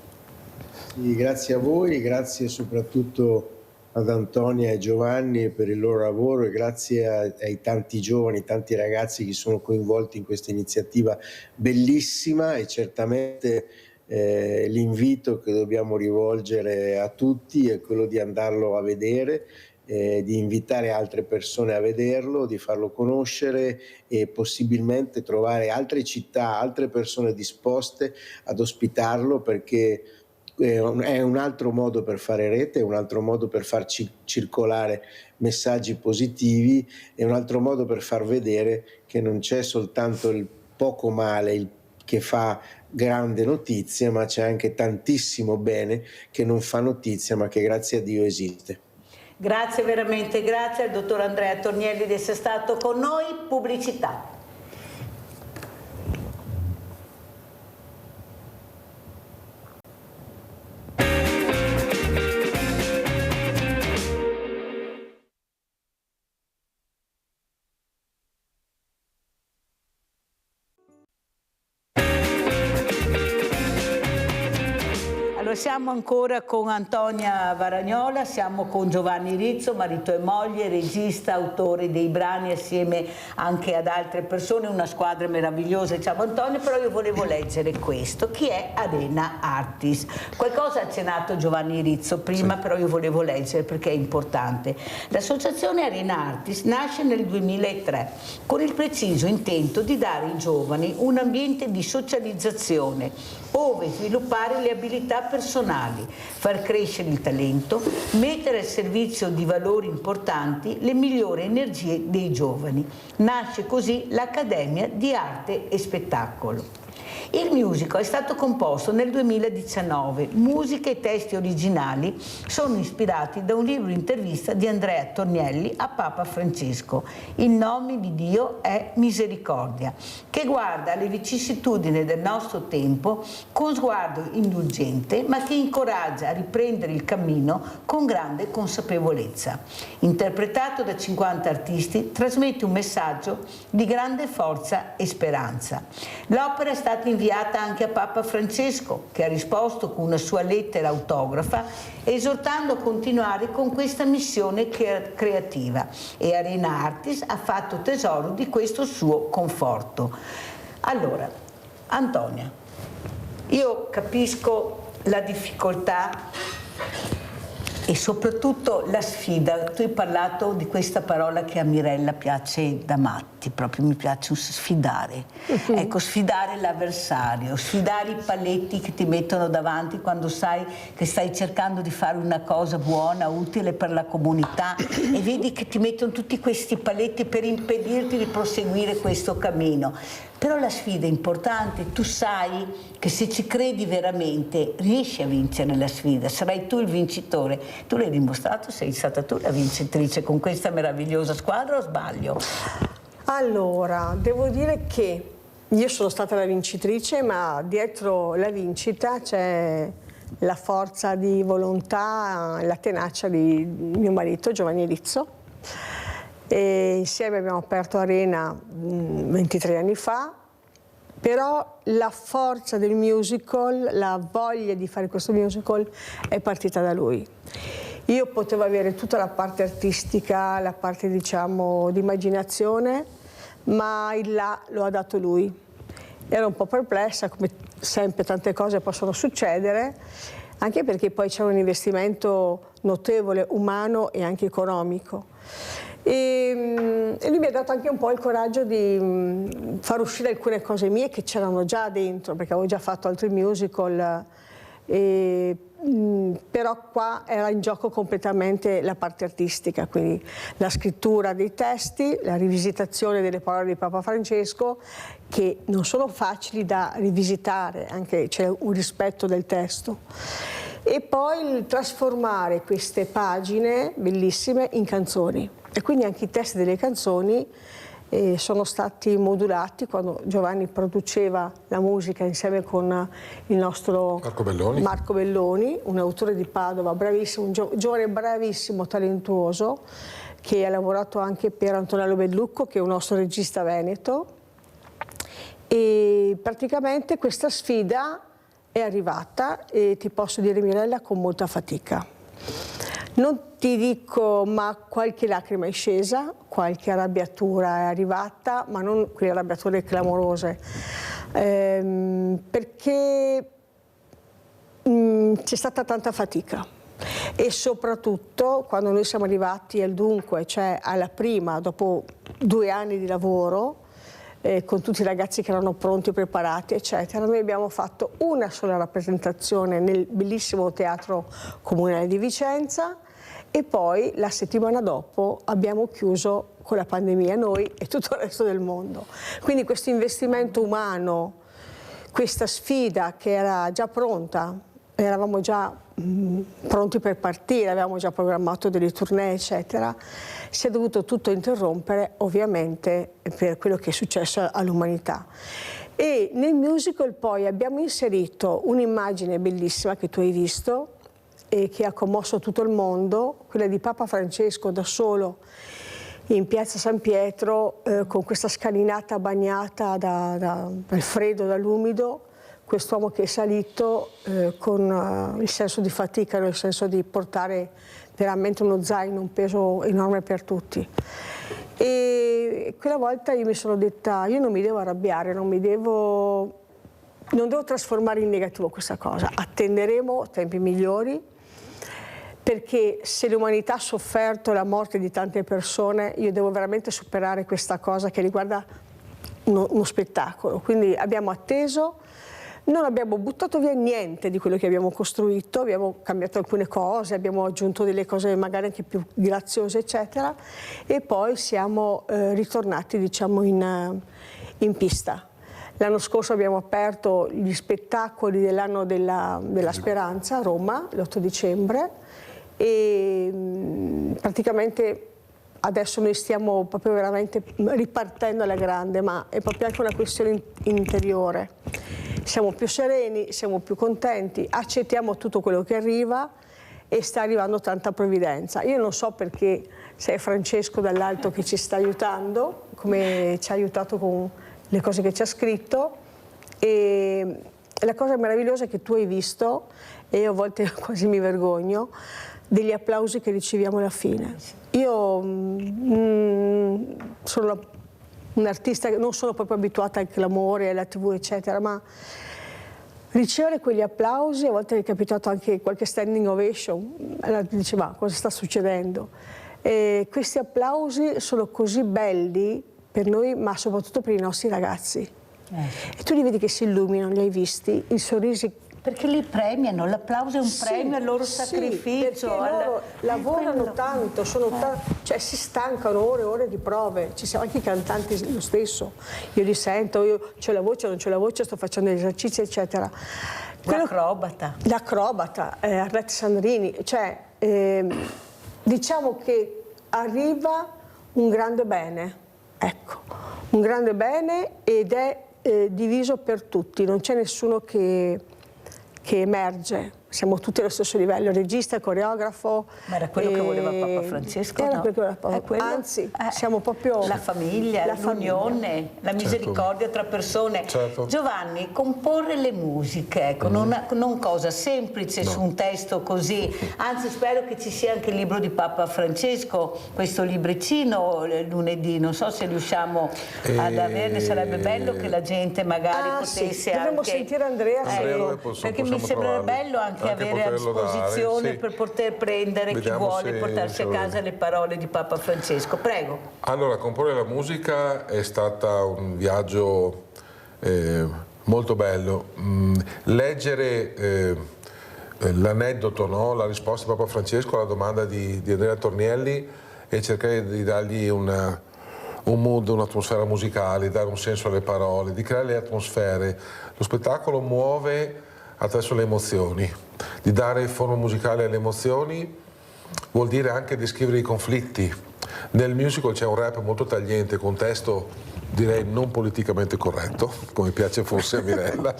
[SPEAKER 7] Sì, grazie a voi, grazie soprattutto ad Antonia e Giovanni per il loro lavoro e grazie ai tanti giovani, tanti ragazzi che sono coinvolti in questa iniziativa bellissima, e certamente l'invito che dobbiamo rivolgere a tutti è quello di andarlo a vedere, di invitare altre persone a vederlo, di farlo conoscere e possibilmente trovare altre città, altre persone disposte ad ospitarlo, perché è un altro modo per fare rete, è un altro modo per far circolare messaggi positivi, è un altro modo per far vedere che non c'è soltanto il poco male che fa grande notizia, ma c'è anche tantissimo bene che non fa notizia, ma che grazie a Dio esiste.
[SPEAKER 1] Grazie veramente, grazie al dottor Andrea Tornielli di essere stato con noi. Pubblicità. Siamo ancora con Antonia Varagnola, siamo con Giovanni Rizzo, marito e moglie, regista, autore dei brani assieme anche ad altre persone, una squadra meravigliosa. Ciao Antonio, però io volevo leggere questo. Chi è Arena Artis? Qualcosa ha accennato Giovanni Rizzo prima, sì, però io volevo leggere perché è importante. L'associazione Arena Artis nasce nel 2003 con il preciso intento di dare ai giovani un ambiente di socializzazione ove sviluppare le abilità personali, far crescere il talento, mettere al servizio di valori importanti le migliori energie dei giovani. Nasce così l'Accademia di Arte e Spettacolo. Il musical è stato composto nel 2019, musiche e testi originali sono ispirati da un libro intervista di Andrea Tornielli a Papa Francesco, Il nome di Dio è misericordia, che guarda alle vicissitudini del nostro tempo con sguardo indulgente, ma che incoraggia a riprendere il cammino con grande consapevolezza. Interpretato da 50 artisti, trasmette un messaggio di grande forza e speranza. L'opera è stata inviata anche a Papa Francesco, che ha risposto con una sua lettera autografa esortando a continuare con questa missione creativa, e Arena Artis ha fatto tesoro di questo suo conforto. Allora, Antonia, io capisco la difficoltà e soprattutto la sfida. Tu hai parlato di questa parola che a Mirella piace da matti, proprio mi piace sfidare. Ecco, sfidare l'avversario, sfidare i paletti che ti mettono davanti quando sai che stai cercando di fare una cosa buona, utile per la comunità e vedi che ti mettono tutti questi paletti per impedirti di proseguire questo cammino. Però la sfida è importante, tu sai che se ci credi veramente riesci a vincere la sfida, sarai tu il vincitore. Tu l'hai dimostrato, sei stata tu la vincitrice con questa meravigliosa squadra, o sbaglio?
[SPEAKER 8] Allora, devo dire che io sono stata la vincitrice, ma dietro la vincita c'è la forza di volontà, la tenacia di mio marito Giovanni Rizzo. E insieme abbiamo aperto Arena 23 anni fa, però la forza del musical, la voglia di fare questo musical è partita da lui. Io potevo avere tutta la parte artistica, la parte diciamo di immaginazione, ma il là lo ha dato lui. Ero un po' perplessa, come sempre tante cose possono succedere, anche perché poi c'è un investimento notevole, umano e anche economico. E lui mi ha dato anche un po' il coraggio di far uscire alcune cose mie che c'erano già dentro, perché avevo già fatto altri musical, però qua era in gioco completamente la parte artistica, quindi la scrittura dei testi, la rivisitazione delle parole di Papa Francesco, che non sono facili da rivisitare, anche c'è un rispetto del testo. E poi il trasformare queste pagine bellissime in canzoni. E quindi anche i testi delle canzoni sono stati modulati quando Giovanni produceva la musica insieme con il nostro Marco Belloni, un autore di Padova, bravissimo, un giovane bravissimo, talentuoso, che ha lavorato anche per Antonello Bellucco, che è un nostro regista veneto. E praticamente questa sfida è arrivata e ti posso dire, Mirella, con molta fatica. Non ti dico, ma qualche lacrima è scesa, qualche arrabbiatura è arrivata, ma non quelle arrabbiature clamorose, perché c'è stata tanta fatica. E soprattutto quando noi siamo arrivati al dunque, cioè alla prima, dopo 2 anni di lavoro, con tutti i ragazzi che erano pronti, preparati, eccetera, noi abbiamo fatto una sola rappresentazione nel bellissimo Teatro Comunale di Vicenza e poi la settimana dopo abbiamo chiuso con la pandemia, noi e tutto il resto del mondo. Quindi questo investimento umano, questa sfida che era già pronta, eravamo già pronti per partire, avevamo già programmato delle tournée, eccetera, si è dovuto tutto interrompere, ovviamente, per quello che è successo all'umanità. E nel musical poi abbiamo inserito un'immagine bellissima che tu hai visto e che ha commosso tutto il mondo, quella di Papa Francesco da solo in piazza San Pietro, con questa scalinata bagnata dal freddo, dall'umido, quest'uomo che è salito con il senso di fatica, nel senso di portare veramente uno zaino, un peso enorme per tutti. E quella volta io mi sono detta, io non mi devo arrabbiare, non devo trasformare in negativo questa cosa, attenderemo tempi migliori, perché se l'umanità ha sofferto la morte di tante persone, io devo veramente superare questa cosa che riguarda uno spettacolo. Quindi abbiamo atteso, non abbiamo buttato via niente di quello che abbiamo costruito, abbiamo cambiato alcune cose, abbiamo aggiunto delle cose magari anche più graziose, eccetera, e poi siamo ritornati, diciamo, in pista. L'anno scorso abbiamo aperto gli spettacoli dell'anno della Speranza a Roma, l'8 dicembre, e praticamente adesso noi stiamo proprio veramente ripartendo alla grande, ma è proprio anche una questione interiore. Siamo più sereni, siamo più contenti, accettiamo tutto quello che arriva e sta arrivando tanta provvidenza. Io non so perché se è Francesco dall'alto che ci sta aiutando, come ci ha aiutato con le cose che ci ha scritto, e la cosa meravigliosa è che tu hai visto, e io a volte quasi mi vergogno, degli applausi che riceviamo alla fine. Io sono un artista che non sono proprio abituata al clamore, alla TV, eccetera, ma ricevere quegli applausi, a volte è capitato anche qualche standing ovation, dice ma cosa sta succedendo? E questi applausi sono così belli per noi, ma soprattutto per i nostri ragazzi. E tu li vedi che si illuminano, li hai visti, i sorrisi.
[SPEAKER 1] Perché li premiano, l'applauso è un premio al loro sacrificio.
[SPEAKER 8] Loro lavorano tanto, cioè si stancano ore e ore di prove, ci siamo anche i cantanti lo stesso, io li sento, io c'ho la voce, non c'ho la voce, sto facendo gli esercizi eccetera. L'acrobata, Arlette Sandrini, cioè diciamo che arriva un grande bene, ecco, un grande bene ed è diviso per tutti, non c'è nessuno che emerge, siamo tutti allo stesso livello, regista, coreografo.
[SPEAKER 1] Ma era quello che voleva Papa Francesco,
[SPEAKER 8] era
[SPEAKER 1] no?
[SPEAKER 8] quello che voleva Papa. Anzi, siamo proprio
[SPEAKER 1] la famiglia, l'unione, la misericordia tra persone.
[SPEAKER 9] Certo.
[SPEAKER 1] Giovanni, comporre le musiche, ecco, non cosa semplice su un testo così, anzi spero che ci sia anche il libro di Papa Francesco, questo libricino lunedì, non so se riusciamo ad averne, sarebbe bello che la gente magari potesse
[SPEAKER 8] dovremmo
[SPEAKER 1] anche
[SPEAKER 8] sentire Andrea,
[SPEAKER 1] perché mi sembra bello anche avere a disposizione per poter prendere chi vuole portarsi a casa le parole di Papa Francesco. Prego.
[SPEAKER 9] Allora, comporre la musica è stata un viaggio molto bello. Leggere l'aneddoto, no? La risposta di Papa Francesco alla domanda di Andrea Tornielli e cercare di dargli un mood, un'atmosfera musicale, dare un senso alle parole, di creare le atmosfere. Lo spettacolo muove attraverso le emozioni, di dare forma musicale alle emozioni vuol dire anche descrivere i conflitti. Nel musical c'è un rap molto tagliente, con testo direi non politicamente corretto, come piace forse a Mirella,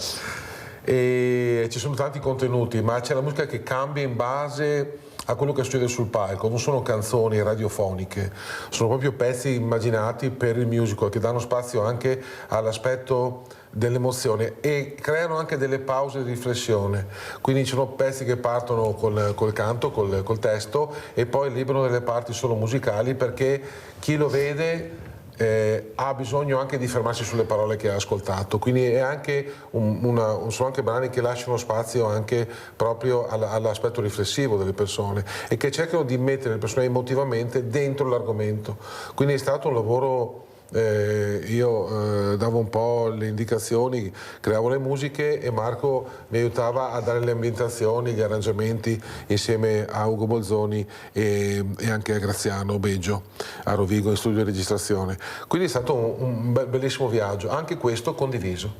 [SPEAKER 9] e ci sono tanti contenuti, ma c'è la musica che cambia in base a quello che succede sul palco, non sono canzoni radiofoniche, sono proprio pezzi immaginati per il musical che danno spazio anche all'aspetto dell'emozione e creano anche delle pause di riflessione, quindi ci sono pezzi che partono col canto, col testo e poi liberano delle parti solo musicali perché chi lo vede ha bisogno anche di fermarsi sulle parole che ha ascoltato, quindi è anche sono anche brani che lasciano spazio anche proprio all'aspetto riflessivo delle persone e che cercano di mettere le persone emotivamente dentro l'argomento, quindi è stato un lavoro. Io davo un po' le indicazioni, creavo le musiche e Marco mi aiutava a dare le ambientazioni, gli arrangiamenti insieme a Ugo Bolzoni e anche a Graziano Beggio a Rovigo in studio di registrazione. Quindi è stato un bellissimo viaggio, anche questo condiviso.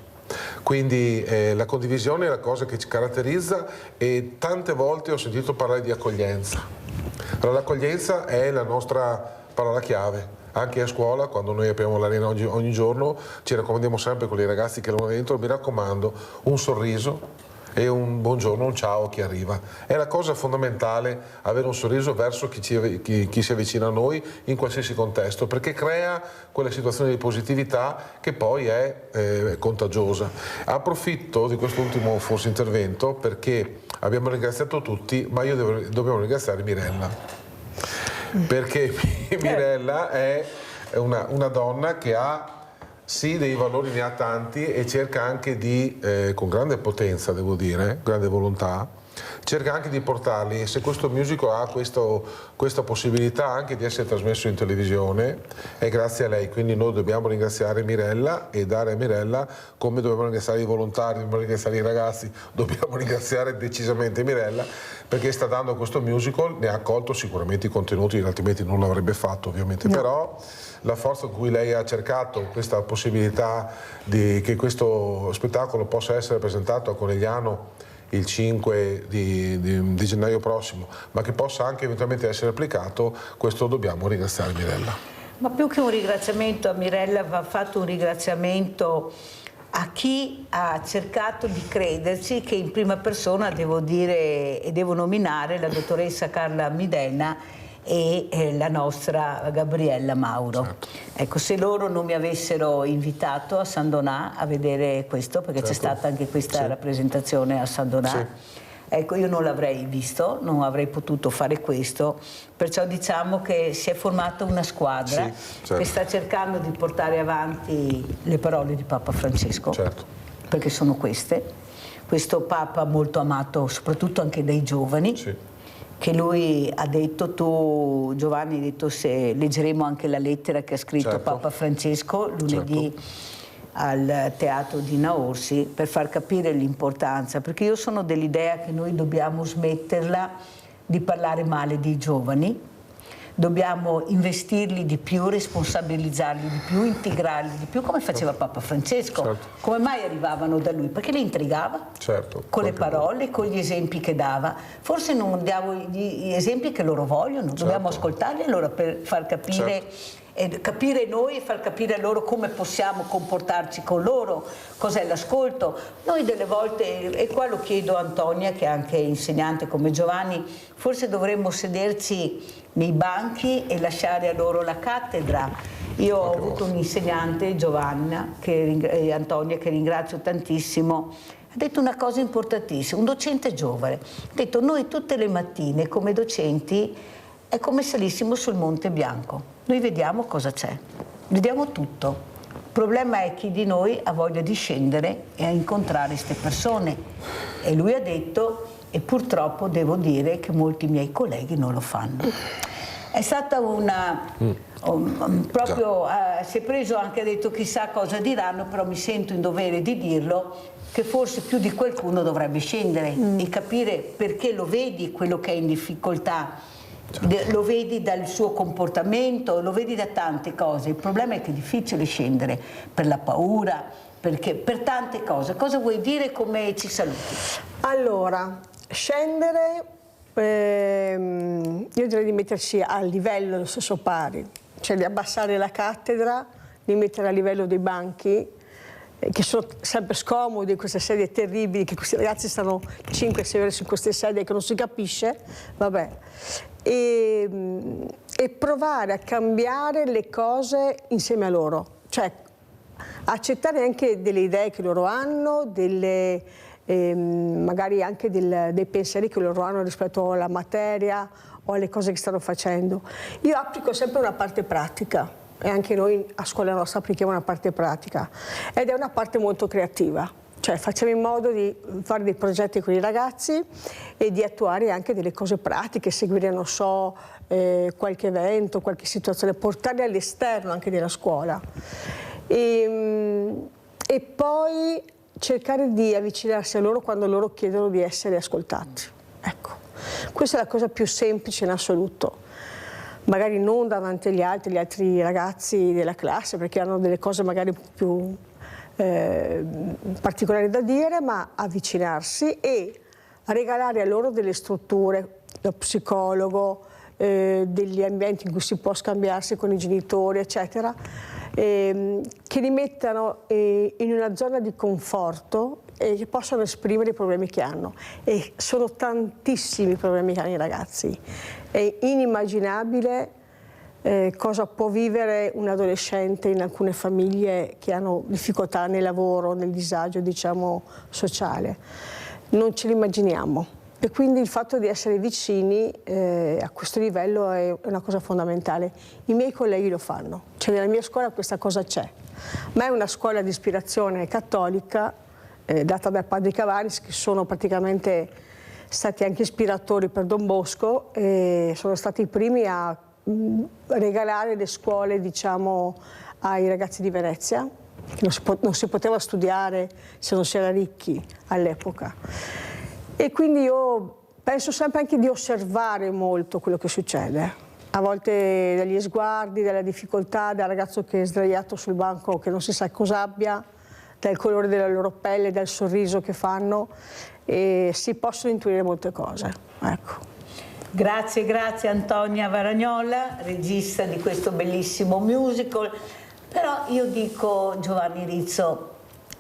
[SPEAKER 9] Quindi la condivisione è la cosa che ci caratterizza e tante volte ho sentito parlare di accoglienza. Allora, l'accoglienza è la nostra parola chiave. Anche a scuola, quando noi apriamo l'arena ogni giorno, ci raccomandiamo sempre con i ragazzi che lavorano dentro, mi raccomando, un sorriso e un buongiorno, un ciao a chi arriva. È la cosa fondamentale, avere un sorriso verso chi si avvicina a noi in qualsiasi contesto, perché crea quella situazione di positività che poi è contagiosa. Approfitto di quest'ultimo forse intervento perché abbiamo ringraziato tutti, ma io dobbiamo ringraziare Mirella. Perché Mirella è una donna che ha sì dei valori, ne ha tanti e cerca anche di, con grande potenza devo dire, grande volontà, cerca anche di portarli e se questo musical ha questa possibilità anche di essere trasmesso in televisione è grazie a lei, quindi noi dobbiamo ringraziare Mirella e dare a Mirella come dobbiamo ringraziare i volontari, dobbiamo ringraziare i ragazzi, dobbiamo ringraziare decisamente Mirella perché sta dando questo musical, ne ha accolto sicuramente i contenuti, altrimenti non l'avrebbe fatto ovviamente, no. Però la forza con cui lei ha cercato questa possibilità che questo spettacolo possa essere presentato a Conegliano il 5 di gennaio prossimo, ma che possa anche eventualmente essere applicato, questo dobbiamo ringraziare Mirella.
[SPEAKER 1] Ma più che un ringraziamento a Mirella va fatto un ringraziamento a chi ha cercato di crederci, che in prima persona devo dire e devo nominare la dottoressa Carla Midena e la nostra Gabriella Mauro. Certo. Ecco, se loro non mi avessero invitato a San Donà a vedere questo, perché certo. C'è stata anche questa rappresentazione a San Donà, sì. Ecco, io non l'avrei visto, non avrei potuto fare questo, perciò diciamo che si è formata una squadra sì, certo. Che sta cercando di portare avanti le parole di Papa Francesco, certo. Perché sono queste. questo Papa molto amato soprattutto anche dai giovani, che lui ha detto, tu Giovanni hai detto se leggeremo anche la lettera che ha scritto Papa Francesco lunedì al teatro di Naorsi, per far capire l'importanza, perché io sono dell'idea che noi dobbiamo smetterla di parlare male dei giovani, dobbiamo investirli di più, responsabilizzarli di più, integrarli di più, come faceva Papa Francesco. Come mai arrivavano da lui? Perché li intrigava con le parole, con gli esempi che dava. Forse non diamo gli esempi che loro vogliono, dobbiamo ascoltarli allora per far capire capire noi e far capire a loro come possiamo comportarci con loro, cos'è l'ascolto. Noi delle volte, e qua lo chiedo a Antonia che è anche insegnante come Giovanni, forse dovremmo sederci nei banchi e lasciare a loro la cattedra. Io ho avuto un insegnante, Giovanna, Antonia, che ringrazio tantissimo, ha detto una cosa importantissima, un docente giovane, ha detto noi tutte le mattine come docenti è come salissimo sul Monte Bianco, noi vediamo cosa c'è, vediamo tutto. Il problema è chi di noi ha voglia di scendere e a incontrare queste persone. E lui ha detto, e purtroppo devo dire che molti miei colleghi non lo fanno. È stata una... proprio si è preso anche, ha detto chissà cosa diranno, però mi sento in dovere di dirlo, che forse più di qualcuno dovrebbe scendere e capire perché lo vedi quello che è in difficoltà. Lo vedi dal suo comportamento, lo vedi da tante cose. Il problema è che è difficile scendere per la paura, perché per tante cose. Cosa vuoi dire, come ci saluti?
[SPEAKER 8] Allora, scendere, io direi di mettersi a livello dello stesso pari, cioè di abbassare la cattedra, di mettere a livello dei banchi, che sono sempre scomodi, queste sedie terribili, che questi ragazzi stanno 5-6 ore su queste sedie che non si capisce, vabbè. E provare a cambiare le cose insieme a loro, cioè accettare anche delle idee che loro hanno, magari anche dei pensieri che loro hanno rispetto alla materia o alle cose che stanno facendo. Io applico sempre una parte pratica e anche noi a scuola nostra applichiamo una parte pratica ed è una parte molto creativa. Cioè facciamo in modo di fare dei progetti con i ragazzi e di attuare anche delle cose pratiche, seguire, non so, qualche evento, qualche situazione, portarli all'esterno anche della scuola. E poi cercare di avvicinarsi a loro quando loro chiedono di essere ascoltati. Ecco, questa è la cosa più semplice in assoluto. Magari non davanti agli altri ragazzi della classe, perché hanno delle cose magari più particolari da dire, ma avvicinarsi e regalare a loro delle strutture, lo psicologo, degli ambienti in cui si può scambiarsi con i genitori, eccetera, che li mettano in una zona di conforto e che possano esprimere i problemi che hanno. E sono tantissimi i problemi che hanno i ragazzi. È inimmaginabile cosa può vivere un adolescente in alcune famiglie che hanno difficoltà nel lavoro, nel disagio, diciamo, sociale. Non ce l'immaginiamo. E quindi il fatto di essere vicini a questo livello è una cosa fondamentale. I miei colleghi lo fanno, cioè nella mia scuola questa cosa c'è. Ma è una scuola di ispirazione cattolica data da padri Cavaris, che sono praticamente stati anche ispiratori per Don Bosco e sono stati i primi a regalare le scuole, diciamo, ai ragazzi di Venezia, che non si poteva studiare se non si era ricchi all'epoca. E quindi io penso sempre anche di osservare molto quello che succede, a volte dagli sguardi, dalla difficoltà, dal ragazzo che è sdraiato sul banco che non si sa cosa abbia, dal colore della loro pelle, dal sorriso che fanno, e si possono intuire molte cose. Ecco.
[SPEAKER 1] Grazie, grazie Antonia Varagnola, regista di questo bellissimo musical. Però io dico, Giovanni Rizzo,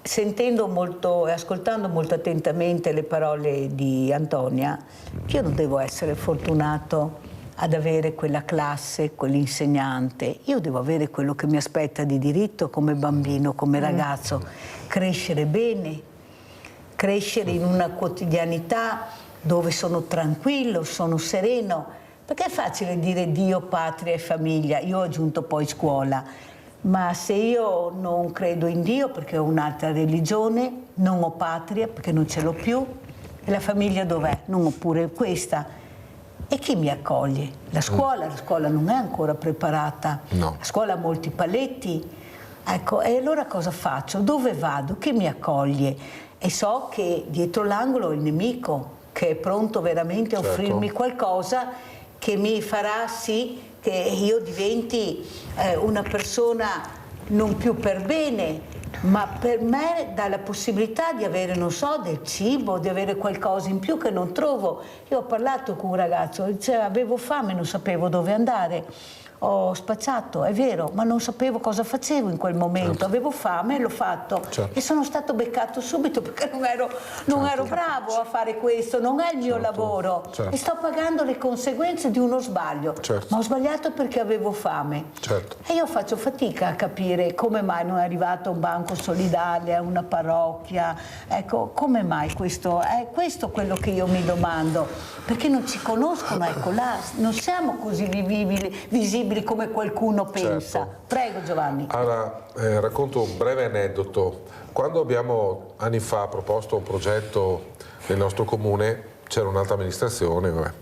[SPEAKER 1] sentendo molto e ascoltando molto attentamente le parole di Antonia, io non devo essere fortunato ad avere quella classe, quell'insegnante. Io devo avere quello che mi aspetta di diritto come bambino, come ragazzo. Crescere bene, crescere in una quotidianità dove sono tranquillo, sono sereno, perché è facile dire Dio, patria e famiglia, io ho aggiunto poi scuola, Ma se io non credo in Dio perché ho un'altra religione, non ho patria perché non ce l'ho più, e la famiglia dov'è? Non ho pure questa. E chi mi accoglie? La scuola non è ancora preparata,
[SPEAKER 9] No.
[SPEAKER 1] La scuola ha molti paletti. Ecco, e allora cosa faccio? Dove vado? Chi mi accoglie? E so che dietro l'angolo ho il nemico, che è pronto veramente a offrirmi qualcosa che mi farà sì che io diventi una persona non più per bene, ma per me dà la possibilità di avere, non so, del cibo, di avere qualcosa in più che non trovo. Io ho parlato con un ragazzo, diceva avevo fame, non sapevo dove andare. Ho spacciato, è vero, ma non sapevo cosa facevo in quel momento. Avevo fame e l'ho fatto. E sono stato beccato subito perché non ero bravo a fare questo, non è il mio lavoro. E sto pagando le conseguenze di uno sbaglio. Ma ho sbagliato perché avevo fame. E io faccio fatica a capire come mai non è arrivato un banco solidale, a una parrocchia. Ecco, come mai questo? È questo quello che io mi domando. Perché non ci conoscono, ecco là, non siamo così visibili come qualcuno pensa. Prego Giovanni.
[SPEAKER 9] Allora, racconto un breve aneddoto. Quando abbiamo anni fa proposto un progetto nel nostro comune, c'era un'altra amministrazione,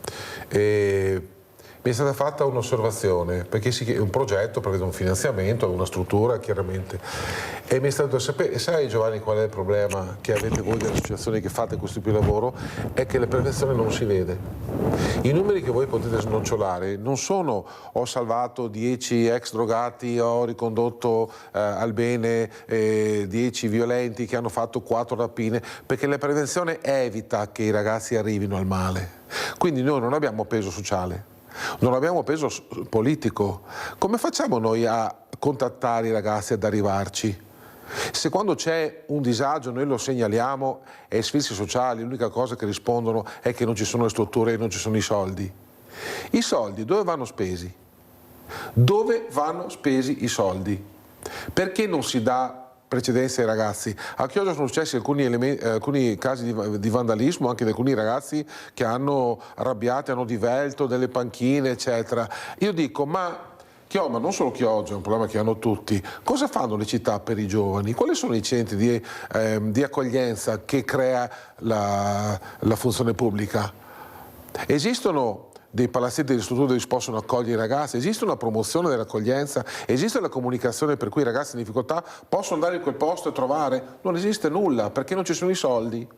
[SPEAKER 9] e mi è stata fatta un'osservazione, perché un progetto prevede un finanziamento, una struttura chiaramente, e mi è stato detto, sai Giovanni qual è il problema che avete voi delle associazioni che fate questo tipo di lavoro? È che la prevenzione non si vede. I numeri che voi potete snocciolare non sono ho salvato 10 ex drogati, ho ricondotto al bene 10 violenti che hanno fatto 4 rapine, perché la prevenzione evita che i ragazzi arrivino al male. Quindi noi non abbiamo peso sociale. Non abbiamo peso politico. Come facciamo noi a contattare i ragazzi ad arrivarci? Se quando c'è un disagio noi lo segnaliamo e sfizi sociali l'unica cosa che rispondono è che non ci sono le strutture e non ci sono i soldi. I soldi dove vanno spesi? Dove vanno spesi i soldi? Perché non si dà precedenza ai ragazzi? A Chioggia sono successi alcuni casi di vandalismo anche di alcuni ragazzi che hanno arrabbiati, hanno divelto delle panchine eccetera. Io dico ma non solo Chioggia, è un problema che hanno tutti. Cosa fanno le città per i giovani? Quali sono i centri di accoglienza che crea la funzione pubblica? Esistono dei palazzetti di strutture dove si possono accogliere i ragazzi, esiste una promozione dell'accoglienza, esiste la comunicazione per cui i ragazzi in difficoltà possono andare in quel posto e trovare? Non esiste nulla perché non ci sono i soldi.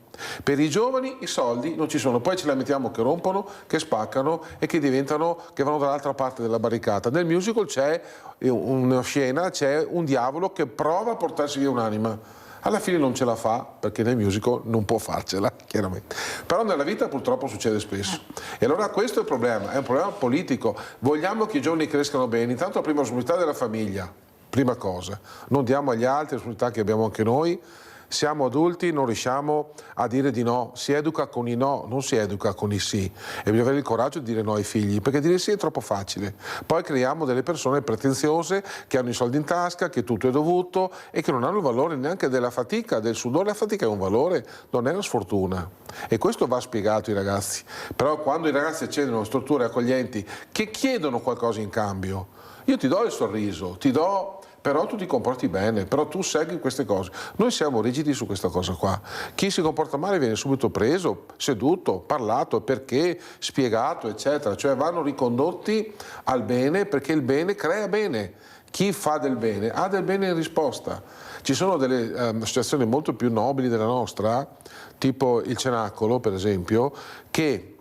[SPEAKER 9] Per i giovani i soldi non ci sono, poi ce la mettiamo che rompono, che spaccano e che vanno dall'altra parte della barricata. Nel musical c'è una scena, c'è un diavolo che prova a portarsi via un'anima. Alla fine non ce la fa perché nel musical non può farcela, chiaramente. Però nella vita purtroppo succede spesso. E allora questo è il problema, è un problema politico. Vogliamo che i giovani crescano bene, intanto la prima responsabilità della famiglia, prima cosa. Non diamo agli altri la responsabilità che abbiamo anche noi. Siamo adulti, non riusciamo a dire di no, si educa con i no, non si educa con i sì. E bisogna avere il coraggio di dire no ai figli, perché dire sì è troppo facile. Poi creiamo delle persone pretenziose che hanno i soldi in tasca, che tutto è dovuto e che non hanno il valore neanche della fatica, del sudore. La fatica è un valore, non è una sfortuna. E questo va spiegato ai ragazzi. Però quando i ragazzi accedono a strutture accoglienti che chiedono qualcosa in cambio, io ti do il sorriso, ti do... Però tu ti comporti bene, però tu segui queste cose. Noi siamo rigidi su questa cosa qua. Chi si comporta male viene subito preso, seduto, parlato, perché, spiegato, eccetera. Cioè vanno ricondotti al bene perché il bene crea bene. Chi fa del bene ha del bene in risposta. Ci sono delle associazioni molto più nobili della nostra, tipo il Cenacolo per esempio, che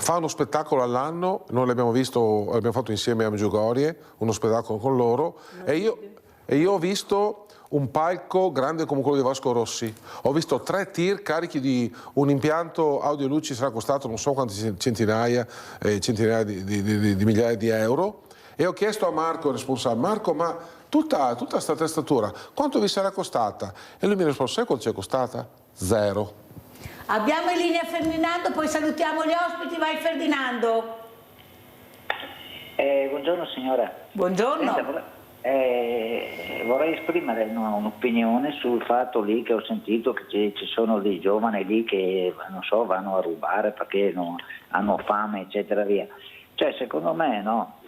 [SPEAKER 9] fa uno spettacolo all'anno, noi l'abbiamo fatto insieme a Medjugorje, uno spettacolo con loro, e io ho visto un palco grande come quello di Vasco Rossi, ho visto 3 tir carichi di un impianto audio e luci, sarà costato non so quanti centinaia di migliaia di euro, e ho chiesto a Marco, il responsabile, Marco ma tutta questa attrezzatura quanto vi sarà costata? E lui mi ha risposto, sai quanto ci è costata? 0.
[SPEAKER 1] Abbiamo in linea Ferdinando, poi salutiamo gli ospiti. Vai Ferdinando.
[SPEAKER 18] Buongiorno signora.
[SPEAKER 1] Buongiorno.
[SPEAKER 18] Senta, vorrei esprimere un'opinione sul fatto lì che ho sentito che ci sono dei giovani lì che non so, vanno a rubare perché hanno fame eccetera via. Cioè secondo me no,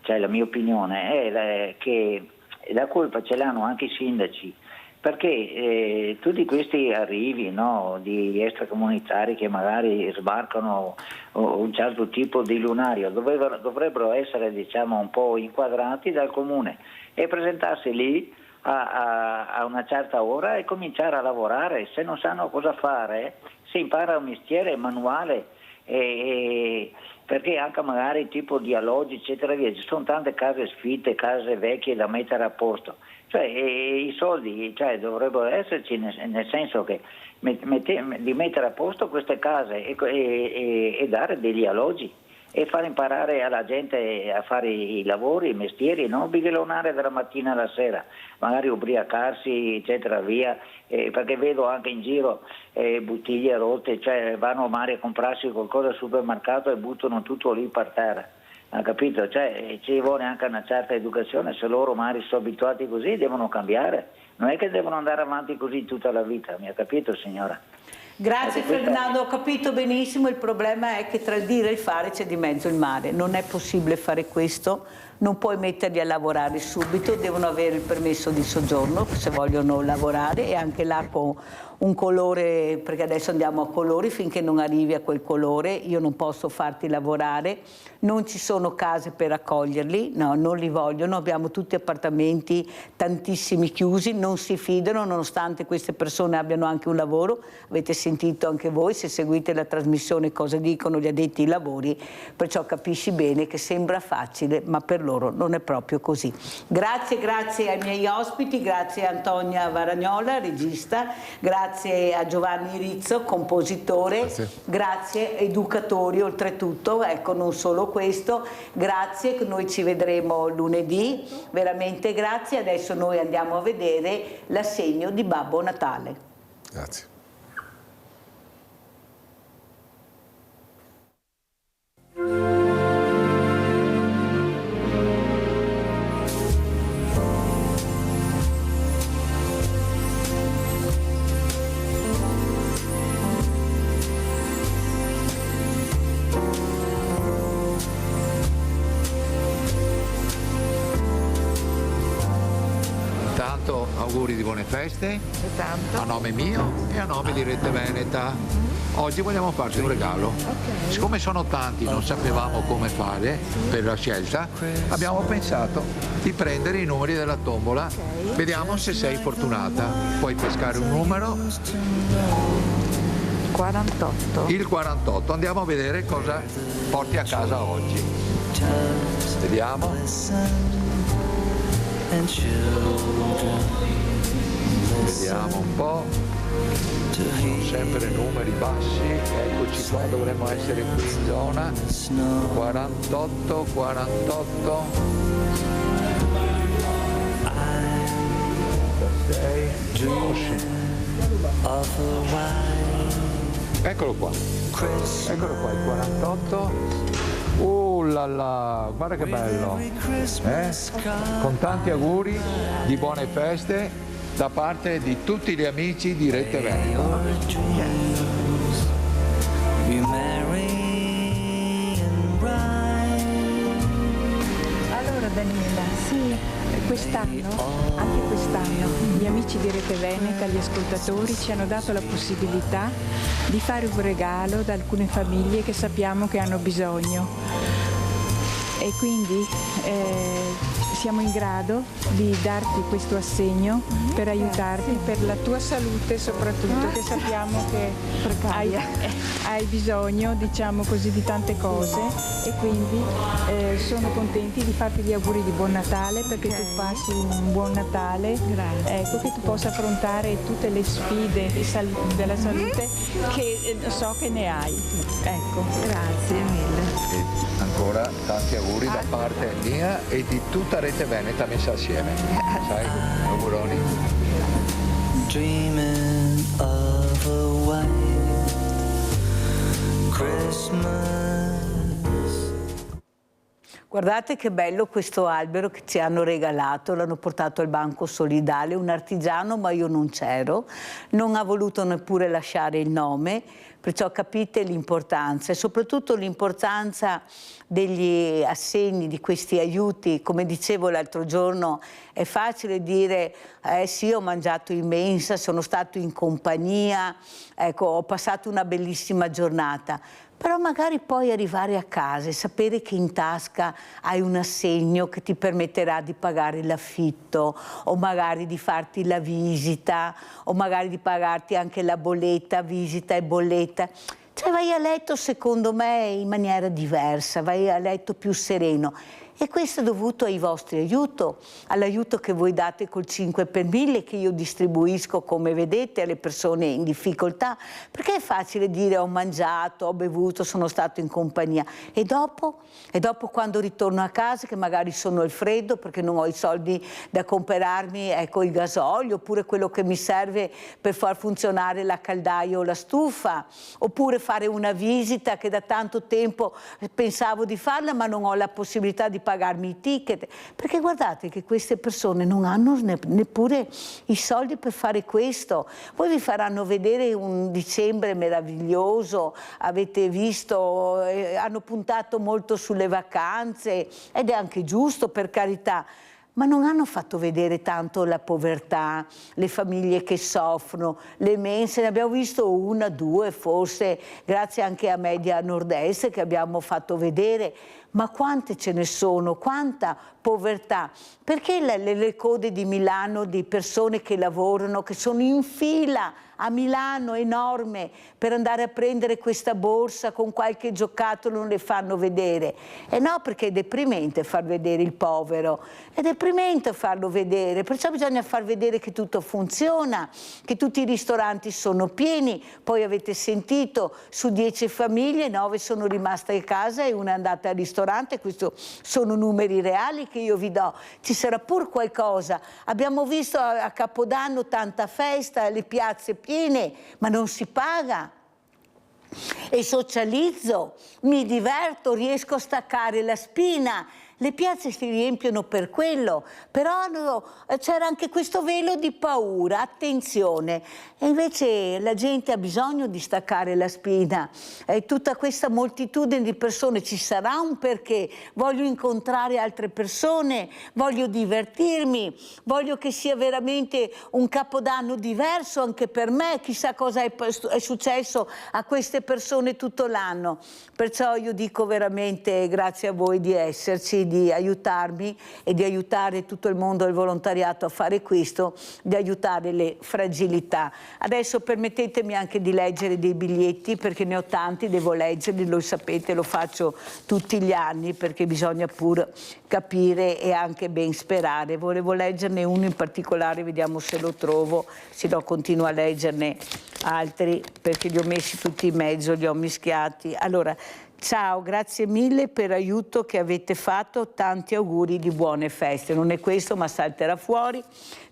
[SPEAKER 18] cioè la mia opinione è che la colpa ce l'hanno anche i sindaci, perché tutti questi arrivi, no, di extracomunitari che magari sbarcano un certo tipo di lunario dovrebbero essere, diciamo, un po' inquadrati dal comune e presentarsi lì a una certa ora e cominciare a lavorare. Se non sanno cosa fare, si impara un mestiere manuale, perché anche magari tipo di alloggi eccetera via, ci sono tante case sfitte, case vecchie da mettere a posto, cioè i soldi, cioè, dovrebbero esserci, nel senso che di mettere a posto queste case e dare degli alloggi e far imparare alla gente a fare i lavori, i mestieri, non bighellonare dalla mattina alla sera, magari ubriacarsi eccetera via, perché vedo anche in giro bottiglie rotte, cioè vanno a mare a comprarsi qualcosa al supermercato e buttano tutto lì per terra, ha capito? Cioè ci vuole anche una certa educazione, se loro magari sono abituati così devono cambiare, non è che devono andare avanti così tutta la vita, mi ha capito signora?
[SPEAKER 1] Grazie Ferdinando, ho capito benissimo, il problema è che tra il dire e il fare c'è di mezzo il mare, non è possibile fare questo, non puoi metterli a lavorare subito, devono avere il permesso di soggiorno se vogliono lavorare e anche là con un colore, perché adesso andiamo a colori, finché non arrivi a quel colore io non posso farti lavorare, non ci sono case per accoglierli, no, non li vogliono, abbiamo tutti appartamenti, tantissimi chiusi, non si fidano nonostante queste persone abbiano anche un lavoro, avete sentito anche voi se seguite la trasmissione cosa dicono gli addetti ai lavori, perciò capisci bene che sembra facile ma per loro non è proprio così. Grazie ai miei ospiti, grazie a Antonia Varagnola, regista, grazie a Giovanni Rizzo, compositore, grazie educatori oltretutto, ecco non solo questo, grazie, noi ci vedremo lunedì, veramente grazie, adesso noi andiamo a vedere l'assegno di Babbo Natale.
[SPEAKER 9] Grazie.
[SPEAKER 19] Auguri di buone feste a nome mio e a nome di Rete Veneta. Oggi vogliamo farti un regalo. Siccome sono tanti, non sapevamo come fare per la scelta, abbiamo pensato di prendere i numeri della tombola. Vediamo se sei fortunata. Puoi pescare un numero.
[SPEAKER 2] 48.
[SPEAKER 19] Il 48. Andiamo a vedere cosa porti a casa oggi. Vediamo. Vediamo un po', sono sempre numeri bassi, eccoci qua, dovremmo essere qui in zona, 48, 48, 46, eccolo qua il 48. Là là, guarda che bello, con tanti auguri di buone feste da parte di tutti gli amici di Rete Veneta.
[SPEAKER 20] Allora Daniela, sì, anche quest'anno, gli amici di Rete Veneta, gli ascoltatori ci hanno dato la possibilità di fare un regalo ad alcune famiglie che sappiamo che hanno bisogno. E quindi siamo in grado di darti questo assegno per aiutarti, per la tua salute soprattutto, che sappiamo che hai bisogno, diciamo così, di tante cose e quindi sono contenti di farti gli auguri di buon Natale perché tu passi un buon Natale, ecco, che tu possa affrontare tutte le sfide della salute che so che ne hai. Ecco. Grazie mille.
[SPEAKER 19] Ancora tanti auguri da parte mia e di tutta Rete Veneta messa assieme. Sai, auguroni.
[SPEAKER 11] Dreaming of a white Christmas.
[SPEAKER 1] Guardate che bello questo albero che ci hanno regalato, l'hanno portato al Banco Solidale, un artigiano, ma io non c'ero, non ha voluto neppure lasciare il nome, perciò capite l'importanza e soprattutto l'importanza degli assegni, di questi aiuti. Come dicevo l'altro giorno, è facile dire sì, ho mangiato in mensa, sono stato in compagnia, ecco, ho passato una bellissima giornata. Però magari poi arrivare a casa e sapere che in tasca hai un assegno che ti permetterà di pagare l'affitto o magari di farti la visita o magari di pagarti anche la bolletta, visita e bolletta. Cioè vai a letto secondo me in maniera diversa, vai a letto più sereno. E questo è dovuto ai vostri aiuti, all'aiuto che voi date col 5 per 1000 che io distribuisco, come vedete, alle persone in difficoltà, perché è facile dire ho mangiato, ho bevuto, sono stato in compagnia. E dopo? E dopo quando ritorno a casa che magari sono al freddo perché non ho i soldi da comprarmi, ecco, il gasolio, oppure quello che mi serve per far funzionare la caldaia o la stufa, oppure fare una visita che da tanto tempo pensavo di farla ma non ho la possibilità di pagarmi i ticket, perché guardate che queste persone non hanno neppure i soldi per fare questo. Poi vi faranno vedere un dicembre meraviglioso, avete visto, hanno puntato molto sulle vacanze ed è anche giusto, per carità, ma non hanno fatto vedere tanto la povertà, le famiglie che soffrono, le mense, ne abbiamo visto una, due, forse grazie anche a Media Nord-Est che abbiamo fatto vedere, ma quante ce ne sono, quanta povertà. Perché le code di Milano di persone che lavorano, che sono in fila a Milano enorme per andare a prendere questa borsa con qualche giocattolo, non le fanno vedere? E no, perché è deprimente far vedere il povero, è deprimente farlo vedere, perciò bisogna far vedere che tutto funziona, che tutti i ristoranti sono pieni. Poi avete sentito, su 10 famiglie 9 sono rimaste a casa e una è andata al ristorante, questi sono numeri reali che io vi do. Ci sarà pur qualcosa. Abbiamo visto a Capodanno tanta festa, le piazze piene, ma non si paga. E socializzo, mi diverto, riesco a staccare la spina. Le piazze si riempiono per quello, però c'era anche questo velo di paura, attenzione. E invece la gente ha bisogno di staccare la spina. Tutta questa moltitudine di persone, ci sarà un perché. Voglio incontrare altre persone, voglio divertirmi, voglio che sia veramente un capodanno diverso anche per me. Chissà cosa è successo a queste persone tutto l'anno. Perciò io dico veramente grazie a voi di esserci, di aiutarmi e di aiutare tutto il mondo del volontariato a fare questo, di aiutare le fragilità. Adesso permettetemi anche di leggere dei biglietti, perché ne ho tanti, devo leggerli, lo sapete, lo faccio tutti gli anni perché bisogna pur capire e anche ben sperare. Volevo leggerne uno in particolare, vediamo se lo trovo, se no continuo a leggerne altri perché li ho messi tutti in mezzo, li ho mischiati. Allora, ciao, grazie mille per l'aiuto che avete fatto, tanti auguri di buone feste. Non è questo, ma salterà fuori.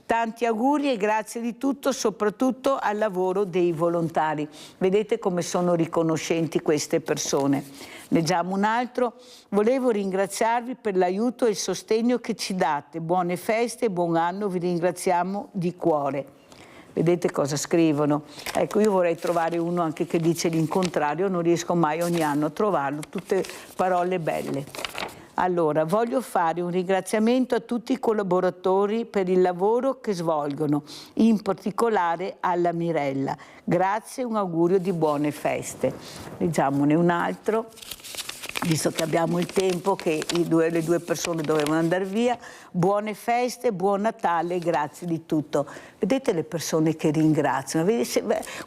[SPEAKER 1] Tanti auguri e grazie di tutto, soprattutto al lavoro dei volontari. Vedete come sono riconoscenti queste persone. Leggiamo un altro. Volevo ringraziarvi per l'aiuto e il sostegno che ci date. Buone feste, buon anno, vi ringraziamo di cuore. Vedete cosa scrivono? Ecco, io vorrei trovare uno anche che dice l'incontrario, non riesco mai ogni anno a trovarlo, tutte parole belle. Allora, voglio fare un ringraziamento a tutti i collaboratori per il lavoro che svolgono, in particolare alla Mirella. Grazie e un augurio di buone feste. Leggiamone un altro, visto che abbiamo il tempo che le due persone dovevano andare via. Buone feste, buon Natale, grazie di tutto. Vedete le persone che ringraziano?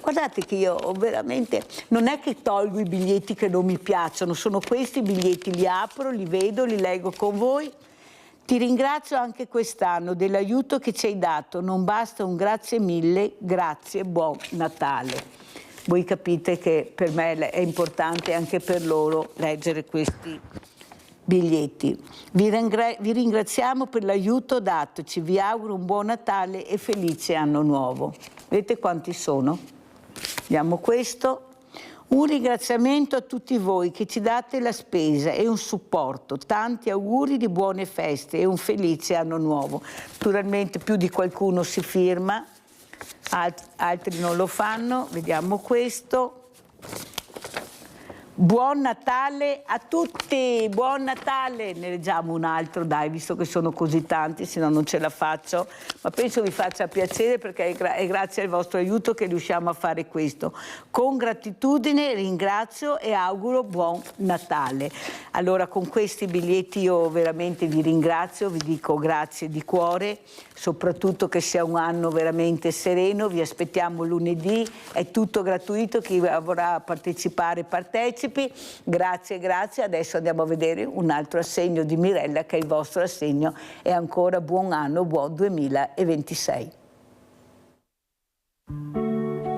[SPEAKER 1] Guardate che io veramente non è che tolgo i biglietti che non mi piacciono, sono questi biglietti, li apro, li vedo, li leggo con voi. Ti ringrazio anche quest'anno dell'aiuto che ci hai dato, non basta un grazie mille, grazie, buon Natale. Voi capite che per me è importante anche per loro leggere questi biglietti. Vi ringraziamo per l'aiuto datoci, vi auguro un buon Natale e felice anno nuovo. Vedete quanti sono? Vediamo questo. Un ringraziamento a tutti voi che ci date la spesa e un supporto. Tanti auguri di buone feste e un felice anno nuovo. Naturalmente più di qualcuno si firma, altri non lo fanno. Vediamo questo. Buon Natale a tutti, buon Natale. Ne leggiamo un altro, dai, visto che sono così tanti, se no non ce la faccio, ma penso vi faccia piacere perché è grazie al vostro aiuto che riusciamo a fare questo. Con gratitudine ringrazio e auguro buon Natale. Allora, con questi biglietti io veramente vi ringrazio, vi dico grazie di cuore, soprattutto che sia un anno veramente sereno. Vi aspettiamo lunedì, è tutto gratuito, chi vorrà partecipare partecipi. Grazie, grazie. Adesso andiamo a vedere un altro assegno di Mirella, che è il vostro assegno, e ancora buon anno, buon 2026.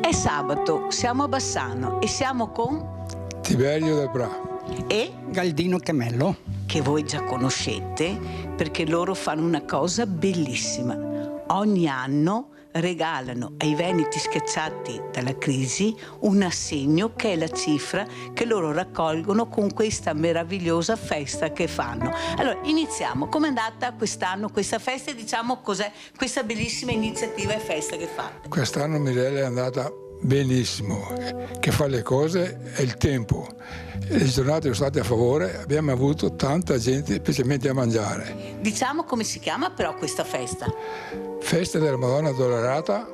[SPEAKER 1] È sabato, siamo a Bassano e siamo con
[SPEAKER 21] Tiberio Del Bra
[SPEAKER 1] e
[SPEAKER 21] Galdino Chemello,
[SPEAKER 1] che voi già conoscete perché loro fanno una cosa bellissima. Ogni anno regalano ai veneti schiacciati dalla crisi un assegno che è la cifra che loro raccolgono con questa meravigliosa festa che fanno. Allora, iniziamo. Com'è andata quest'anno questa festa e diciamo cos'è questa bellissima iniziativa e festa che fate?
[SPEAKER 21] Quest'anno Mirella è andata benissimo, che fa le cose è il tempo. Le giornate sono state a favore, abbiamo avuto tanta gente, specialmente a mangiare.
[SPEAKER 1] Diciamo come si chiama però questa festa?
[SPEAKER 21] Festa della Madonna Addolorata,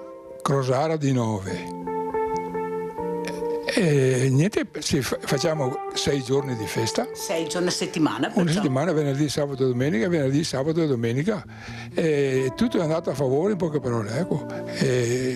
[SPEAKER 21] Crosara di Nove. E niente, facciamo 6 giorni di festa.
[SPEAKER 1] 6 giorni a settimana.
[SPEAKER 21] Una settimana, venerdì, sabato e domenica, venerdì, sabato e domenica. E tutto è andato a favore, in poche parole, ecco.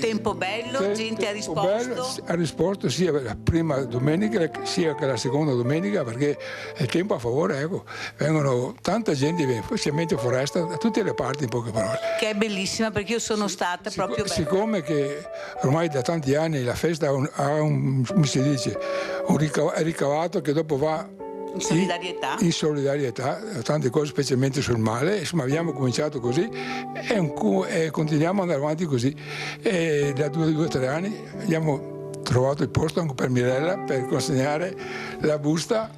[SPEAKER 1] Tempo bello, gente ha risposto?
[SPEAKER 21] Bello, ha risposto sia la prima domenica sia che la seconda domenica, perché è tempo a favore, ecco. Vengono tanta gente, specialmente Foresta, da tutte le parti, in poche parole.
[SPEAKER 1] Che è bellissima, perché io sono stata proprio bella.
[SPEAKER 21] Siccome che ormai da tanti anni la festa ha un come si dice, un ricavato che dopo va in solidarietà, tante cose, specialmente sul male. Insomma, abbiamo cominciato così e continuiamo ad andare avanti così. E da 2 o 3 anni abbiamo trovato il posto anche per Mirella per consegnare la busta,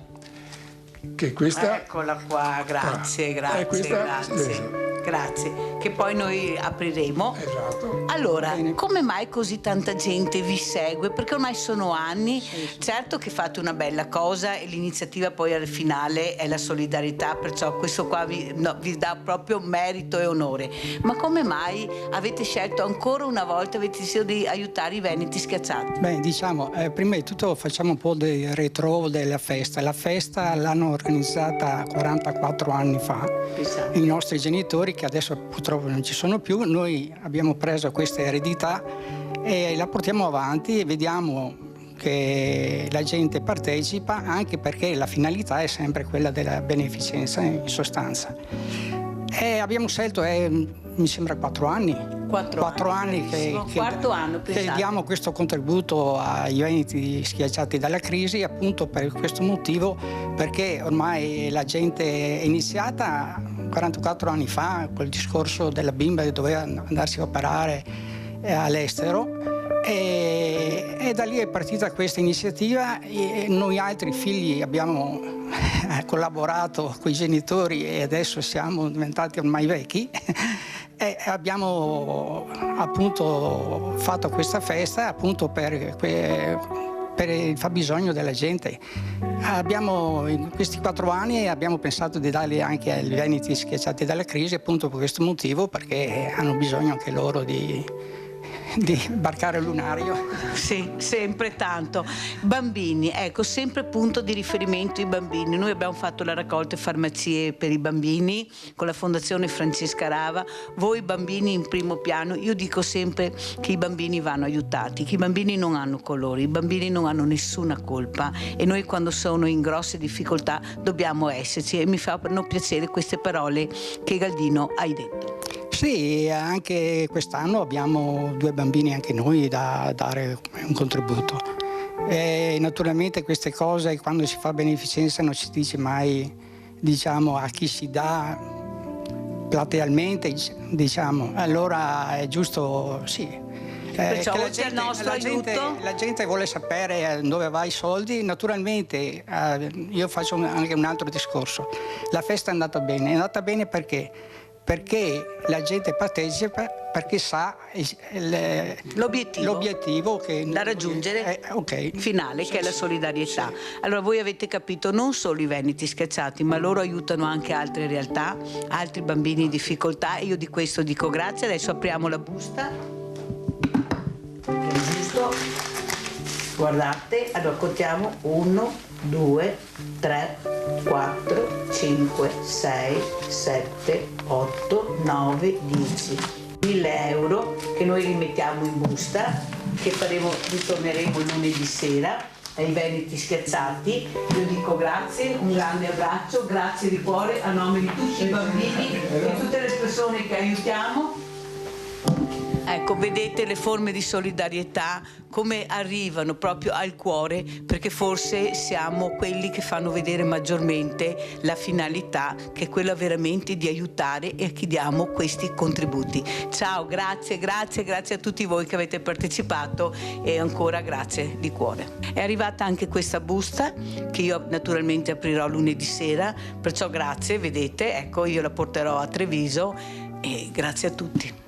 [SPEAKER 21] che questa...
[SPEAKER 1] Eccola qua, grazie, grazie,
[SPEAKER 21] questa,
[SPEAKER 1] grazie. Grazie, che poi noi apriremo.
[SPEAKER 21] Esatto.
[SPEAKER 1] Allora, come mai così tanta gente vi segue? Perché ormai sono anni, certo che fate una bella cosa e l'iniziativa poi al finale è la solidarietà, perciò questo qua vi dà proprio merito e onore. Ma come mai avete scelto ancora una volta, avete deciso di aiutare i veneti schiacciati?
[SPEAKER 22] Beh, diciamo, prima di tutto facciamo un po' del retro della festa. La festa l'hanno organizzata 44 anni fa, i nostri genitori, che adesso purtroppo non ci sono più. Noi abbiamo preso questa eredità e la portiamo avanti e vediamo che la gente partecipa, anche perché la finalità è sempre quella della beneficenza in sostanza. E abbiamo scelto, mi sembra 4 anni. 4 anni che diamo questo contributo ai veneti schiacciati dalla crisi, appunto per questo motivo, perché ormai la gente è iniziata 44 anni fa col discorso della bimba che doveva andarsi a operare all'estero, e da lì è partita questa iniziativa e noi altri figli abbiamo collaborato con i genitori e adesso siamo diventati ormai vecchi e abbiamo appunto fatto questa festa appunto per il fabbisogno della gente. In questi 4 anni abbiamo pensato di darli anche ai veneti schiacciati dalla crisi, appunto per questo motivo, perché hanno bisogno anche loro di barcare il lunario.
[SPEAKER 1] Sì, sempre tanto. Bambini, ecco, sempre punto di riferimento i bambini. Noi abbiamo fatto la raccolta farmacie per i bambini con la Fondazione Francesca Rava. Voi bambini in primo piano. Io dico sempre che i bambini vanno aiutati, che i bambini non hanno colori, i bambini non hanno nessuna colpa e noi quando sono in grosse difficoltà dobbiamo esserci, e mi fanno piacere queste parole che Galdino hai detto.
[SPEAKER 22] Sì, anche quest'anno abbiamo 2 bambini anche noi da dare un contributo. E naturalmente queste cose, quando si fa beneficenza, non si dice mai, diciamo, a chi si dà platealmente, diciamo. Allora è giusto, sì,
[SPEAKER 1] Perciò
[SPEAKER 22] che
[SPEAKER 1] oltre al nostro aiuto...
[SPEAKER 22] la gente vuole sapere dove va i soldi. Naturalmente io faccio anche un altro discorso. La festa è andata bene perché la gente partecipa, perché sa l'obiettivo che
[SPEAKER 1] da raggiungere finale, che è la solidarietà. Allora voi avete capito, non solo i veneti schiacciati, ma loro aiutano anche altre realtà, altri bambini in difficoltà, e io di questo dico grazie. Adesso apriamo la busta, è giusto, guardate, allora contiamo 1, 2, 3, 4, 5, 6, 7, 8, 9, 10. 1.000 euro che noi rimettiamo in busta, che ritorneremo lunedì sera ai veneti schiacciati. Io dico grazie, un grande abbraccio, grazie di cuore a nome di tutti i bambini e tutte le persone che aiutiamo. Ecco, vedete le forme di solidarietà come arrivano proprio al cuore, perché forse siamo quelli che fanno vedere maggiormente la finalità, che è quella veramente di aiutare e a chi diamo questi contributi. Ciao, grazie a tutti voi che avete partecipato e ancora grazie di cuore. È arrivata anche questa busta che io naturalmente aprirò lunedì sera, perciò grazie, vedete, ecco, io la porterò a Treviso e grazie a tutti.